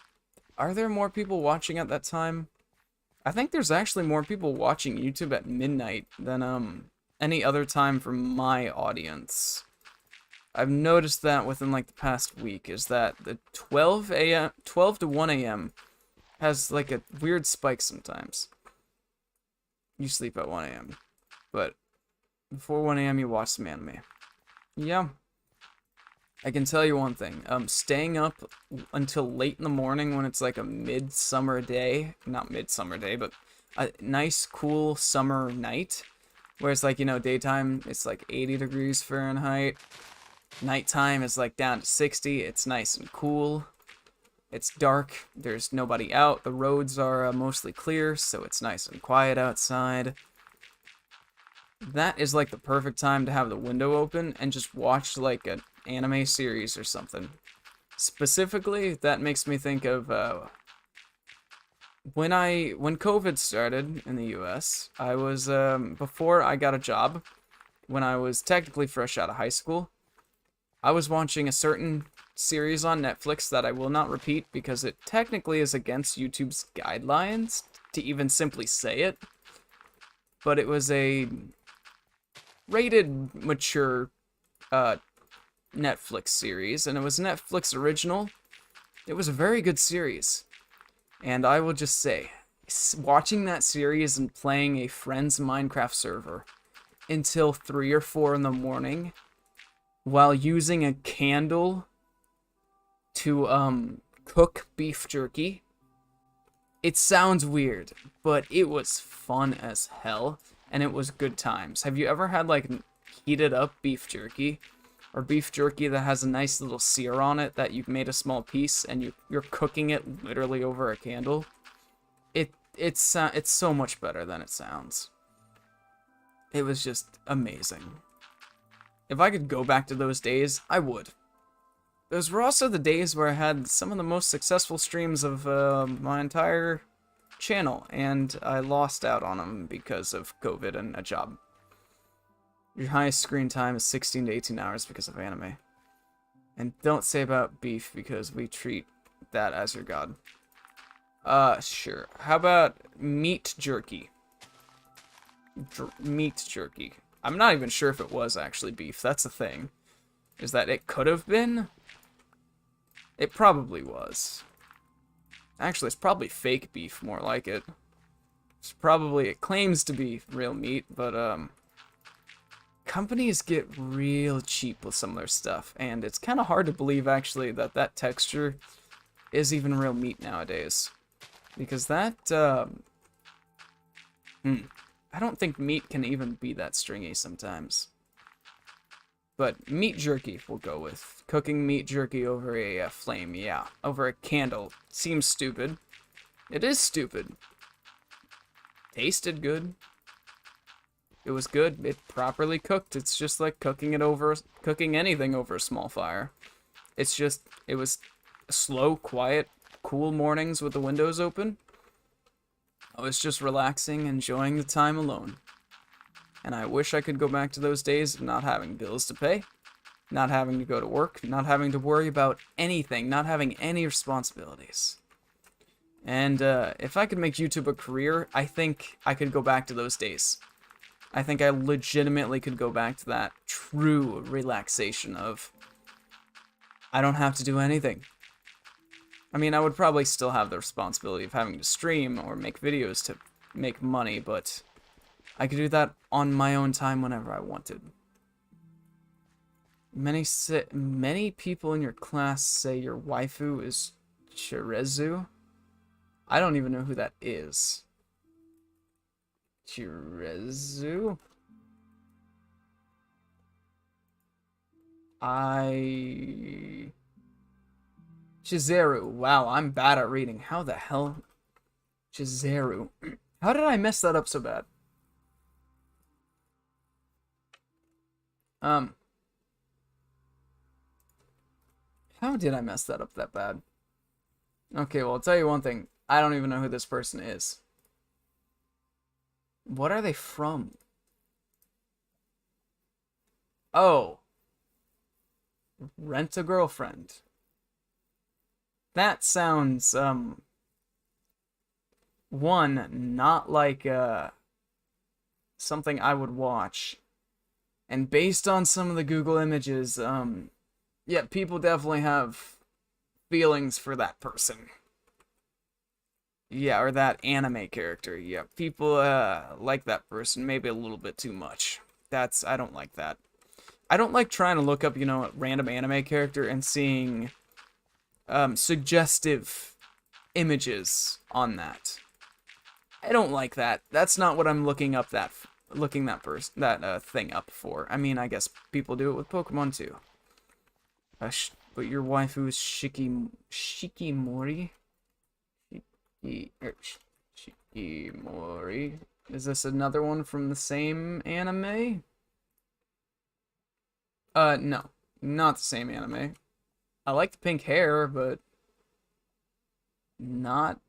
Are there more people watching at that time? I think there's actually more people watching YouTube at midnight than any other time from my audience. I've noticed that within like the past week, is that the 12 to 1 a.m. has like a weird spike sometimes. You sleep at 1 a.m. But before 1 a.m. you watch some anime. Yeah. I can tell you one thing, staying up until late in the morning when it's like a midsummer day, not midsummer day, but a nice, cool summer night, where it's like, you know, daytime, it's like 80 degrees Fahrenheit, nighttime is like down to 60, it's nice and cool, it's dark, there's nobody out, the roads are mostly clear, so it's nice and quiet outside. that is like the perfect time to have the window open and just watch like an anime series or something. Specifically, that makes me think of when COVID started in the US. I was before I got a job, when I was technically fresh out of high school, I was watching a certain series on Netflix that I will not repeat because it technically is against YouTube's guidelines to even simply say it. But it was a rated mature Netflix series, and it was a Netflix original. It was a very good series. And I will just say, watching that series and playing a friend's Minecraft server until 3 or 4 in the morning while using a candle to cook beef jerky. It sounds weird, but it was fun as hell, and it was good times. Have you ever had like heated up beef jerky? Or beef jerky that has a nice little sear on it that you've made a small piece and you're cooking it literally over a candle? It's so much better than it sounds. It was just amazing. If I could go back to those days, I would. Those were also the days where I had some of the most successful streams of my entire channel, and I lost out on them because of COVID and a job. Your highest screen time is 16 to 18 hours because of anime. And don't say about beef because we treat that as your god. Sure. How about meat jerky? Meat jerky. I'm not even sure if it was actually beef. That's the thing. Is that it could have been? It probably was. Actually, it's probably fake beef, more like it. It claims to be real meat, but, companies get real cheap with some of their stuff, and it's kind of hard to believe, actually, that that texture is even real meat nowadays. Because that, I don't think meat can even be that stringy sometimes. But meat jerky we'll go with. Cooking meat jerky over a flame, yeah. Over a candle. Seems stupid. It is stupid. Tasted good. It was good. It properly cooked. It's just like cooking anything over a small fire. It was slow, quiet, cool mornings with the windows open. I was just relaxing, enjoying the time alone. And I wish I could go back to those days of not having bills to pay, not having to go to work, not having to worry about anything, not having any responsibilities. And if I could make YouTube a career, I think I could go back to those days. I think I legitimately could go back to that true relaxation of, I don't have to do anything. I mean, I would probably still have the responsibility of having to stream or make videos to make money, but I could do that on my own time whenever I wanted. Many people in your class say your waifu is Chirezu. I don't even know who that is. Chirezu? Chizeru. Wow, I'm bad at reading. How the hell? Chizeru. How did I mess that up so bad? How did I mess that up that bad? Okay, well, I'll tell you one thing. I don't even know who this person is. What are they from? Oh. Rent a Girlfriend. That sounds, one, not like, something I would watch. And based on some of the Google images, yeah, people definitely have feelings for that person. Yeah, or that anime character. Yeah, people, like that person maybe a little bit too much. I don't like that. I don't like trying to look up, a random anime character and seeing, suggestive images on that. I don't like that. That's not what I'm looking that thing up for. I mean, I guess people do it with Pokemon too. But your waifu is Shikimori? Shikimori. Is this another one from the same anime? No. Not the same anime. I like the pink hair, but not,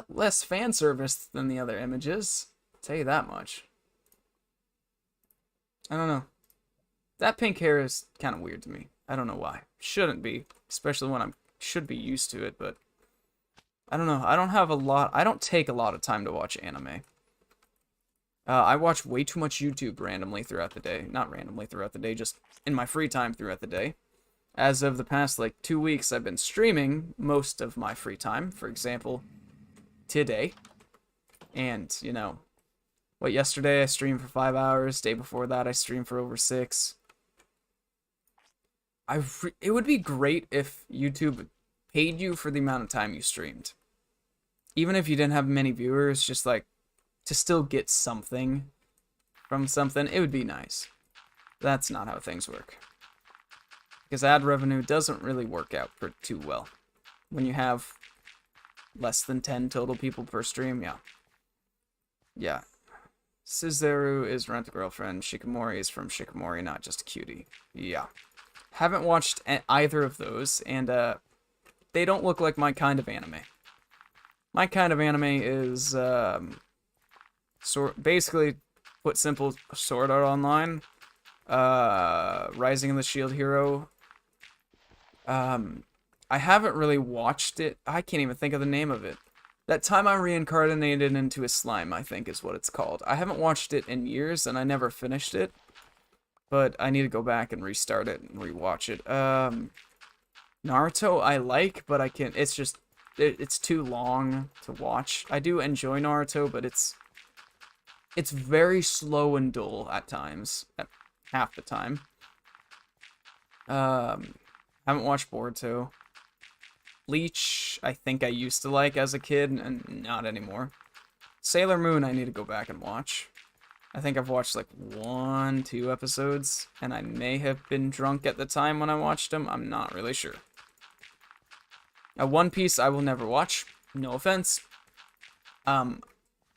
less fan service than the other images. I'll tell you that much. I don't know. That pink hair is kind of weird to me. I don't know why. Shouldn't be, especially when I should be used to it, but I don't know. I don't take a lot of time to watch anime. I watch way too much YouTube randomly throughout the day. Not randomly throughout the day, just in my free time throughout the day. As of the past, 2 weeks, I've been streaming most of my free time. For example, today. And, yesterday I streamed for 5 hours. Day before that, I streamed for over 6. It would be great if YouTube paid you for the amount of time you streamed. Even if you didn't have many viewers, just to still get something from something, it would be nice. That's not how things work. Because ad revenue doesn't really work out too well. When you have less than 10 total people per stream, yeah. Yeah. Suzeru is Rent-A-Girlfriend. Shikimori is from Shikimori, not just a cutie. Yeah. Haven't watched either of those, and they don't look like my kind of anime. My kind of anime is basically, put simple, Sword Art Online, Rising of the Shield Hero. I haven't really watched it. I can't even think of the name of it. That time I reincarnated into a slime, I think is what it's called. I haven't watched it in years, and I never finished it. But I need to go back and restart it and rewatch it. Naruto I like, but I can't. It's just, it's too long to watch. I do enjoy Naruto, but it's very slow and dull at times. At half the time. Haven't watched Boruto. Bleach, I think I used to like as a kid, and not anymore. Sailor Moon, I need to go back and watch. I think I've watched 1, 2 episodes, and I may have been drunk at the time when I watched them. I'm not really sure. One Piece, I will never watch. No offense.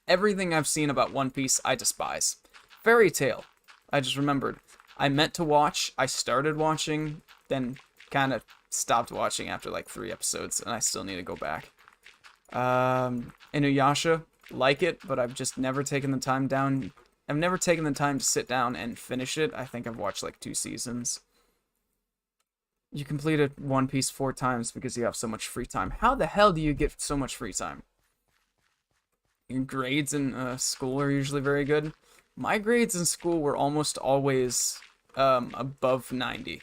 Everything I've seen about One Piece, I despise. Fairy Tail, I just remembered. I meant to watch, I started watching, then kind of stopped watching after 3 episodes, and I still need to go back. Inuyasha, like it, but I've just never taken the time down. I've never taken the time to sit down and finish it. I think I've watched 2 seasons. You completed One Piece 4 times because you have so much free time. How the hell do you get so much free time? Your grades in school are usually very good. My grades in school were almost always above 90.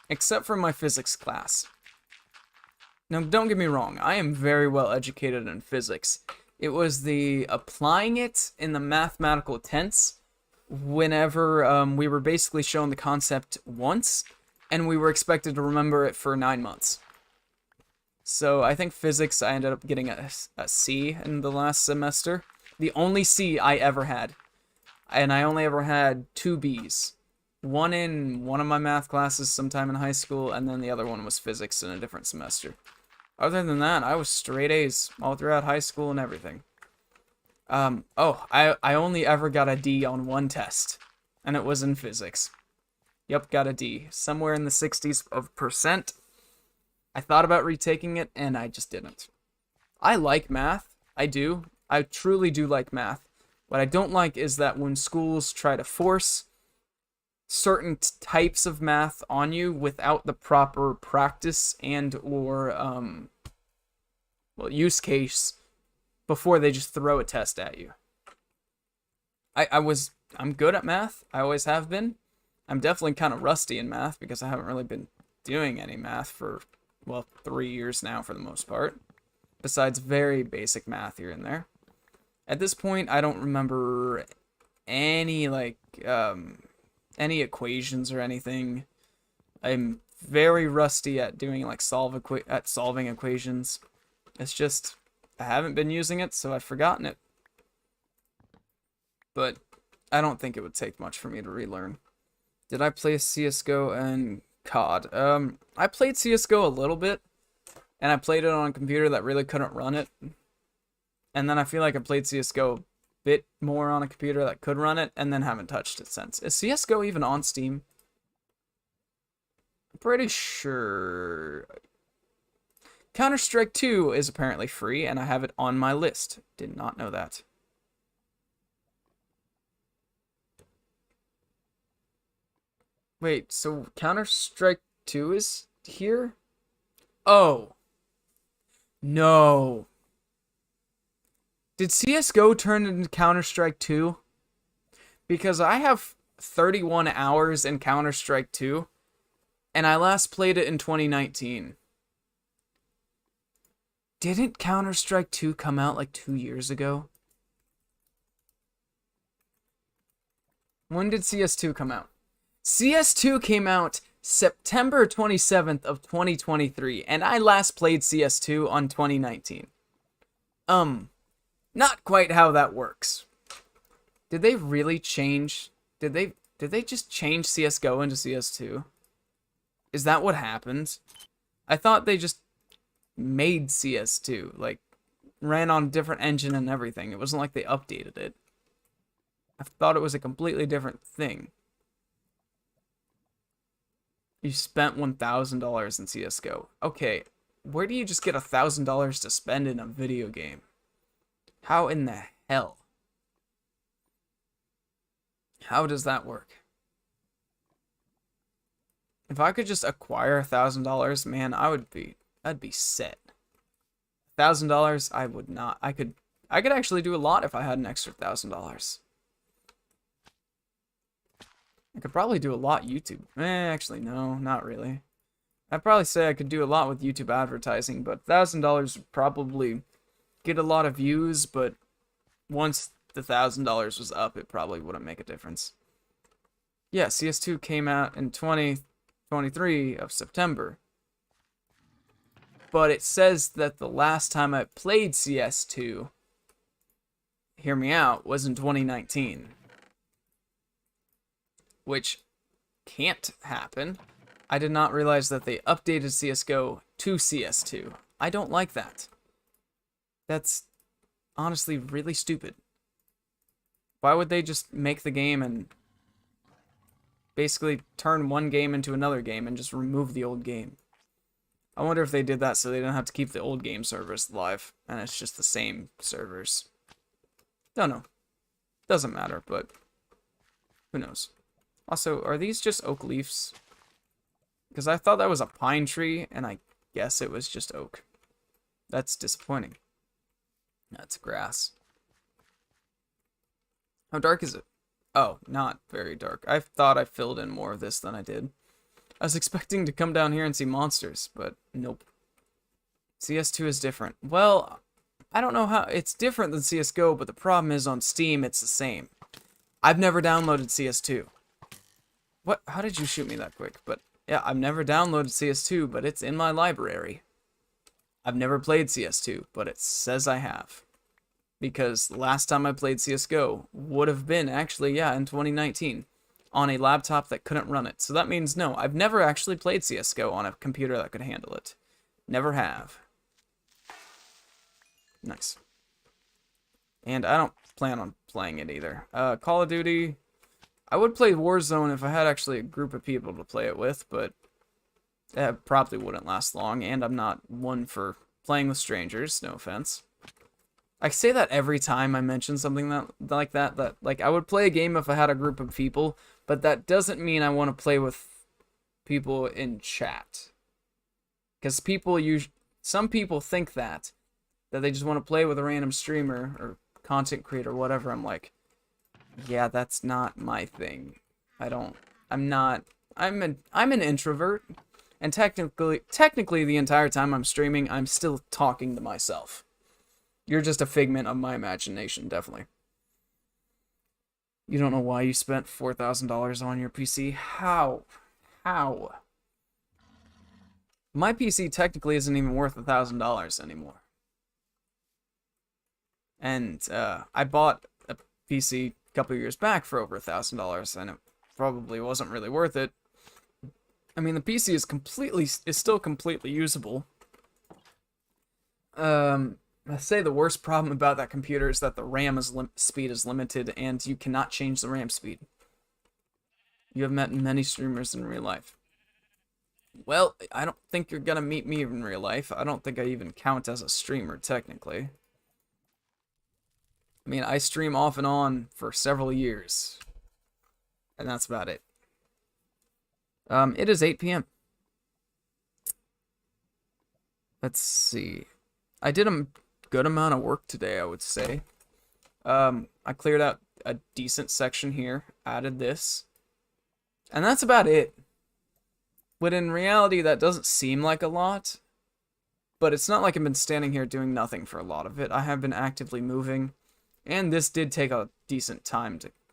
Except for my physics class. Now, don't get me wrong. I am very well educated in physics. It was the applying it in the mathematical tense whenever we were basically shown the concept once, and we were expected to remember it for 9 months. So I think physics, I ended up getting a C in the last semester. The only C I ever had. And I only ever had 2 Bs. One in one of my math classes sometime in high school, and then the other one was physics in a different semester. Other than that, I was straight A's all throughout high school and everything. I only ever got a D on one test, and it was in physics. Yep, got a D. Somewhere in the 60s of percent. I thought about retaking it, and I just didn't. I like math. I do. I truly do like math. What I don't like is that when schools try to force certain types of math on you without the proper practice and or use case before they just throw a test at you. I'm good at math. I always have been. I'm definitely kind of rusty in math because I haven't really been doing any math for 3 years now for the most part, besides very basic math here and there. At this point, I don't remember any any equations or anything. I'm very rusty at doing solving equations. It's just I haven't been using it, so I've forgotten it. But I don't think it would take much for me to relearn. Did I play CS:GO and COD? I played CS:GO a little bit, and I played it on a computer that really couldn't run it. And then I feel like I played CSGO a bit more on a computer that could run it, and then haven't touched it since. Is CSGO even on Steam? I'm pretty sure. Counter-Strike 2 is apparently free, and I have it on my list. Did not know that. Wait, so Counter-Strike 2 is here? Oh. No. Did CSGO turn into Counter-Strike 2? Because I have 31 hours in Counter-Strike 2, and I last played it in 2019. Didn't Counter-Strike 2 come out like 2 years ago? When did CS2 come out? CS2 came out September 27th of 2023, and I last played CS2 on 2019. Not quite how that works. Did they really change? Did they just change CSGO into CS2? Is that what happened? I thought they just made CS2, like ran on a different engine and everything. It wasn't like they updated it. I thought it was a completely different thing. You spent $1,000 in CSGO. Okay, where do you just get $1,000 to spend in a video game? How in the hell? How does that work? If I could just acquire $1,000, man, I'd be set. $1,000, I would not. I could actually do a lot if I had an extra $1,000. I could probably do a lot YouTube. Actually, no, not really. I'd probably say I could do a lot with YouTube advertising, but $1,000 would probably get a lot of views, but once the $1,000 was up, it probably wouldn't make a difference. Yeah, CS2 came out in 2023 of September. But it says that the last time I played CS2, hear me out, was in 2019. Which can't happen. I did not realize that they updated CSGO to CS2. I don't like that. That's honestly really stupid. Why would they just make the game and basically turn one game into another game and just remove the old game? I wonder if they did that so they don't have to keep the old game servers live and it's just the same servers. Don't know. Doesn't matter, but who knows. Also, are these just oak leaves? Because I thought that was a pine tree, and I guess it was just oak. That's disappointing. That's grass. How dark is it? Oh, not very dark. I thought I filled in more of this than I did. I was expecting to come down here and see monsters, but nope. CS2 is different. Well, I don't know how... It's different than CSGO, but the problem is on Steam, it's the same. I've never downloaded CS2. What? How did you shoot me that quick? But yeah, I've never downloaded CS2, but it's in my library. I've never played CS2, but it says I have. Because last time I played CSGO would have been actually, yeah, in 2019 on a laptop that couldn't run it. So that means no, I've never actually played CSGO on a computer that could handle it. Never have. Nice. And I don't plan on playing it either. Call of Duty... I would play Warzone if I had actually a group of people to play it with, but that probably wouldn't last long, and I'm not one for playing with strangers, no offense. I say that every time I mention something like that, like I would play a game if I had a group of people, but that doesn't mean I want to play with people in chat. Because some people think that they just want to play with a random streamer or content creator or whatever. I'm like, yeah, that's not my thing. I'm an introvert, and technically the entire time I'm streaming, I'm still talking to myself. You're just a figment of my imagination, definitely. You don't know why you spent $4,000 on your PC? How? How? My PC technically isn't even worth $1,000 anymore. And I bought a PC couple years back for over $1,000, and it probably wasn't really worth it. I mean, the PC is still completely usable. I say the worst problem about that computer is that the RAM speed is limited, and you cannot change the RAM speed. You have met many streamers in real life. Well, I don't think you're gonna meet me in real life. I don't think I even count as a streamer, technically. I mean, I stream off and on for several years. And that's about it. It is 8 p.m. Let's see. I did a good amount of work today, I would say. I cleared out a decent section here, added this. And that's about it. But in reality, that doesn't seem like a lot. But it's not like I've been standing here doing nothing for a lot of it. I have been actively moving. And this did take a decent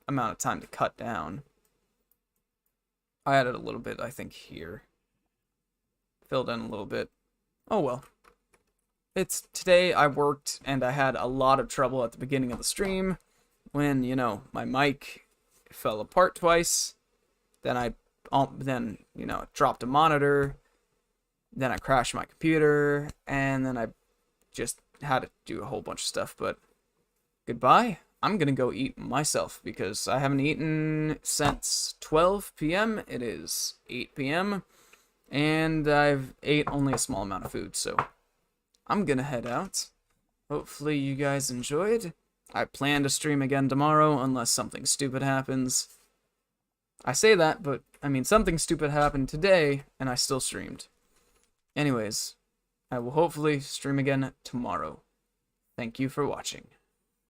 amount of time to cut down. I added a little bit, I think, here. Filled in a little bit. Oh well. Today I worked and I had a lot of trouble at the beginning of the stream when, you know, my mic fell apart twice. Then I dropped a monitor. Then I crashed my computer, and then I just had to do a whole bunch of stuff, but goodbye. I'm gonna go eat myself because I haven't eaten since 12 p.m. It is 8 p.m. and I've ate only a small amount of food, so I'm gonna head out. Hopefully you guys enjoyed. I plan to stream again tomorrow unless something stupid happens. I say that, but I mean something stupid happened today and I still streamed. Anyways, I will hopefully stream again tomorrow. Thank you for watching.